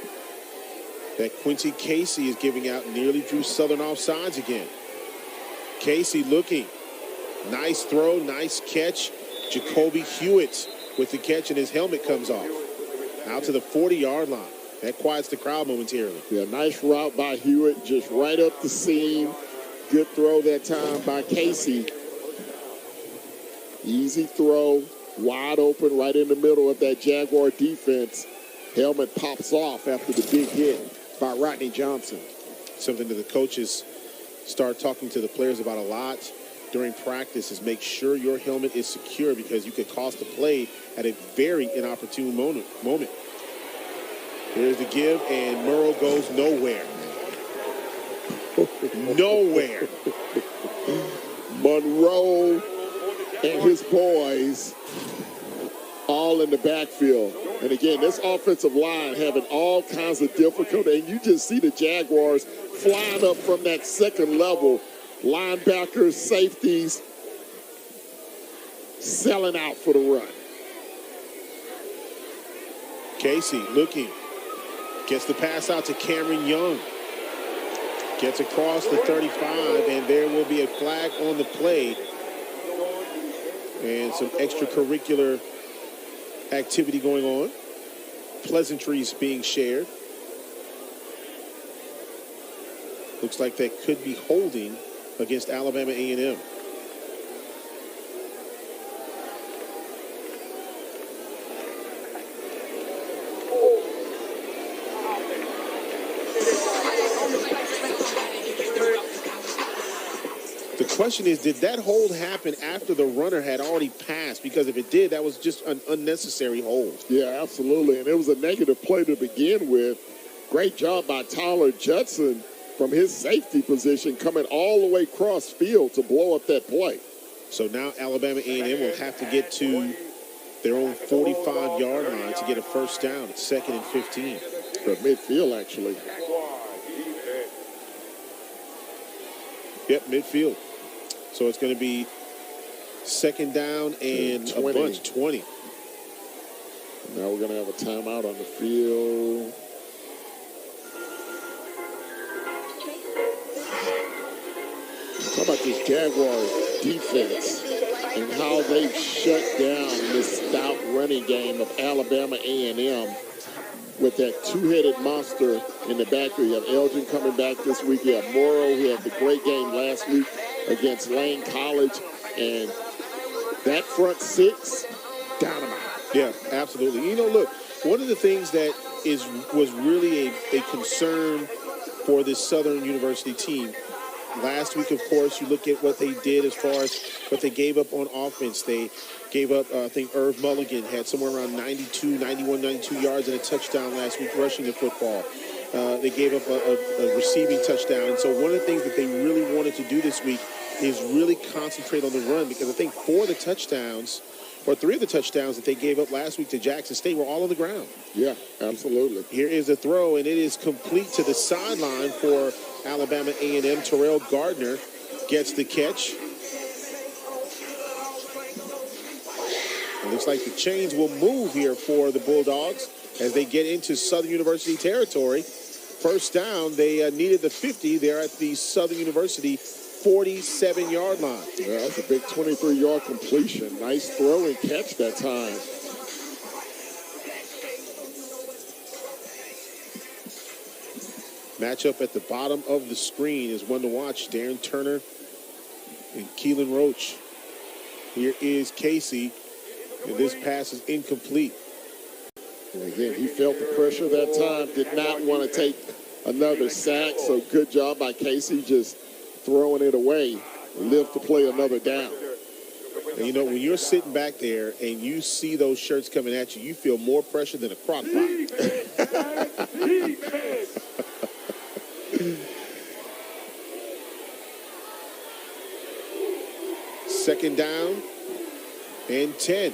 that Quincy Casey is giving out, nearly drew Southern off sides again. Casey looking. Nice throw, nice catch. Jacoby Hewitt with the catch, and his helmet comes off. Out to the 40-yard line. That quiets the crowd momentarily. Yeah, nice route by Hewitt, just right up the seam. Good throw that time by Casey. Easy throw, wide open right in the middle of that Jaguar defense. Helmet pops off after the big hit by Rodney Johnson. Something that the coaches start talking to the players about a lot during practice is make sure your helmet is secure, because you could cost a play at a very inopportune moment. Here's the give, and Murrow goes nowhere. Nowhere. Monroe and his boys all in the backfield. And again, this offensive line having all kinds of difficulty. And you just see the Jaguars flying up from that second level. Linebackers, safeties, selling out for the run. Casey looking. Gets the pass out to Cameron Young. Gets across the 35, and there will be a flag on the play. And some extracurricular activity going on. Pleasantries being shared. Looks like that could be holding against Alabama A&M. The question is, did that hold happen after the runner had already passed? Because if it did, that was just an unnecessary hold. Yeah, absolutely. And it was a negative play to begin with. Great job by Tyler Judson from his safety position coming all the way cross field to blow up that play. So now Alabama A&M will have to get to their own 45-yard line to get a first down. It's 2nd and 15. Or midfield, actually. Yep, midfield. So it's going to be 2nd down and 20. a bunch, 20. Now we're going to have a timeout on the field. Talk about this Jaguars defense and how they've shut down this stout running game of Alabama A&M with that two-headed monster in the backfield. You have Elgin coming back this week. You have Morrow, who had the great game last week against Lane College. And that front six, dynamite. Yeah, absolutely. You know, look, one of the things that was really a concern for this Southern University team, last week, of course, you look at what they did as far as what they gave up on offense. They gave up, I think Irv Mulligan had somewhere around 92 yards and a touchdown last week rushing the football. They gave up a receiving touchdown. And so one of the things that they really wanted to do this week is really concentrate on the run, because I think 3 of the touchdowns that they gave up last week to Jackson State were all on the ground. Yeah, absolutely. Here is a throw, and it is complete to the sideline for Alabama A&M. Terrell Gardner gets the catch. Looks like the chains will move here for the Bulldogs as they get into Southern University territory. First down, they needed the 50. They're at the Southern University 47-yard line. Yeah, that's a big 23-yard completion. Nice throw and catch that time. Matchup at the bottom of the screen is one to watch. Darren Turner and Keelan Roach. Here is Casey, and this pass is incomplete. And again, he felt the pressure that time, did not want to take another sack, so good job by Casey just throwing it away, live to play another down. And you know, when you're sitting back there and you see those shirts coming at you, you feel more pressure than a crock pot. Second down and 10.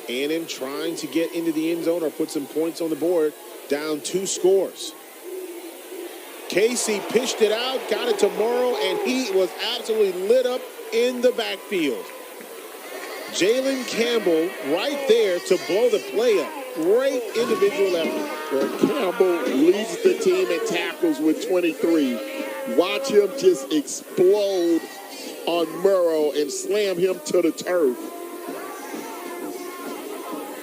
A&M trying to get into the end zone or put some points on the board, down 2 scores. Casey pitched it out, got it to Morrow, and he was absolutely lit up in the backfield. Jalen Campbell right there to blow the play up. Great individual effort. Campbell leads the team in tackles with 23. Watch him just explode on Morrow and slam him to the turf.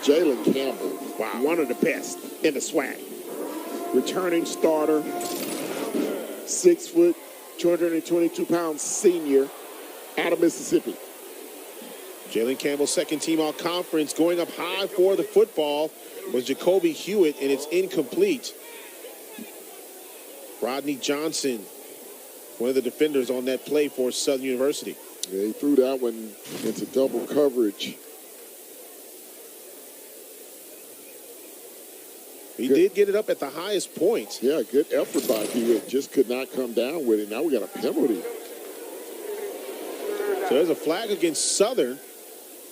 Jalen Campbell, wow, one of the best in the SWAC. Returning starter, 6 foot, 222-pound senior out of Mississippi. Jalen Campbell, second team all conference, going up high for the football was Jacoby Hewitt, and it's incomplete. Rodney Johnson, one of the defenders on that play for Southern University. Yeah, he threw that one into double coverage. He did get it up at the highest point. Yeah, good effort by Hewitt. Just could not come down with it. Now we got a penalty. So there's a flag against Southern.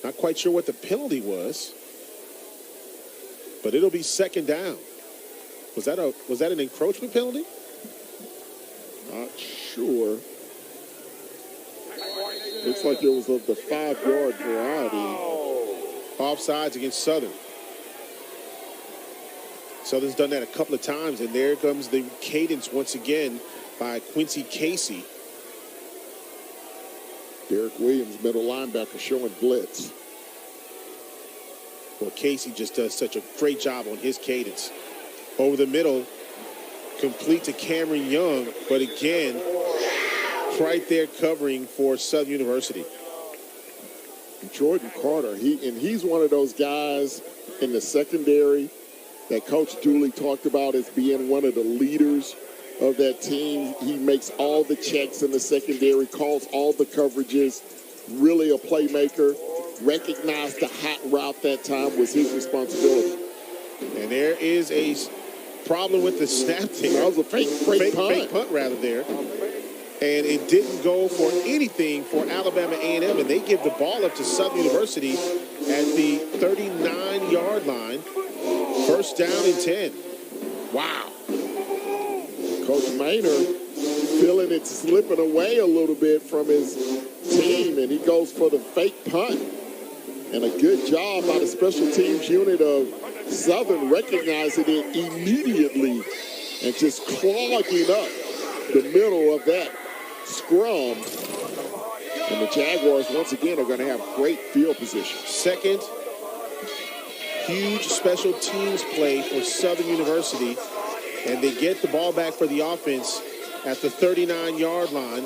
Not quite sure what the penalty was, but it'll be second down. Was that an encroachment penalty? Not sure. Looks like it was of the 5-yard variety. Offsides against Southern. Southern's done that a couple of times, and there comes the cadence once again by Quincy Casey. Derek Williams, middle linebacker, showing blitz. Well, Casey just does such a great job on his cadence. Over the middle, complete to Cameron Young, but again, right there covering for Southern University. Jordan Carter, he's one of those guys in the secondary that Coach Dooley talked about as being one of the leaders of that team. He makes all the checks in the secondary, calls all the coverages, really a playmaker. Recognized the hot route that time was his responsibility. And there is a problem with the snap there. That was a fake punt rather there. And it didn't go for anything for Alabama A&M, and they give the ball up to Southern University at the 39-yard line. First down and 10. Wow. Coach Maynard feeling it slipping away a little bit from his team, and he goes for the fake punt. And a good job by the special teams unit of Southern recognizing it immediately and just clogging up the middle of that scrum. And the Jaguars, once again, are going to have great field position. Second huge special teams play for Southern University, and they get the ball back for the offense at the 39-yard line.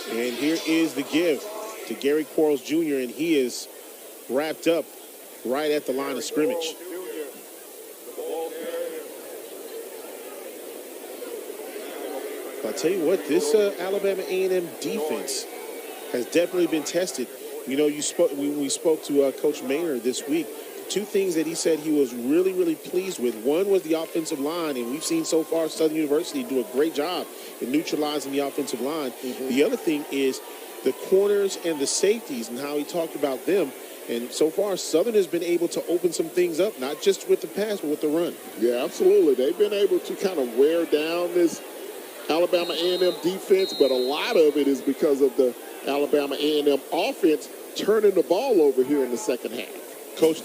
And here is the give to Gary Quarles Jr., and he is wrapped up right at the line of scrimmage. I'll tell you what, this Alabama A&M defense has definitely been tested. You know, we spoke to Coach Maynard this week. Two things that he said he was really, really pleased with. One was the offensive line, and we've seen so far Southern University do a great job in neutralizing the offensive line. Mm-hmm. The other thing is the corners and the safeties and how he talked about them. And so far, Southern has been able to open some things up, not just with the pass, but with the run. Yeah, absolutely. They've been able to kind of wear down this Alabama A&M defense, but a lot of it is because of the Alabama A&M offense turning the ball over here in the second half. Coach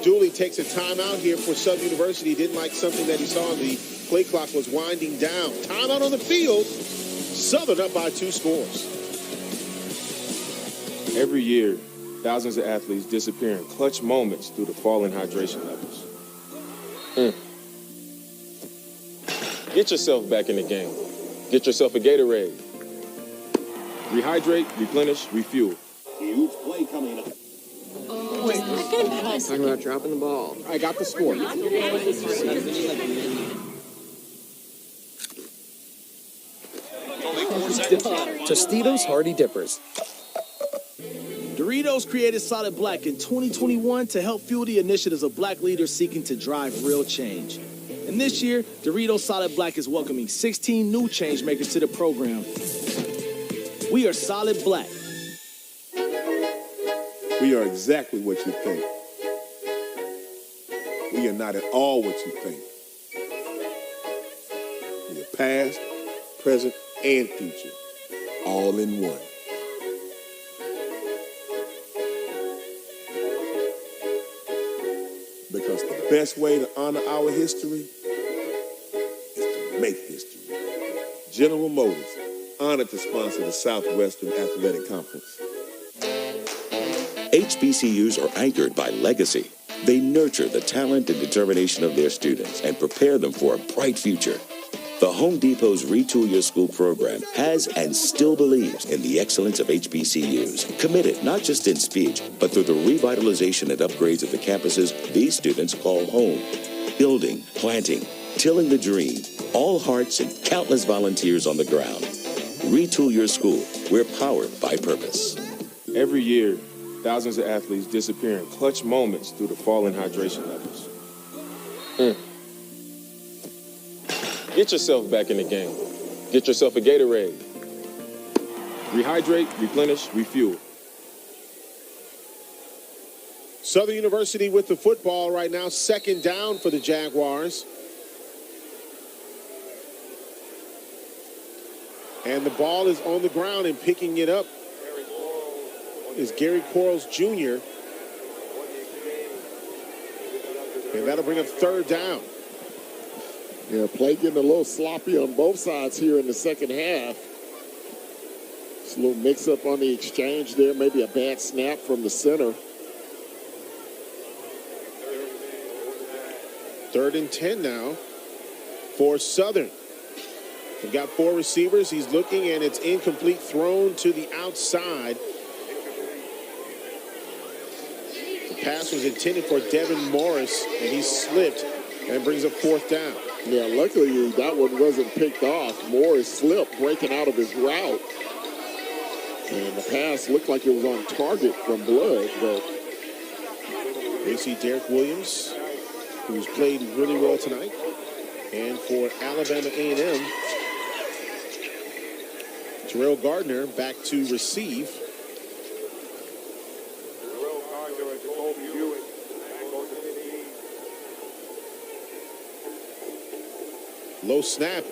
Dooley takes a timeout here for Southern University. Didn't like something that he saw. The play clock was winding down. Timeout on the field. Southern up by 2 scores. Every year, thousands of athletes disappear in clutch moments due to falling hydration levels. Get yourself back in the game. Get yourself a Gatorade. Rehydrate, replenish, refuel. Huge play coming up. Talking about dropping the ball. I got the score. Tostitos Hardy Dippers. Doritos created Solid Black in 2021 to help fuel the initiatives of black leaders seeking to drive real change. And this year, Doritos Solid Black is welcoming 16 new change makers to the program. We are Solid Black. We are exactly what you think. We are not at all what you think. We are past, present, and future, all in one. Because the best way to honor our history is to make history. General Motors, honored to sponsor the Southwestern Athletic Conference. HBCUs are anchored by legacy. They nurture the talent and determination of their students and prepare them for a bright future. The Home Depot's Retool Your School program has and still believes in the excellence of HBCUs, committed not just in speech, but through the revitalization and upgrades of the campuses these students call home. Building, planting, tilling the dream, all hearts and countless volunteers on the ground. Retool Your School. We're powered by purpose. Every year, thousands of athletes disappear in clutch moments due to falling hydration levels. Get yourself back in the game. Get yourself a Gatorade. Rehydrate, replenish, refuel. Southern University with the football right now. Second down for the Jaguars. And the ball is on the ground, and picking it up is Gary Quarles Jr. And that'll bring up third down. Yeah, play getting a little sloppy on both sides here in the second half. Just a little mix-up on the exchange there. Maybe a bad snap from the center. 3rd and 10 now for Southern. They've got 4 receivers. He's looking, and it's incomplete, thrown to the outside. The pass was intended for Devin Morris, and he slipped, and it brings up 4th down. Yeah, luckily that one wasn't picked off. Morris slipped, breaking out of his route. And the pass looked like it was on target from Blood, but they see Derek Williams, who's played really well tonight. And for Alabama A&M, Terrell Gardner back to receive. Low snap.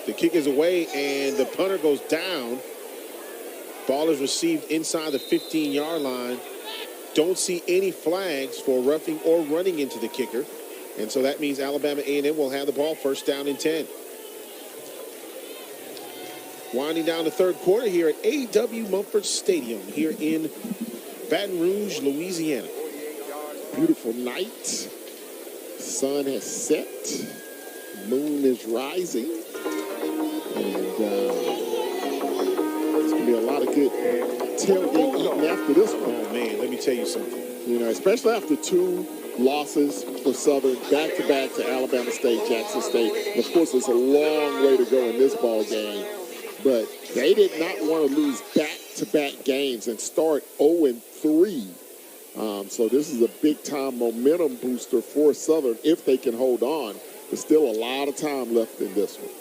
The kick is away, and the punter goes down. Ball is received inside the 15-yard line. Don't see any flags for roughing or running into the kicker. And so that means Alabama A&M will have the ball, first down and 10. Winding down the third quarter here at AAMU Mumford Stadium here in Baton Rouge, Louisiana. Beautiful night. Sun has set. Moon is rising. And it's going to be a lot of good tailgate eating after this one. Oh, man, let me tell you something. You know, especially after 2 losses for Southern, back-to-back to Alabama State, Jackson State. And of course, it's a long way to go in this ball game. But they did not want to lose back-to-back games and start 0-3. So this is a big-time momentum booster for Southern if they can hold on. There's still a lot of time left in this one.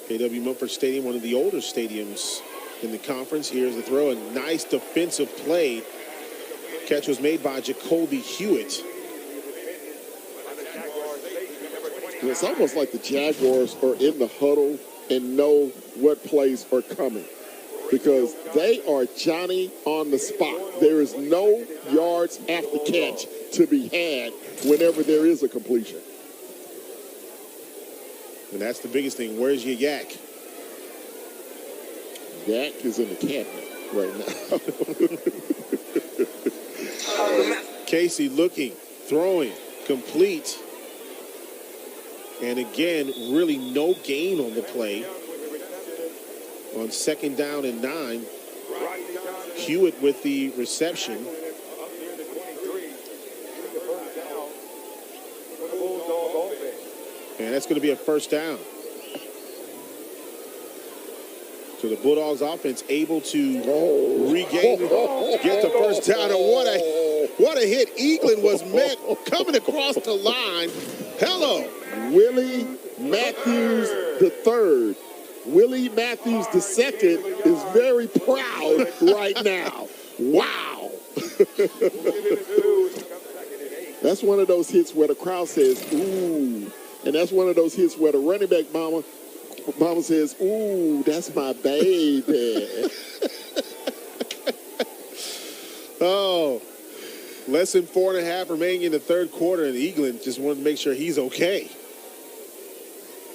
AAMU Mumford Stadium, one of the older stadiums in the conference. Here's the throw. A nice defensive play. Catch was made by Jacoby Hewitt. It's almost like the Jaguars are in the huddle and know what plays are coming, because they are Johnny on the spot. There is no yards after catch to be had whenever there is a completion. And that's the biggest thing. Where's your yak? Yak is in the cabinet right now. Casey looking, throwing, complete. And again, really no gain on the play. On 2nd down and 9, Hewitt with the reception. And that's going to be a 1st down. So the Bulldogs offense able to regain, get the 1st down. And what a hit. Eaglin was met coming across the line. Hello. Willie Matthews III. Willie Matthews II is very proud right now. Wow. That's one of those hits where the crowd says, ooh. And that's one of those hits where the running back mama says, ooh, that's my baby. Oh, less than 4.5 remaining in the 3rd quarter, and Eaglin just wanted to make sure he's okay.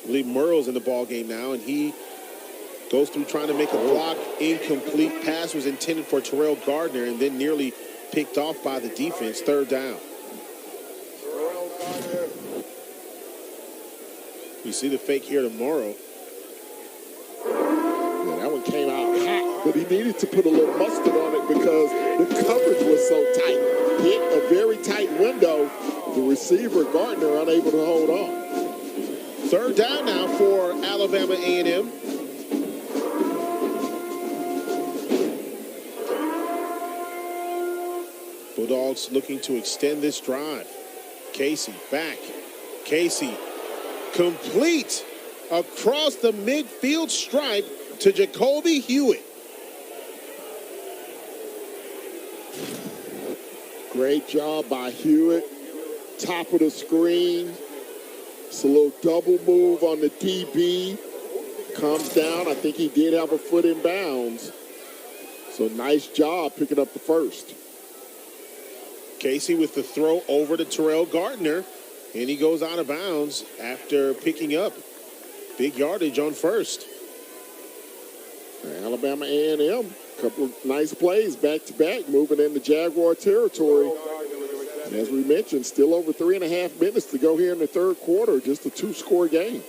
I believe Murrow's in the ball game now, and he goes through trying to make a block. Incomplete pass was intended for Terrell Gardner and then nearly picked off by the defense. 3rd down. You see the fake here to Morrow. Yeah, that one came out hot, but he needed to put a little mustard on it because the coverage was so tight. Hit a very tight window. The receiver, Gardner, unable to hold on. 3rd down now for Alabama A&M. Bulldogs looking to extend this drive. Casey back. Casey complete across the midfield stripe to Jacoby Hewitt. Great job by Hewitt. Top of the screen. It's a little double move on the DB. Comes down. I think he did have a foot in bounds. So nice job picking up the 1st. Casey with the throw over to Terrell Gardner. And he goes out of bounds after picking up big yardage on 1st. Alabama A&M, a couple of nice plays back-to-back, moving into Jaguar territory. And as we mentioned, still over 3.5 minutes to go here in the 3rd quarter, just a 2-score game.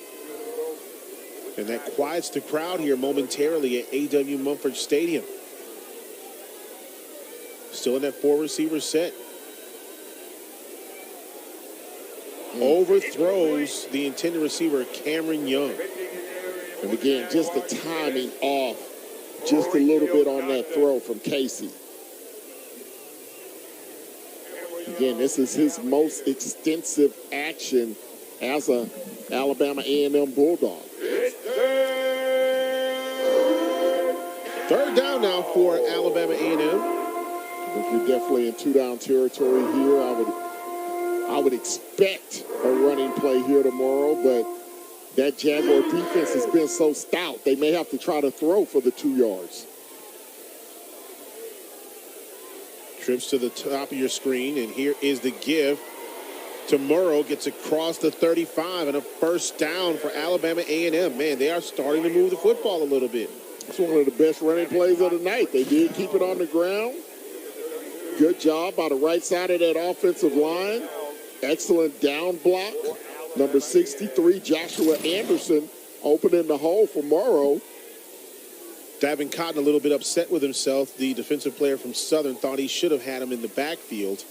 And that quiets the crowd here momentarily at A.W. Mumford Stadium. Still in that 4-receiver set. Overthrows the intended receiver, Cameron Young. And again, just the timing off just a little bit on that throw from Casey. Again, this is his most extensive action as a Alabama A&M Bulldog. 3rd down now for Alabama A&M. I think you're definitely in 2-down territory here. I would expect a running play here tomorrow, but that Jaguar defense has been so stout, they may have to try to throw for the 2 yards. Trips to the top of your screen, and here is the give to Murrow. Gets across the 35 and a 1st down for Alabama A&M. Man, they are starting to move the football a little bit. It's one of the best running plays of the night. They did keep it on the ground. Good job by the right side of that offensive line. Excellent down block. Number 63, Joshua Anderson, opening the hole for Morrow. Davin Cotton a little bit upset with himself. The defensive player from Southern thought he should have had him in the backfield.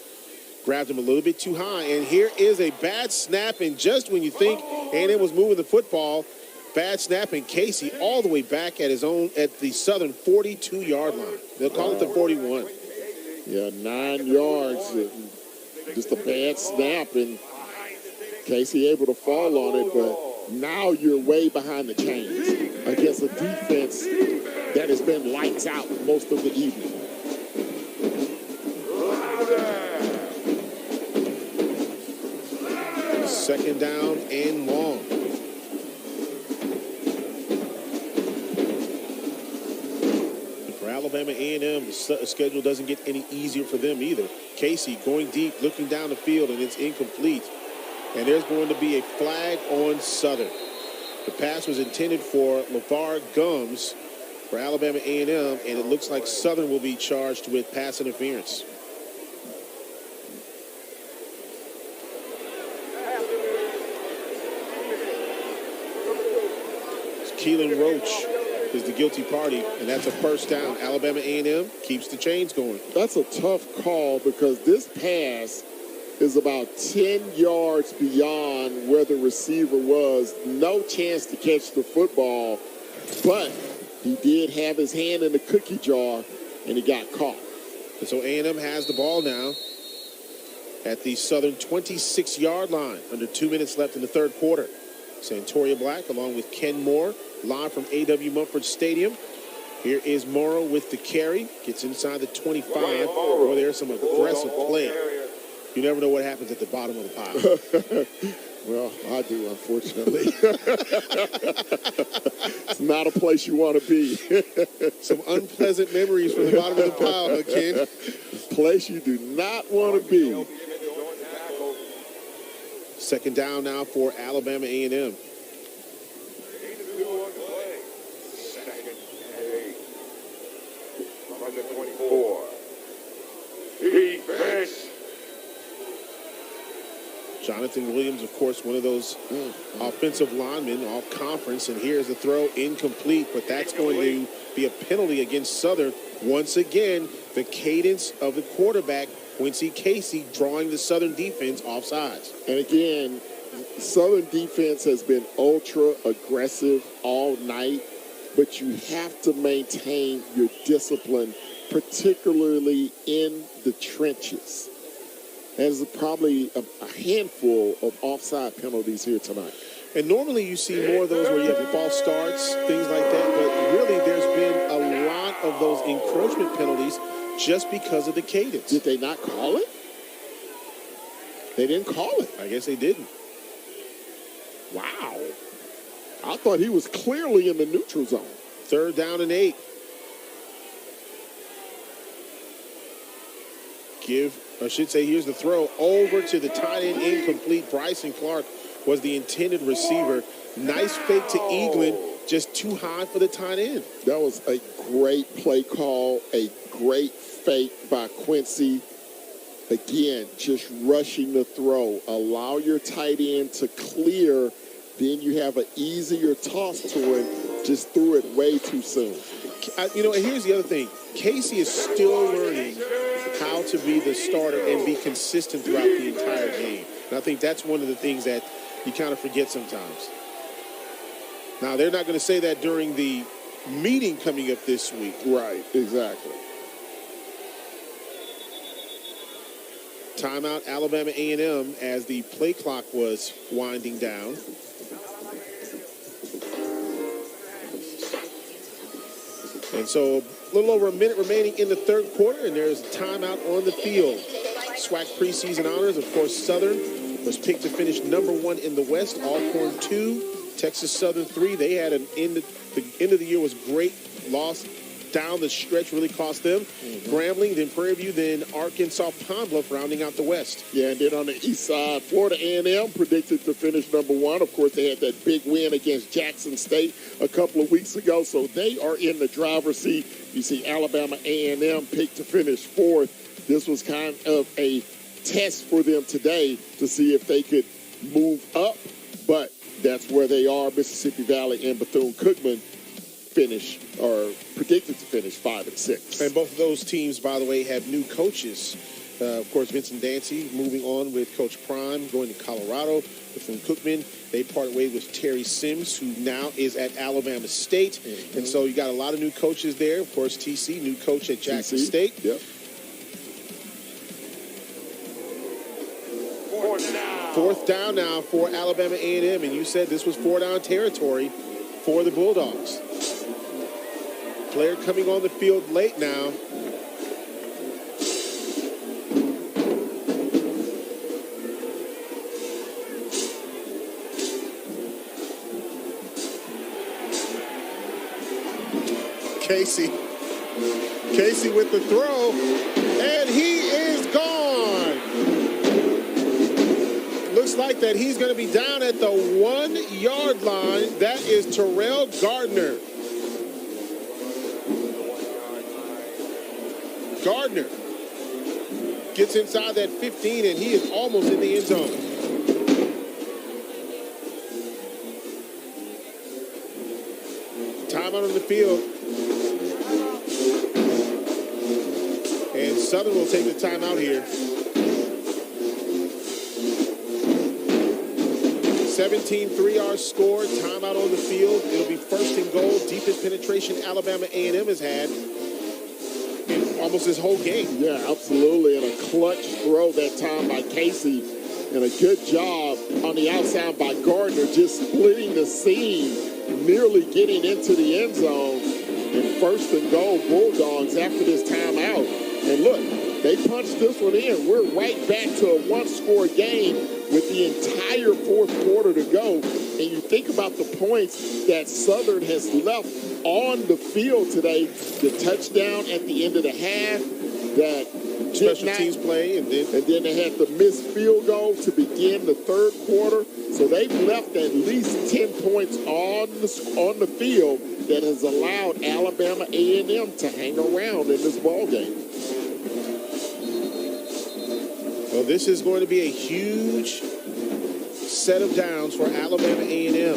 Grabbed him a little bit too high. And here is a bad snap. And just when you think A&M was moving the football, bad snap, and Casey all the way back at the Southern 42-yard line. They'll call it the 41. Yeah, 9 yards. Just a bad snap, and Casey able to fall on it, but now you're way behind the chains against a defense that has been lights out most of the evening. Second down and long. Alabama A&M, the schedule doesn't get any easier for them either. Casey going deep, looking down the field, and it's incomplete. And there's going to be a flag on Southern. The pass was intended for LeVar Gums for Alabama A&M, and it looks like Southern will be charged with pass interference. Keelan Roach is the guilty party, and that's a first down. Alabama A&M keeps the chains going. That's a tough call because this pass is about 10 yards beyond where the receiver was. No chance to catch the football, but he did have his hand in the cookie jar, and he got caught. And so A&M has the ball now at the Southern 26-yard line. Under 2 minutes left in the third quarter. Santoria Black along with Ken Moore live from A.W. Mumford Stadium. Here is Morrow with the carry. Gets inside the 25. Boy, there's some aggressive play. You never know what happens at the bottom of the pile. Well, I do, unfortunately. It's not a place you want to be. Some unpleasant memories from the bottom of the pile, huh, Ken? Place you do not want to be. Second down now for Alabama A&M. Number 24. Defense. Jonathan Williams, of course, one of those offensive linemen, all conference, and here's the throw, incomplete, but that's going to be a penalty against Southern. Once again, the cadence of the quarterback, Quincy Casey, drawing the Southern defense offsides. And again, Southern defense has been ultra aggressive all night, but you have to maintain your discipline, particularly in the trenches. There's probably a handful of offside penalties here tonight. And normally you see more of those where you have false starts, things like that, but really there's been a lot of those encroachment penalties just because of the cadence. Did they not call it? They didn't call it. I guess they didn't. Wow. I thought he was clearly in the neutral zone. Third down and 8. Here's the throw over to the tight end, incomplete. Bryson Clark was the intended receiver. Nice fake to Eaglin, just too high for the tight end. That was a great play call, a great fake by Quincy. Again, just rushing the throw. Allow your tight end to clear, then you have an easier toss to him. Just threw it way too soon. And here's the other thing. Casey is still learning how to be the starter and be consistent throughout the entire game. And I think that's one of the things that you kind of forget sometimes. Now, they're not going to say that during the meeting coming up this week. Right, exactly. Timeout, Alabama A&M, as the play clock was winding down. And so a little over a minute remaining in the third quarter, and there's a timeout on the field. SWAC preseason honors, of course, Southern was picked to finish number 1 in the West. Alcorn 2, Texas Southern 3. They had the end of the year was great. Loss down the stretch really cost them. Grambling, then Prairie View, then Arkansas Pine Bluff rounding out the West. Yeah, and then on the east side, Florida A&M predicted to finish number 1. Of course, they had that big win against Jackson State a couple of weeks ago, so they are in the driver's seat. You see Alabama A&M picked to finish 4th. This was kind of a test for them today to see if they could move up, but that's where they are. Mississippi Valley and Bethune-Cookman finish or predicted to finish 5 and 6. And both of those teams, by the way, have new coaches. Of course, Vincent Dancy moving on with Coach Prime, going to Colorado. Bethune-Cookman, they part ways with Terry Sims, who now is at Alabama State. And so you got a lot of new coaches there. Of course, TC, new coach at Jackson State. Yep. Fourth down now for Alabama A&M, and you said this was 4-down territory for the Bulldogs. Player coming on the field late now. Casey Casey with the throw, and he is gone. Looks like that he's going to be down at the 1 yard line. That is Terrell Gardner. Gardner gets inside that 15, and he is almost in the end zone. Timeout on the field. And Southern will take the timeout here. 17-3 our score. Timeout on the field. It'll be first and goal. Deepest penetration Alabama A&M has had in almost this whole game. Yeah, absolutely. And a clutch throw that time by Casey. And a good job on the outside by Gardner, just splitting the seam, nearly getting into the end zone. And first and goal, Bulldogs after this timeout. And look, they punched this one in. We're right back to a one-score game with the entire fourth quarter to go. And you think about the points that Southern has left on the field today. The touchdown at the end of the half, that special teams play, and then they had the missed field goal to begin the third quarter. So they've left at least 10 points on the field that has allowed Alabama A&M to hang around in this ball game. Well, this is going to be a huge set of downs for Alabama A&M.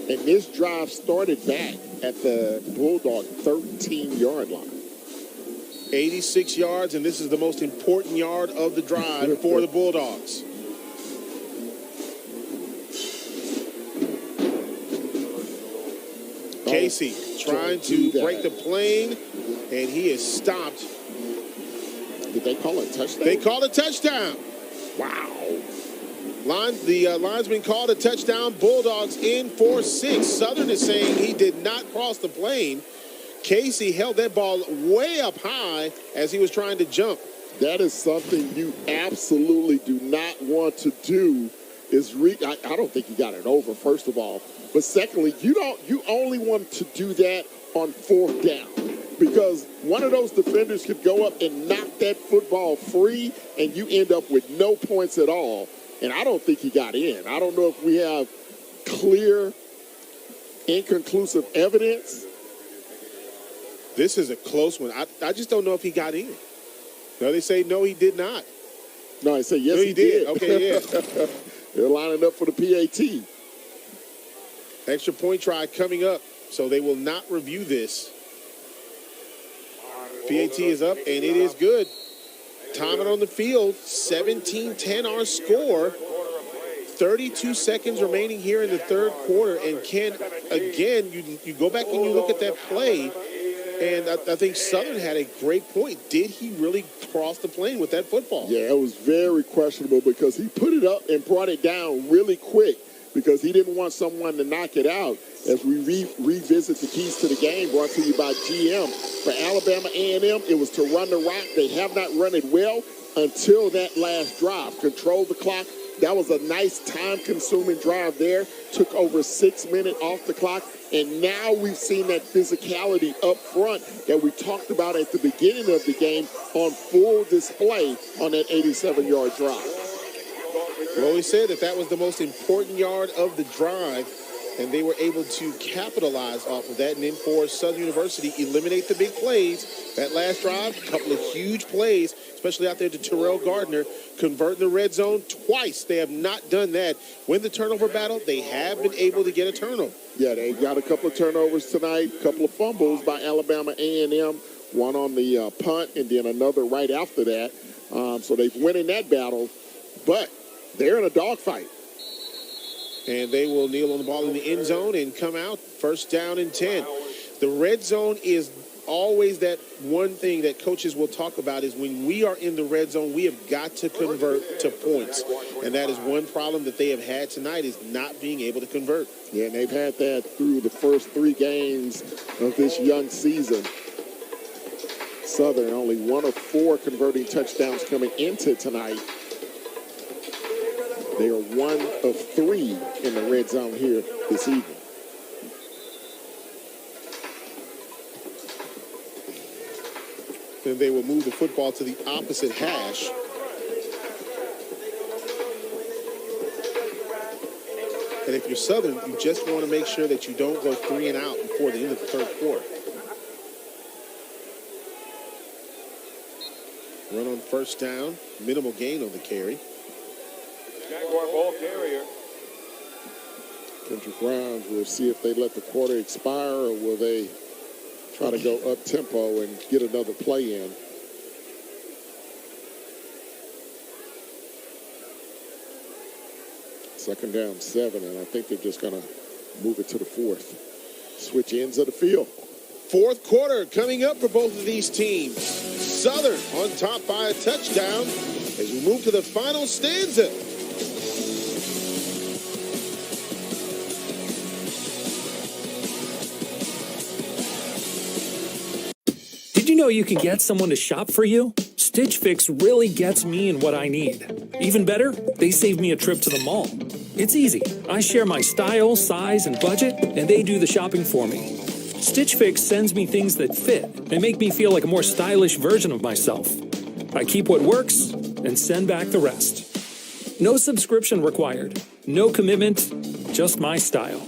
And this drive started back at the Bulldog 13-yard line. 86 yards, and this is the most important yard of the drive for the Bulldogs. Casey trying to break the plane, and he is stopped. Did they call it a touchdown? They called a touchdown. Wow. The linesman called a touchdown. Bulldogs in for 6. Southern is saying he did not cross the plane. Casey held that ball way up high as he was trying to jump. That is something you absolutely do not want to do. I don't think he got it over, first of all. But secondly, you only want to do that on fourth down, because one of those defenders could go up and knock that football free, and you end up with no points at all. And I don't think he got in. I don't know if we have clear, inconclusive evidence. This is a close one. I just don't know if he got in. No, they say no, he did not. No, they say yes, no, he did. Okay, yeah. They're lining up for the PAT. Extra point try coming up, so they will not review this. PAT is up, and it is good. Timeout on the field, 17-10 our score. 32 seconds remaining here in the third quarter. And Ken, again, you go back and you look at that play, and I think Southern had a great point. Did he really cross the plane with that football? Yeah, it was very questionable because he put it up and brought it down really quick because he didn't want someone to knock it out. As we revisit the keys to the game, brought to you by GM. For Alabama A&M, it was to run the rock. They have not run it well until that last drive. Control the clock. That was a nice time-consuming drive there. Took over 6 minutes off the clock. And now we've seen that physicality up front that we talked about at the beginning of the game on full display on that 87-yard drive. Well, we said that was the most important yard of the drive, and they were able to capitalize off of that. And then for Southern University, eliminate the big plays. That last drive, a couple of huge plays, especially out there to Terrell Gardner, convert the red zone twice. They have not done that. Win the turnover battle, they have been able to get a turnover. Yeah, they got a couple of turnovers tonight, a couple of fumbles by Alabama A&M, one on the punt and then another right after that. So they've won in that battle, but they're in a dogfight. And they will kneel on the ball in the end zone and come out first down and 10. The red zone is always that one thing that coaches will talk about is when we are in the red zone, we have got to convert to points. And that is one problem that they have had tonight is not being able to convert. Yeah, and they've had that through the first 3 games of this young season. Southern only 1 of 4 converting touchdowns coming into tonight. They are 1 of 3 in the red zone here this evening. then they will move the football to the opposite hash. And if you're Southern, you just want to make sure that you don't go 3 and out before the end of the third quarter. Run on first down, minimal gain on the carry. Jaguar ball carrier. Kendrick Browns will see if they let the quarter expire or will they try to go up tempo and get another play in. Second down 7, and I think they're just going to move it to the 4th. Switch ends of the field. Fourth quarter coming up for both of these teams. Southern on top by a touchdown as we move to the final stanza. Did you know you can get someone to shop for you? Stitch Fix really gets me and what I need. Even better, they save me a trip to the mall. It's easy. I share my style, size, and budget, and they do the shopping for me. Stitch Fix sends me things that fit and make me feel like a more stylish version of myself. I keep what works and send back the rest. No subscription required. No commitment, just my style.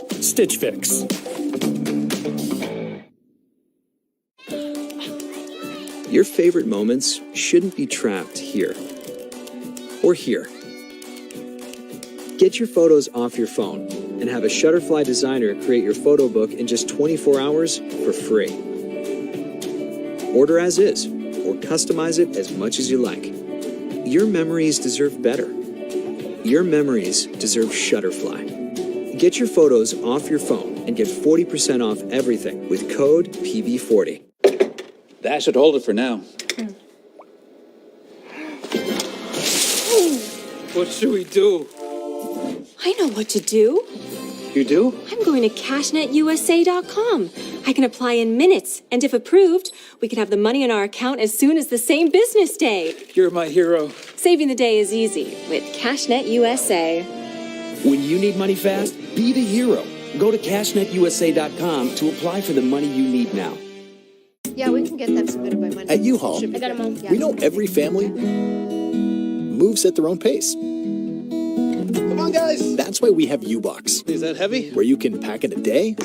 Stitch Fix. Your favorite moments shouldn't be trapped here or here. Get your photos off your phone and have a Shutterfly designer create your photo book in just 24 hours for free. Order as is or customize it as much as you like. Your memories deserve better. Your memories deserve Shutterfly. Get your photos off your phone and get 40% off everything with code PB40. That should hold it for now. What should we do? I know what to do. You do? I'm going to CashNetUSA.com. I can apply in minutes, and if approved, we can have the money in our account as soon as the same business day. You're my hero. Saving the day is easy with CashNet USA. When you need money fast, be the hero. Go to CashNetUSA.com to apply for the money you need now. Yeah, we can get them submitted by Monday. At U-Haul, I got them all. we know every family moves at their own pace. Come on, guys. That's why we have U-Box. Is that heavy? Where you can pack in a day.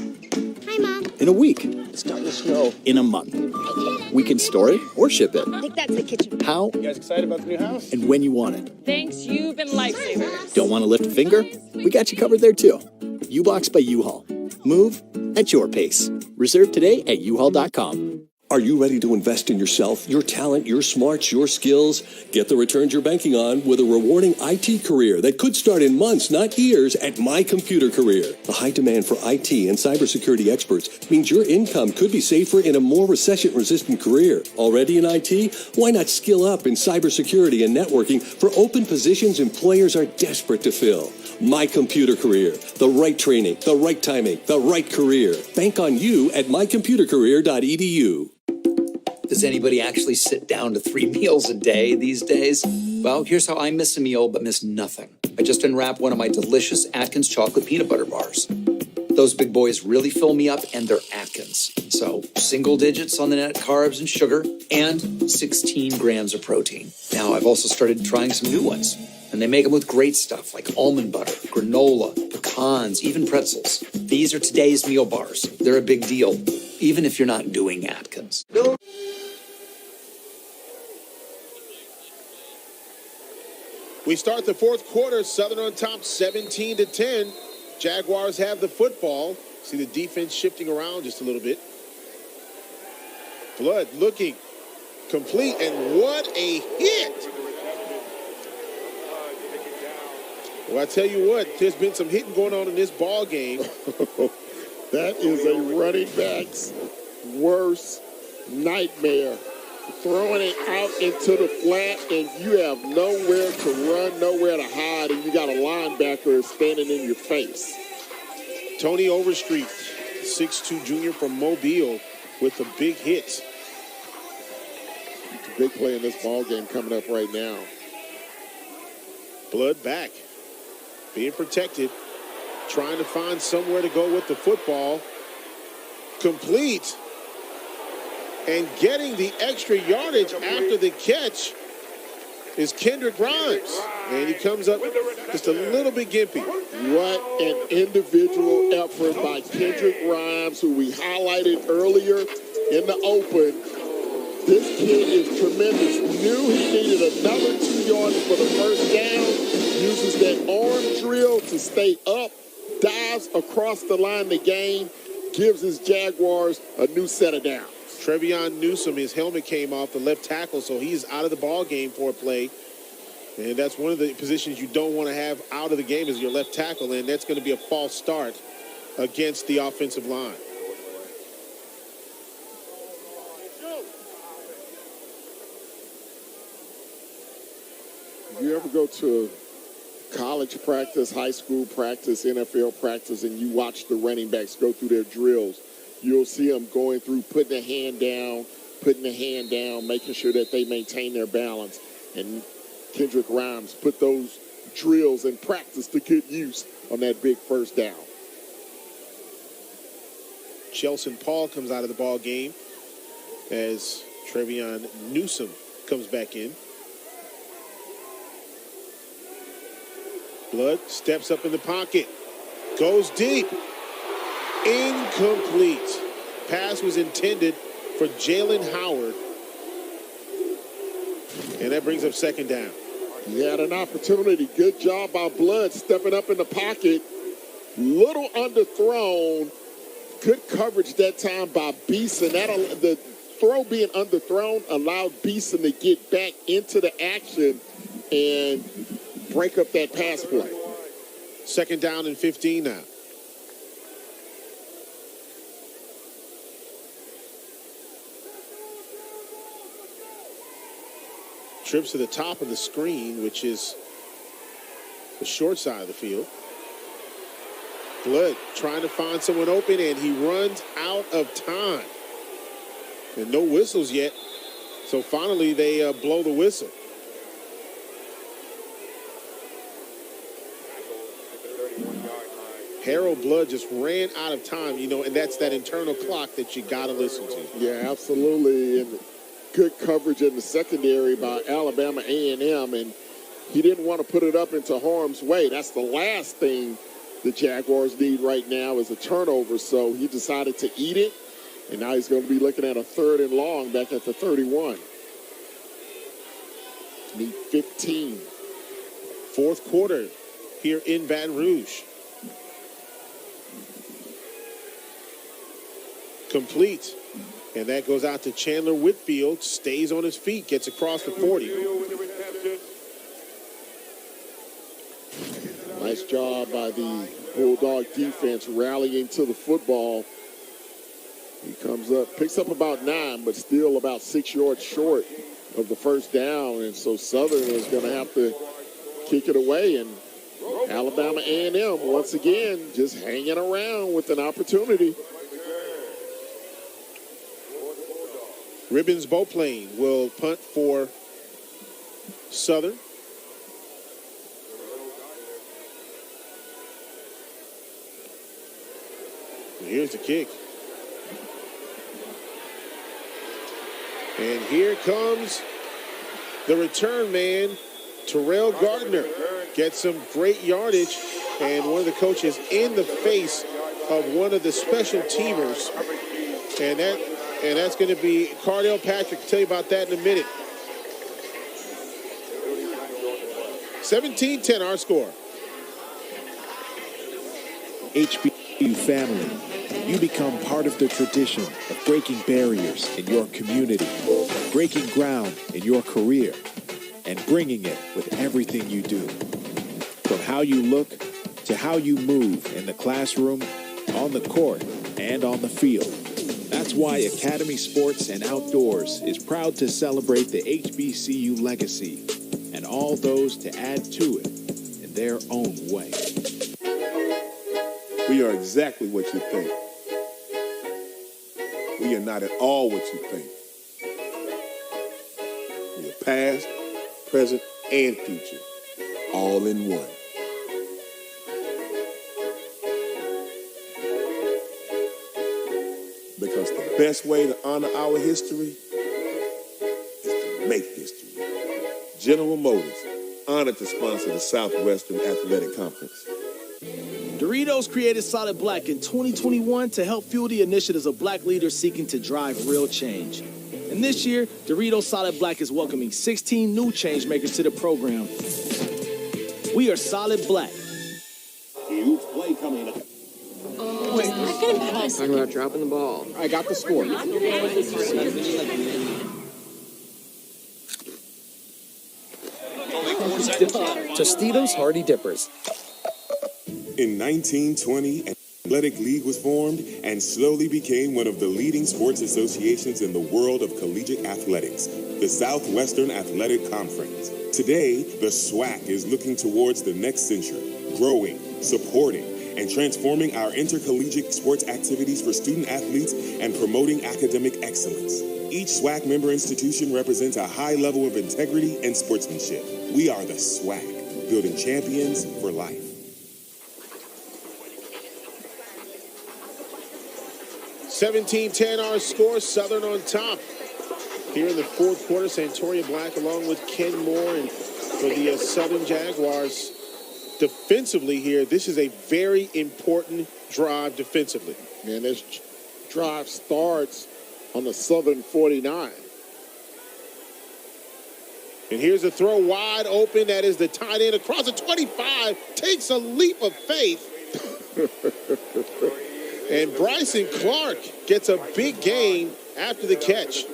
Hi, Mom. In a week. It's starting to snow. In a month. We can store it or ship it. I think that's the kitchen. How? You guys excited about the new house? And when you want it. Thanks, you've been lifesavers. Don't want to lift a finger? We got you covered there too. U-Box by U-Haul. Move at your pace. Reserve today at uhaul.com. Are you ready to invest in yourself, your talent, your smarts, your skills? Get the returns you're banking on with a rewarding IT career that could start in months, not years, at My Computer Career. The high demand for IT and cybersecurity experts means your income could be safer in a more recession-resistant career. Already in IT? Why not skill up in cybersecurity and networking for open positions employers are desperate to fill? My Computer Career. The right training, the right timing, the right career. Bank on you at mycomputercareer.edu. Does anybody actually sit down to 3 meals a day these days? Well, here's how I miss a meal but miss nothing. I just unwrapped one of my delicious Atkins chocolate peanut butter bars. Those big boys really fill me up, and they're Atkins. So, single digits on the net carbs and sugar, and 16 grams of protein. Now, I've also started trying some new ones. And they make them with great stuff like almond butter, granola, pecans, even pretzels. These are today's meal bars. They're a big deal, even if you're not doing Atkins. We start the fourth quarter, Southern on top 17-10. Jaguars have the football. See the defense shifting around just a little bit. Blood looking complete, and what a hit! Well, I tell you what, there's been some hitting going on in this ball game. That is a running back's worst nightmare. Throwing it out into the flat, and you have nowhere to run, nowhere to hide, and you got a linebacker standing in your face. Tony Overstreet, 6'2" junior from Mobile, with a big hit. It's a big play in this ball game coming up right now. Blood back, being protected, trying to find somewhere to go with the football. Complete. And getting the extra yardage after the catch is Kendrick Grimes. And he comes up just a little bit gimpy. What an individual effort by Kendrick Grimes, who we highlighted earlier in the open. This kid is tremendous. Knew he needed another 2 yards for the first down. Uses that arm drill to stay up. Dives across the line to gain. Gives his Jaguars a new set of downs. Trevion Newsome, his helmet came off, the left tackle, so he's out of the ball game for a play. And that's one of the positions you don't want to have out of the game is your left tackle, and that's going to be a false start against the offensive line. If you ever go to college practice, high school practice, NFL practice, and you watch the running backs go through their drills, you'll see them going through, putting a hand down, making sure that they maintain their balance. And Kendrick Grimes put those drills in practice to get use on that big first down. Chelson Paul comes out of the ball game as Trevion Newsome comes back in. Blood steps up in the pocket, goes deep. Incomplete. Pass was intended for Jalen Howard. And that brings up second down. He had an opportunity. Good job by Blood stepping up in the pocket. Little underthrown. Good coverage that time by Beeson. The throw being underthrown allowed Beeson to get back into the action and break up that pass play. Second down and 15 now. Trips to the top of the screen, which is the short side of the field. Blood trying to find someone open, and he runs out of time. And no whistles yet. So finally, they blow the whistle. Harold Blood just ran out of time, and that's that internal clock that you got to listen to. Yeah, absolutely. And good coverage in the secondary by Alabama A&M, and he didn't want to put it up into harm's way. That's the last thing the Jaguars need right now is a turnover, so he decided to eat it, and now he's going to be looking at a 3rd and long back at the 31. Need 15. Fourth quarter here in Baton Rouge. Complete. And that goes out to Chandler Whitfield. Stays on his feet. Gets across the 40. Nice job by the Bulldog defense rallying to the football. He comes up, picks up about 9, but still about 6 yards short of the first down. And so Southern is going to have to kick it away. And Alabama A&M, once again, just hanging around with an opportunity. Ribbons Beauplain will punt for Southern. And here's the kick. And here comes the return man, Terrell Gardner. Gets some great yardage, and one of the coaches in the face of one of the special teamers. And that's going to be Cardell Patrick. I'll tell you about that in a minute. 17-10 our score. HBCU family, you become part of the tradition of breaking barriers in your community, breaking ground in your career, and bringing it with everything you do. From how you look to how you move in the classroom, on the court, and on the field. That's why Academy Sports and Outdoors is proud to celebrate the HBCU legacy and all those to add to it in their own way. We are exactly what you think. We are not at all what you think. We are past, present, and future, all in one. Because the best way to honor our history is to make history. General Motors, honored to sponsor the Southwestern Athletic Conference. Doritos created Solid Black in 2021 to help fuel the initiatives of black leaders seeking to drive real change. And this year, Doritos Solid Black is welcoming 16 new change makers to the program. We are Solid Black. Huge play coming up. Talking about dropping the ball. I got the score. Tostitos Hardy Dippers. In 1920, an athletic league was formed and slowly became one of the leading sports associations in the world of collegiate athletics, the Southwestern Athletic Conference. Today, the SWAC is looking towards the next century, growing, supporting, and transforming our intercollegiate sports activities for student athletes and promoting academic excellence. Each SWAC member institution represents a high level of integrity and sportsmanship. We are the SWAC, building champions for life. (17-10) our score, Southern on top. Here in the fourth quarter, Santoria Black along with Ken Moore, and for the Southern Jaguars. Defensively here, this is a very important drive defensively. And this drive starts on the Southern 49. And here's a throw wide open. That is the tight end across the 25. Takes a leap of faith. And Bryson Clark gets a big gain after the catch.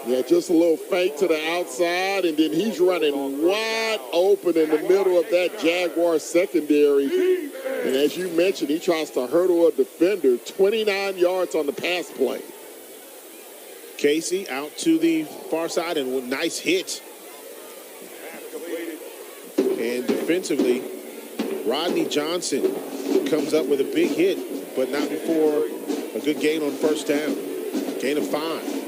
Yeah, just a little fake to the outside, and then he's running wide open in the middle of that Jaguar secondary. And as you mentioned, he tries to hurdle a defender. 29 yards on the pass play. Casey out to the far side, and with nice hit. And defensively, Rodney Johnson comes up with a big hit, but not before a good gain on first down. Gain of 5.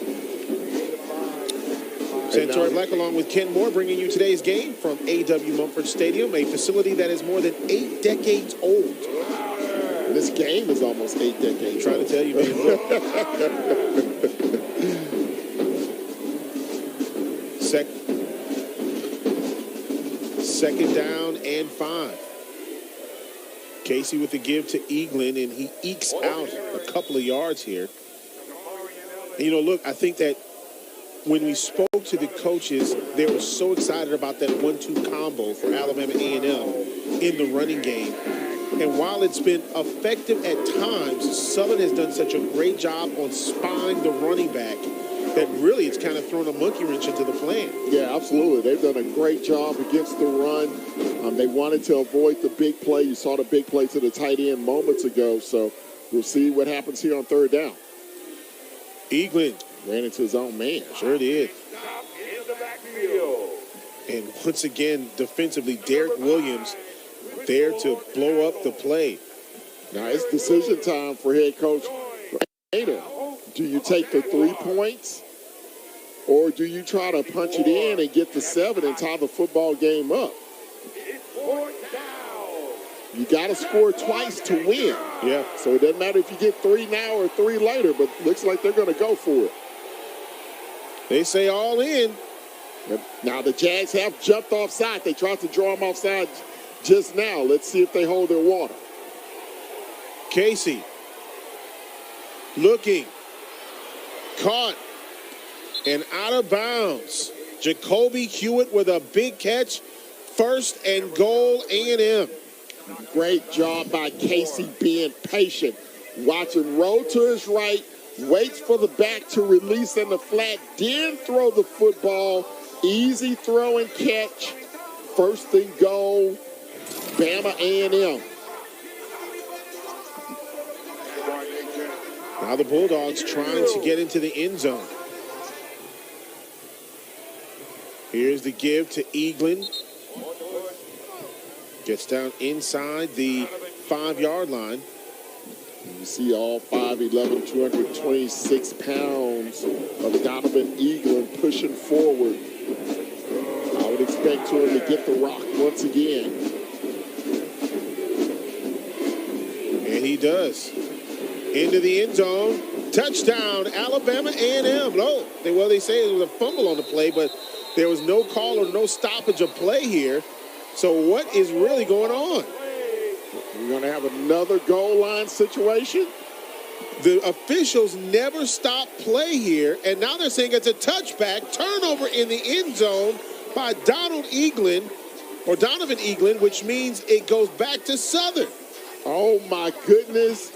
Santoria Black along with Ken Moore bringing you today's game from A.W. Mumford Stadium, a facility that is more than 8 decades old. This game is almost 8 decades old. I'm trying to tell you, man. Look. Second down and 5. Casey with the give to Eaglin, and he ekes out a couple of yards here. And, look, I think that when we spoke to the coaches, they were so excited about that 1-2 combo for Alabama A&M in the running game. And while it's been effective at times, Southern has done such a great job on spying the running back that really it's kind of thrown a monkey wrench into the plan. Yeah, absolutely. They've done a great job against the run. They wanted to avoid the big play. You saw the big play to the tight end moments ago. So we'll see what happens here on third down. Eaglin ran into his own man. Sure did. And once again, defensively, Derek Williams there to blow up the play. Now it's decision time for head coach Rader. Do you take the 3 points, or do you try to punch it in and get the 7 and tie the football game up? You got to score twice to win. Yeah. So it doesn't matter if you get 3 now or 3 later, but looks like they're going to go for it. They say all in. Now the Jags have jumped offside. They tried to draw them offside just now. Let's see if they hold their water. Casey looking. Caught and out of bounds. Jacoby Hewitt with a big catch. First and goal, A&M. Great job by Casey being patient. Watching roll to his right, waits for the back to release in the flat, then throw the football. Easy throw and catch. First and goal, Bama A&M. Now the Bulldogs trying to get into the end zone. Here's the give to Eaglin. Gets down inside the 5-yard line. You see all 5'11", 226 pounds of Donovan Eaglin pushing forward. I would expect him to get the rock once again. And he does. Into the end zone. Touchdown, Alabama A&M. No, they say it was a fumble on the play, but there was no call or no stoppage of play here. So what is really going on? We're going to have another goal line situation. The officials never stop play here, and now they're saying it's a touchback, turnover in the end zone by Donovan Eaglin, which means it goes back to Southern. Oh, my goodness.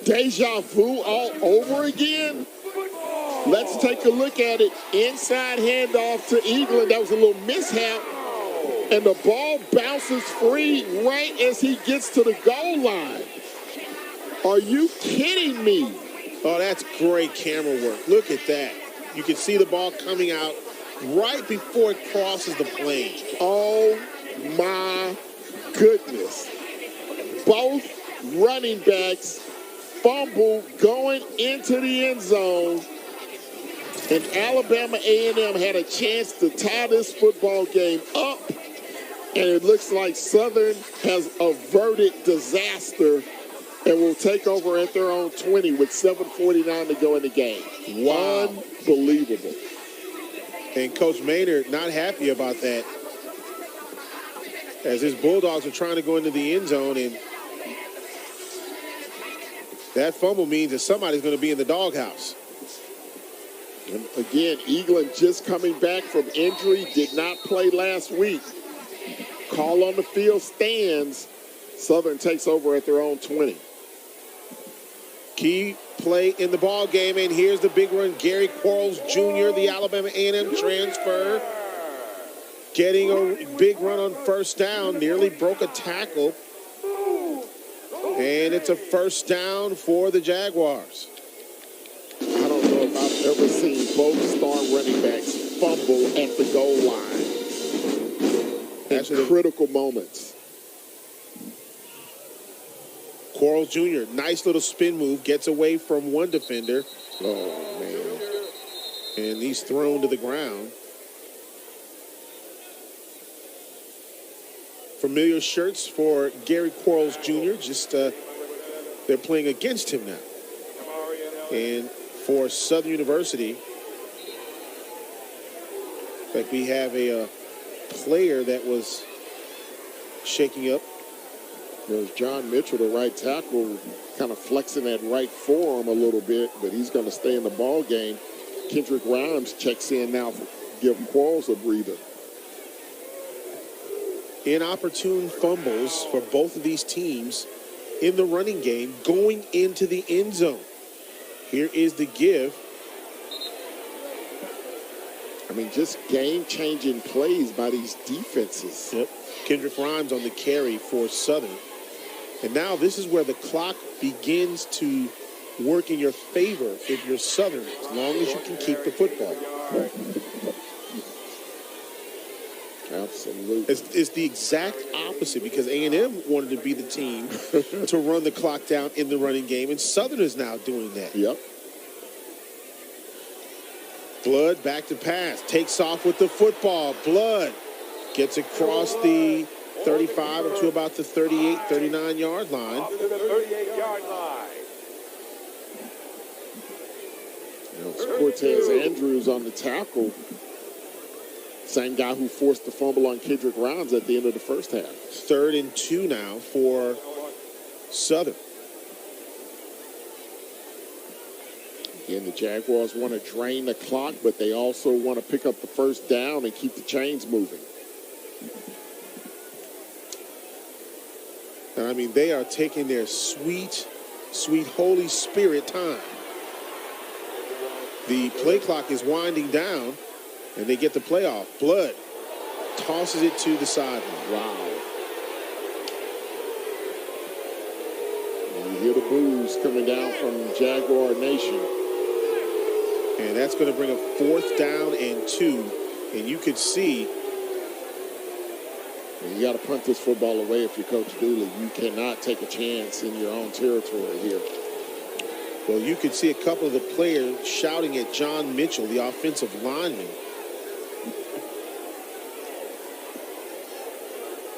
Deja vu all over again. Let's take a look at it. Inside handoff to Eaglin. That was a little mishap. And the ball bounces free right as he gets to the goal line. Are you kidding me? Oh, that's great camera work. Look at that. You can see the ball coming out right before it crosses the plane. Oh, my goodness. Both running backs fumble going into the end zone. And Alabama A&M had a chance to tie this football game up. And it looks like Southern has averted disaster and will take over at their own 20 with 7:49 to go in the game. Wow. Unbelievable. And Coach Maynard not happy about that, as his Bulldogs are trying to go into the end zone, and that fumble means that somebody's going to be in the doghouse. And again, Eaglin just coming back from injury, did not play last week. Call on the field stands. Southern takes over at their own 20. Key play in the ball game, and here's the big run. Gary Quarles Jr., the Alabama A&M transfer, getting a big run on first down, nearly broke a tackle. And it's a first down for the Jaguars. I don't know if I've ever seen both star running backs fumble at the goal line in critical moments. Quarles Jr., nice little spin move, gets away from one defender. Oh, man. And he's thrown to the ground. Familiar shirts for Gary Quarles Jr., just they're playing against him now. And for Southern University, like we have a player that was shaking up. There's John Mitchell, the right tackle, kind of flexing that right forearm a little bit, but he's going to stay in the ball game. Kendrick Rhymes checks in now to give Quarles a breather. Inopportune fumbles for both of these teams in the running game going into the end zone. Here is the give. I mean, just game-changing plays by these defenses. Yep. Kendrick Rhymes on the carry for Southern. And now this is where the clock begins to work in your favor if you're Southern, as long as you can keep the football. Absolutely. It's the exact opposite, because A&M wanted to be the team to run the clock down in the running game, and Southern is now doing that. Yep. Blood back to pass, takes off with the football. Blood gets across the 35 to about the 38, 39-yard line. To the 38-yard line. It's Cortez Andrews on the tackle. Same guy who forced the fumble on Kendrick Rhymes at the end of the first half. 3rd and 2 now for Southern. Again, the Jaguars want to drain the clock, but they also want to pick up the first down and keep the chains moving. And I mean, they are taking their sweet, sweet Holy Spirit time. The play clock is winding down, and they get the play off. Blood tosses it to the sideline. Wow. And you hear the boos coming down from Jaguar Nation. And that's going to bring a 4th down and 2. And you could see, you got to punt this football away if you're Coach Dooley. You cannot take a chance in your own territory here. Well, you could see a couple of the players shouting at John Mitchell, the offensive lineman.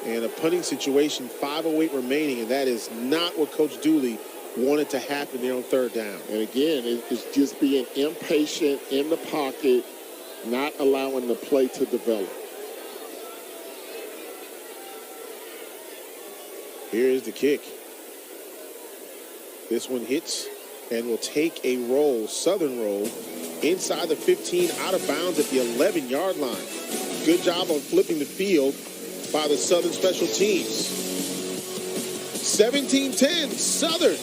And a punting situation, 5:08 remaining, and that is not what Coach Dooley wanted to happen there on third down. And again, it's just being impatient in the pocket, not allowing the play to develop. Here is the kick. This one hits and will take a roll, Southern roll, inside the 15, out of bounds at the 11-yard line. Good job on flipping the field by the Southern special teams. 17-10, Southern.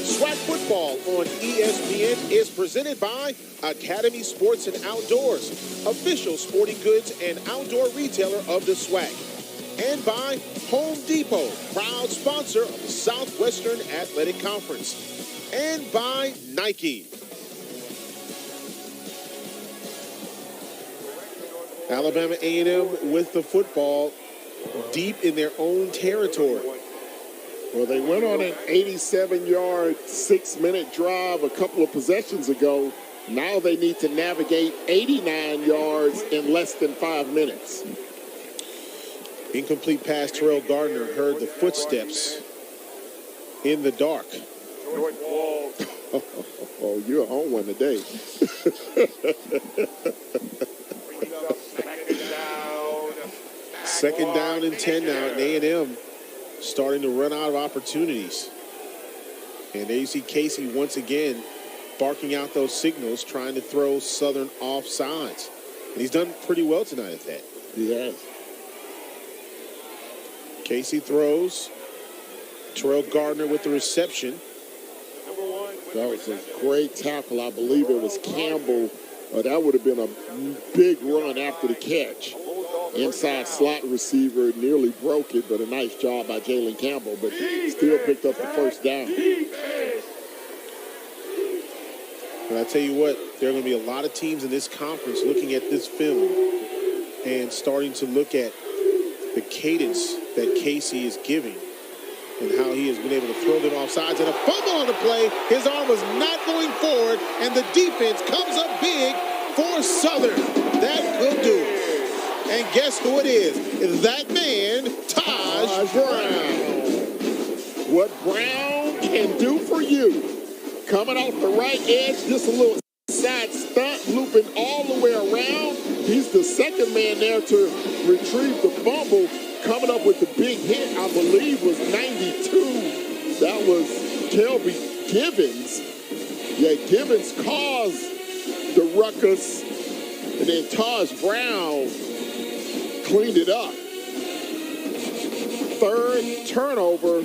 SWAC football on ESPN is presented by Academy Sports and Outdoors, official sporting goods and outdoor retailer of the SWAC. And by Home Depot, proud sponsor of the Southwestern Athletic Conference. And by Nike. Alabama A&M with the football deep in their own territory. Well, they went on an 87-yard, 6-minute drive a couple of possessions ago. Now they need to navigate 89 yards in less than 5 minutes. Incomplete pass. Terrell Gardner heard the footsteps in the dark. Oh, you're on one today. Second down and 10 now, and A&M starting to run out of opportunities. And there you see Casey once again barking out those signals, trying to throw Southern off sides. And he's done pretty well tonight at that. He has. Casey throws. Terrell Gardner with the reception. That was a great tackle. I believe it was Campbell. That would have been a big run after the catch. Inside slot receiver nearly broke it, but a nice job by Jalen Campbell, but still picked up the first down. And I tell you what, there are going to be a lot of teams in this conference looking at this film and starting to look at the cadence that Casey is giving and how he has been able to throw them off sides. And a fumble on the play. His arm was not going forward, and the defense comes up big for Southern. That will do it. And guess who it is? That man, Taj Brown. What Brown can do for you. Coming off the right edge, just a little side stunt, looping all the way around. He's the second man there to retrieve the fumble. Coming up with the big hit, I believe, was 92. That was Kelby Givens. Yeah, Givens caused the ruckus, and then Taj Brown cleaned it up. Third turnover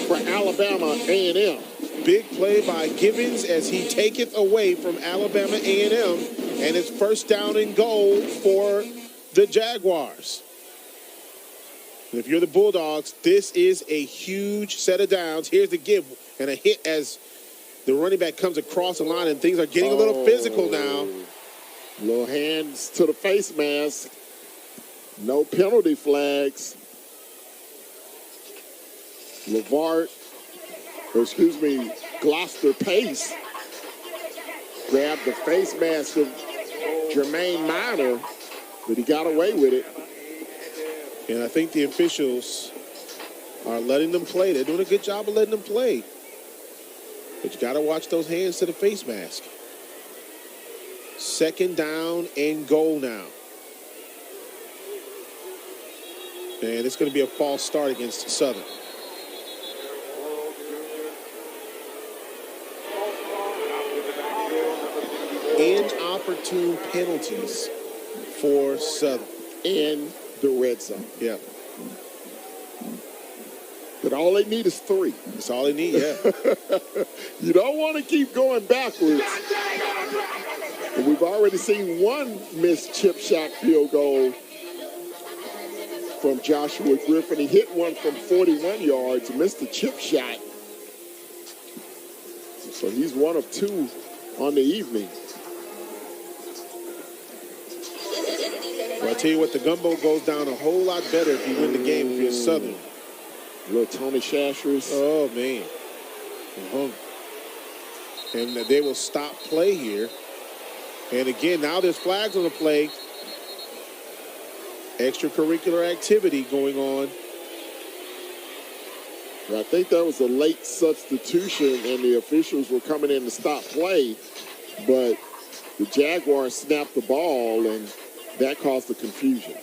for Alabama A&M. Big play by Givens as he taketh away from Alabama A&M, and it's first down and goal for the Jaguars. And if you're the Bulldogs, this is a huge set of downs. Here's the give and a hit as the running back comes across the line, and things are getting a little physical now. Little hands to the face mask. No penalty flags. Gloucester Pace grabbed the face mask of Jermaine Minor, but he got away with it. And I think the officials are letting them play. They're doing a good job of letting them play. But you got to watch those hands to the face mask. Second down and goal now. And it's going to be a false start against Southern. Inopportune penalties for Southern. In the red zone. Yeah. But all they need is 3. That's all they need, yeah. You don't want to keep going backwards. And we've already seen one missed chip shot field goal from Joshua Griffin. He hit one from 41 yards, missed the chip shot. So he's one of 2 on the evening. Well, I'll tell you what, the gumbo goes down a whole lot better if you win the game if you're Southern. Little Tony Shashers. Oh, man. And they will stop play here. And again, now there's flags on the play. Extracurricular activity going on. I think that was a late substitution, and the officials were coming in to stop play. But the Jaguars snapped the ball, and that caused the confusion.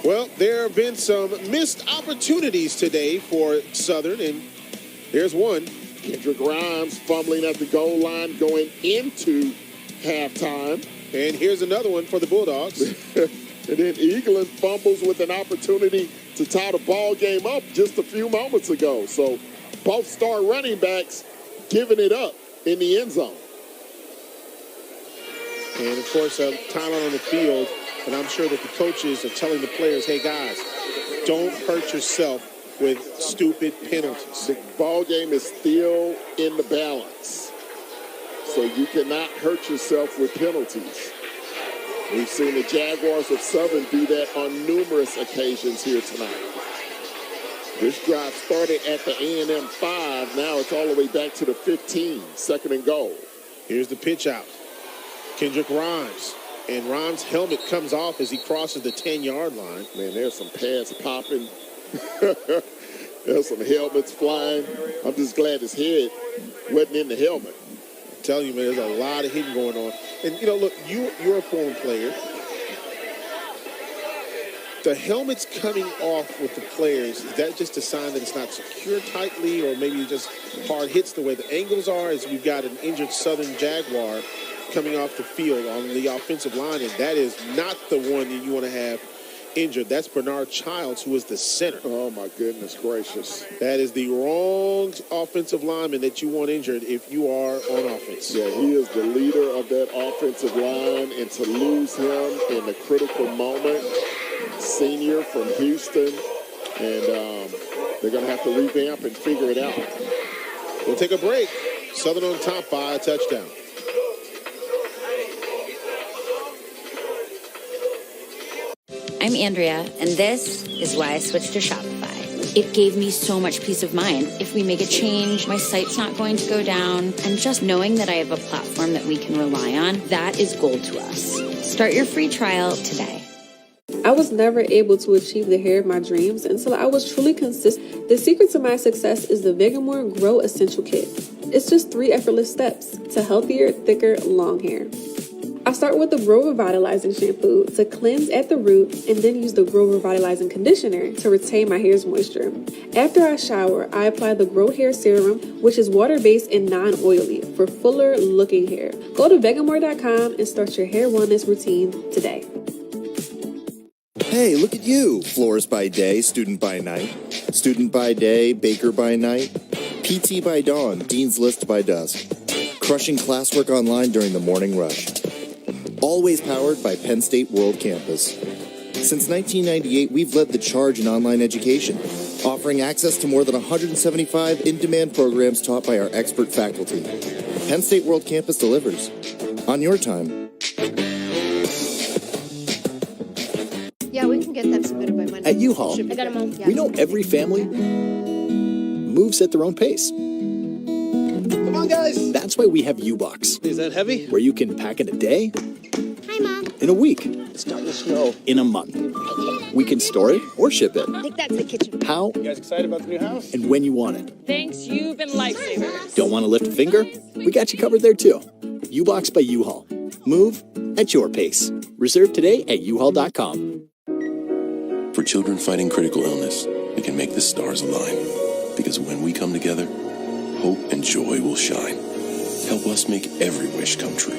Well, there have been some missed opportunities today for Southern, and there's one. Kendrick Grimes fumbling at the goal line going into halftime. And here's another one for the Bulldogs. And then Eaglin fumbles with an opportunity to tie the ball game up just a few moments ago. So both star running backs giving it up in the end zone. And, of course, timeout on the field. And I'm sure that the coaches are telling the players, hey, guys, don't hurt yourself with stupid penalties. The ball game is still in the balance. So you cannot hurt yourself with penalties. We've seen the Jaguars of Southern do that on numerous occasions here tonight. This drive started at the A&M 5. Now it's all the way back to the 15, second and goal. Here's the pitch out. Kendrick Grimes. And Rhimes' helmet comes off as he crosses the 10-yard line. Man, there's some pads popping. There's some helmets flying. I'm just glad his head wasn't in the helmet. I'm telling you, man, there's a lot of hitting going on. And, you know, look, you're a former player. The helmet's coming off with the players, is that just a sign that it's not secured tightly, or maybe just hard hits the way the angles are, as we've got an injured Southern Jaguar coming off the field on the offensive line, and that is not the one that you want to have injured. That's Bernard Childs, who is the center. Oh, my goodness gracious. That is the wrong offensive lineman that you want injured if you are on offense. Yeah, he is the leader of that offensive line, and to lose him in a critical moment, senior from Houston, and they're going to have to revamp and figure it out. We'll take a break. Southern on top by a touchdown. I'm Andrea, and this is why I switched to Shopify. It gave me so much peace of mind. If we make a change, my site's not going to go down. And just knowing that I have a platform that we can rely on, that is gold to us. Start your free trial today. I was never able to achieve the hair of my dreams until I was truly consistent. The secret to my success is the Vegamore Grow Essential Kit. It's just 3 effortless steps to healthier, thicker, long hair. I start with the Grow Revitalizing shampoo to cleanse at the root and then use the Grow Revitalizing conditioner to retain my hair's moisture. After I shower, I apply the Grow Hair Serum, which is water-based and non-oily for fuller looking hair. Go to vegamore.com and start your hair wellness routine today. Hey, look at you. Florist by day, student by night. Student by day, baker by night. PT by dawn, dean's list by dusk. Crushing classwork online during the morning rush. Always powered by Penn State World Campus. Since 1998, we've led the charge in online education, offering access to more than 175 in-demand programs taught by our expert faculty. Penn State World Campus delivers. On your time. Yeah, we can get that submitted by Monday. At U-Haul, I got them all. Yeah. we know every family moves at their own pace. Come on, guys. That's why we have U-Box, Is that heavy? where you can pack in a day, Hi, Mom. in a week, It's starting to snow. in a month. We can store it or ship it. I think that's the kitchen. How You guys excited about the new house? and when you want it. Thanks, you've been lifesavers. Don't want to lift a finger? We got you covered there too. U-Box by U-Haul. Move at your pace. Reserve today at uhaul.com. For children fighting critical illness, we can make the stars align. Because when we come together, hope and joy will shine. Help us make every wish come true.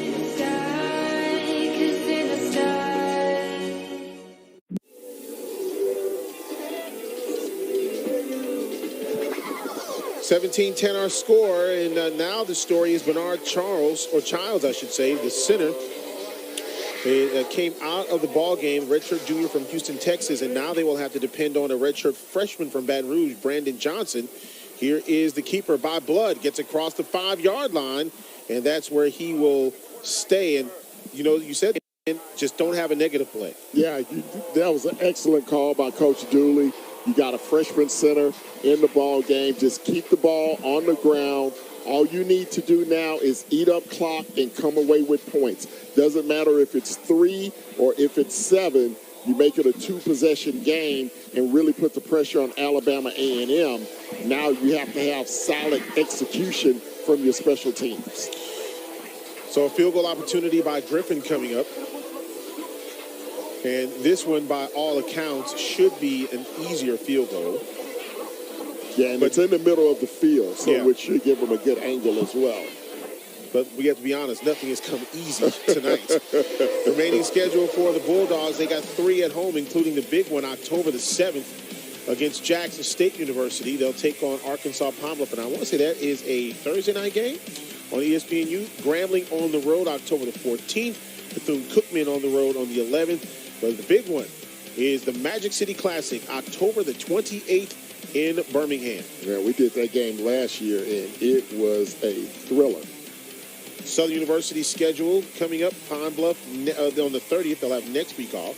17-10 our score, and now the story is Bernard Childs, I should say, the center. It came out of the ball game, redshirt junior from Houston, Texas, and now they will have to depend on a redshirt freshman from Baton Rouge, Brandon Johnson. Here is the keeper by blood, gets across the 5-yard line, and that's where he will stay. And, you know, you said just don't have a negative play. Yeah, that was an excellent call by Coach Dooley. You got a freshman center in the ball game. Just keep the ball on the ground. All you need to do now is eat up clock and come away with points. Doesn't matter if it's 3 or if it's 7. You make it a 2-possession game and really put the pressure on Alabama A&M. Now you have to have solid execution from your special teams. So a field goal opportunity by Griffin coming up. And this one, by all accounts, should be an easier field goal. Yeah, and it's in the middle of the field, so Yeah. which should give them a good angle as well. But we have to be honest, nothing has come easy tonight. Remaining schedule for the Bulldogs, they got 3 at home, including the big one, October the 7th, against Jackson State University. They'll take on Arkansas Pomfret. And I want to say that is a Thursday night game on ESPNU. Grambling on the road, October the 14th. Bethune-Cookman on the road on the 11th. But the big one is the Magic City Classic, October the 28th in Birmingham. Yeah, we did that game last year, and it was a thriller. Southern University schedule coming up, Pine Bluff on the 30th. They'll have next week off.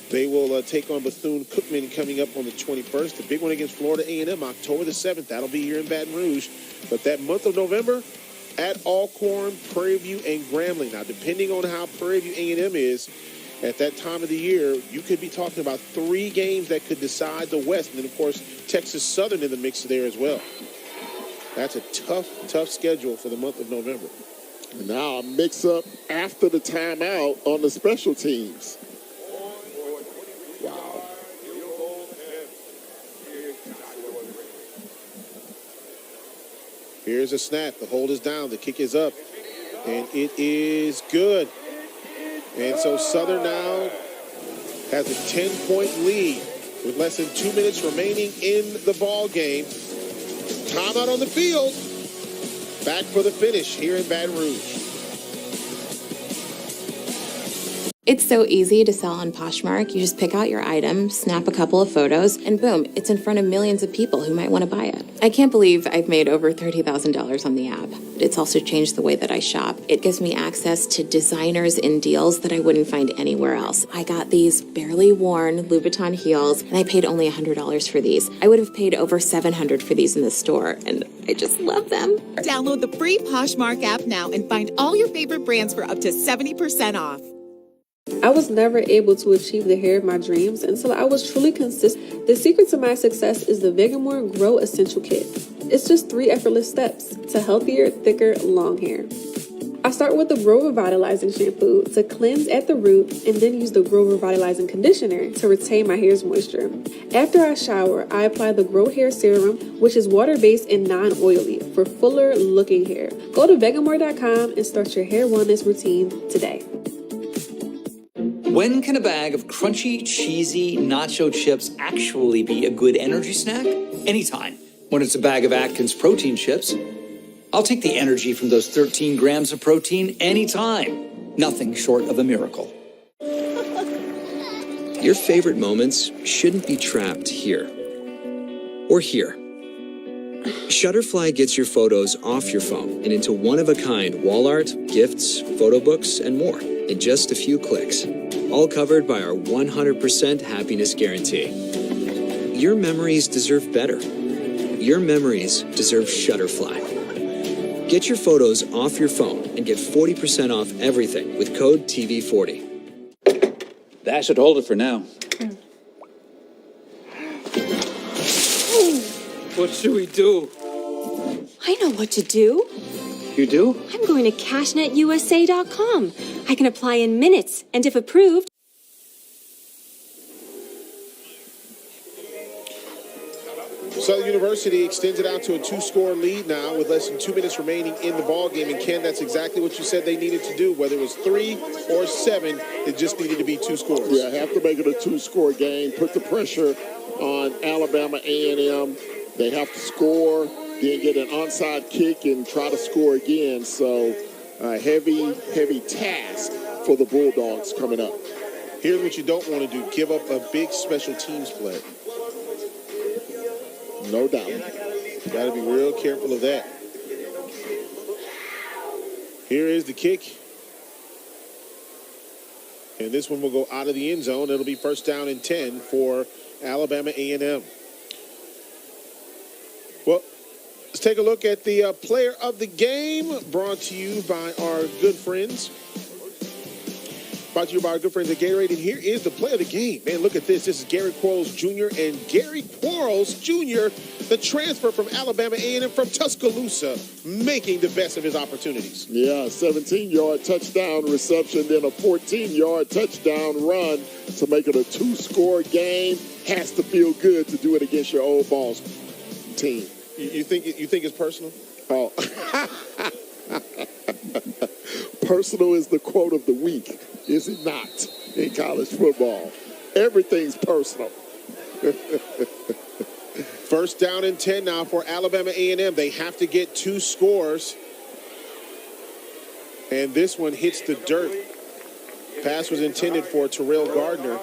They will take on Bethune-Cookman coming up on the 21st. The big one against Florida A&M, October the 7th. That'll be here in Baton Rouge. But that month of November, at Alcorn, Prairie View, and Grambling. Now, depending on how Prairie View A&M is at that time of the year, you could be talking about 3 games that could decide the West. And then, of course, Texas Southern in the mix there as well. That's a tough schedule for the month of November. And now a mix-up after the timeout on the special teams. Wow. Here's a snap. The hold is down. The kick is up. And it is good. And so Southern now has a 10-point lead with less than 2 minutes remaining in the ball game. Timeout on the field. Back for the finish here in Baton Rouge. It's so easy to sell on Poshmark. You just pick out your item, snap a couple of photos, and boom, it's in front of millions of people who might want to buy it. I can't believe I've made over $30,000 on the app. It's also changed the way that I shop. It gives me access to designers and deals that I wouldn't find anywhere else. I got these barely worn Louboutin heels, and I paid only $100 for these. I would have paid over $700 for these in the store, and I just love them. Download the free Poshmark app now and find all your favorite brands for up to 70% off. I was never able to achieve the hair of my dreams until I was truly consistent. The secret to my success is the Vegamore Grow Essential Kit. It's just 3 effortless steps to healthier, thicker, long hair. I start with the Grow Revitalizing shampoo to cleanse at the root and then use the Grow Revitalizing conditioner to retain my hair's moisture. After I shower, I apply the Grow Hair Serum, which is water-based and non-oily for fuller looking hair. Go to vegamore.com and start your hair wellness routine today. When can a bag of crunchy, cheesy nacho chips actually be a good energy snack? Anytime. When it's a bag of Atkins protein chips, I'll take the energy from those 13 grams of protein anytime. Nothing short of a miracle. Your favorite moments shouldn't be trapped here or here. Shutterfly gets your photos off your phone and into one-of-a-kind wall art, gifts, photo books, and more in just a few clicks. All covered by our 100% happiness guarantee. Your memories deserve better. Your memories deserve Shutterfly. Get your photos off your phone and get 40% off everything with code TV40. That should hold it for now. What should we do? I know what to do. You do? I'm going to cashnetusa.com. I can apply in minutes, and if approved... Southern University extends it out to a 2-score lead now with less than 2 minutes remaining in the ball game. And Ken, that's exactly what you said they needed to do. Whether it was 3 or 7, it just needed to be 2 scores. Yeah, have to make it a 2-score game. Put the pressure on Alabama A&M. They have to score, then get an onside kick and try to score again. So a heavy task for the Bulldogs coming up. Here's what you don't want to do. Give up a big special teams play. No doubt. Got to be real careful of that. Here is the kick. And this one will go out of the end zone. It'll be first down and 10 for Alabama A&M. Well, let's take a look at the player of the game, brought to you by our good friends. Brought to you by our good friends at Gatorade. And here is the play of the game. Man, look at this. This is Gary Quarles Jr. And Gary Quarles Jr., the transfer from Alabama A&M from Tuscaloosa, making the best of his opportunities. Yeah, 17-yard touchdown reception, then a 14-yard touchdown run to make it a 2-score game. Has to feel good to do it against your old boss team. You think it's personal? Oh. Personal is the quote of the week, is it not, in college football? Everything's personal. First down and 10 now for Alabama A&M. They have to get 2 scores. And this one hits the dirt. Pass was intended for Terrell Gardner.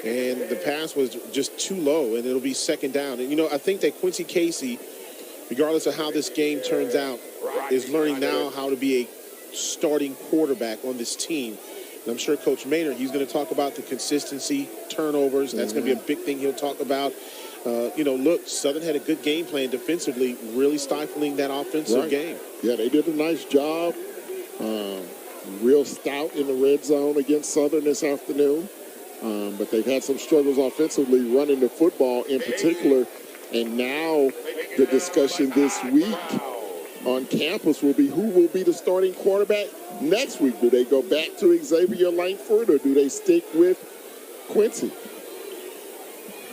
And the pass was just too low, and it'll be second down. And, I think that Quincy Casey, regardless of how this game turns out, is learning now how to be a starting quarterback on this team. And I'm sure Coach Maynard, he's going to talk about the consistency, turnovers. That's going to be a big thing he'll talk about. Look, Southern had a good game plan defensively, really stifling that offensive game. Yeah, they did a nice job. Real stout in the red zone against Southern this afternoon. But they've had some struggles offensively running the football in particular. And now the discussion this week on campus will be who will be the starting quarterback next week. Do they go back to Xavier Langford or do they stick with Quincy?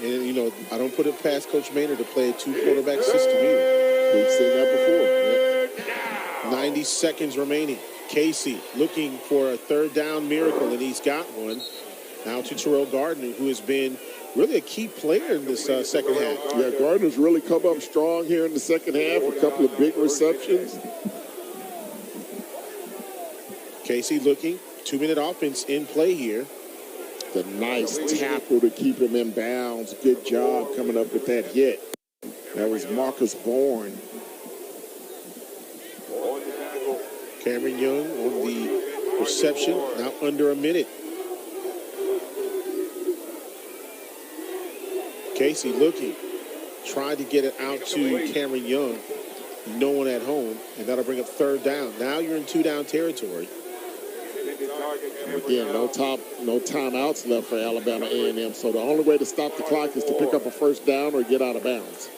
And, I don't put it past Coach Maynard to play a 2-quarterback system either. We've seen that before. 90 seconds remaining. Casey looking for a third down miracle, and he's got one. Now to Terrell Gardner, who has been really a key player in this second half. Yeah, Gardner's really come up strong here in the second half. A couple of big receptions. Casey looking. 2-minute offense in play here. The nice tackle to keep him in bounds. Good job coming up with that hit. That was Marcus Bourne. Cameron Young on the reception. Now under a minute. Casey looking. Tried to get it out to Cameron Young. No one at home. And that'll bring up third down. Now you're in 2-down territory. Again, no timeouts left for Alabama A&M. So the only way to stop the clock is to pick up a first down or get out of bounds.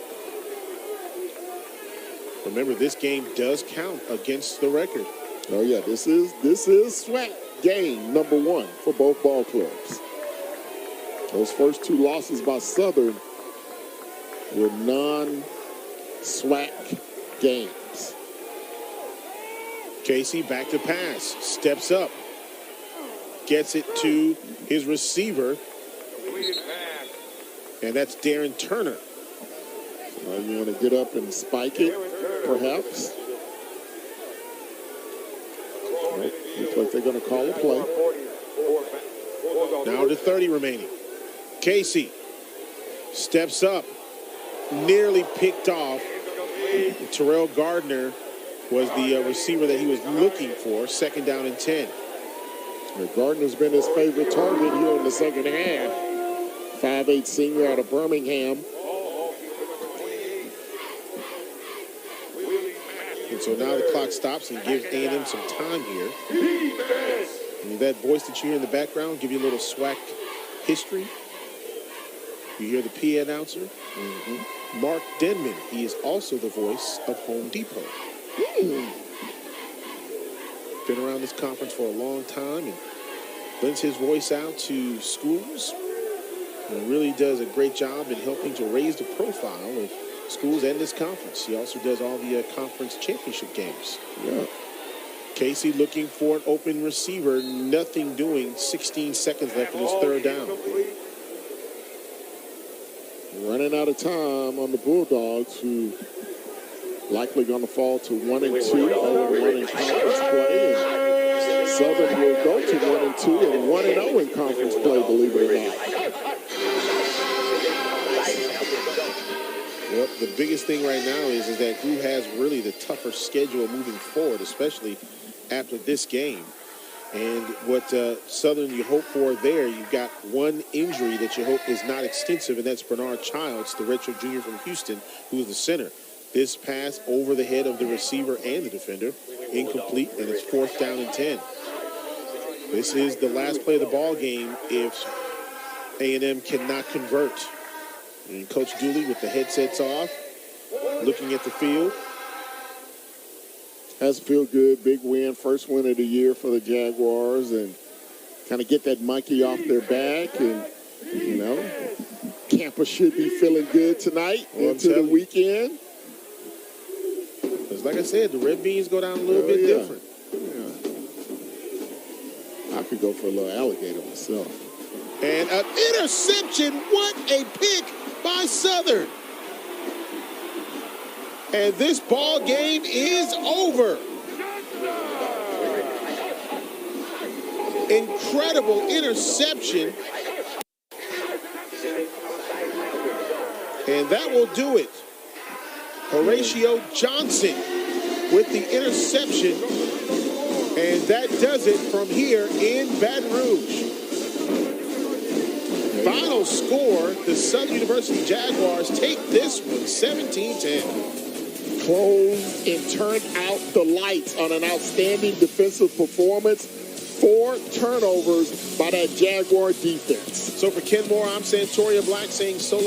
Remember, this game does count against the record. Oh, yeah, this is SWAC game number 1 for both ball clubs. Those first 2 losses by Southern were non-SWAC games. Casey back to pass, steps up, gets it to his receiver, and that's Darren Turner. You want to get up and spike it, perhaps? Right. Looks like they're going to call a play. Now to 30 remaining. Casey steps up, nearly picked off. Terrell Gardner was the receiver that he was looking for. 2nd down and 10. Gardner's been his favorite target here in the second half. 5'8" senior out of Birmingham. And so now the clock stops and gives A&M some time here. And that voice that you hear in the background give you a little SWAC history. You hear the P announcer. Mark Denman. He is also the voice of Home Depot. Been around this conference for a long time and lends his voice out to schools. And really does a great job in helping to raise the profile of schools and this conference. He also does all the conference championship games. Yeah. Casey looking for an open receiver. Nothing doing. 16 seconds left in his 3rd down. Running out of time on the Bulldogs, who likely going to fall to 1 and 2 on the 1 in conference play. And Southern will go to 1 and 2 and 1 and 0 in conference play, believe it or not. Well, the biggest thing right now is that who has really the tougher schedule moving forward, especially after this game. And what Southern you hope for there, you've got one injury that you hope is not extensive, and that's Bernard Childs, the redshirt junior from Houston, who is the center. This pass over the head of the receiver and the defender, incomplete, and it's 4th down and 10. This is the last play of the ball game if A&M cannot convert. And Coach Dooley with the headsets off, looking at the field. Has to feel good. Big win. First win of the year for the Jaguars. And kind of get that monkey off their back. And, you know, campus should be feeling good tonight into the weekend. Because like I said, the Red Beans go down a little bit different. I could go for a little alligator myself. And an interception. What a pick by Southern. And this ball game is over. Incredible interception. And that will do it. Horatio Johnson with the interception. And that does it from here in Baton Rouge. Final score, the Southern University Jaguars take this one 17-10. Closed and turned out the lights on an outstanding defensive performance. 4 turnovers by that Jaguar defense. So for Ken Moore, I'm Santoria Black saying so long.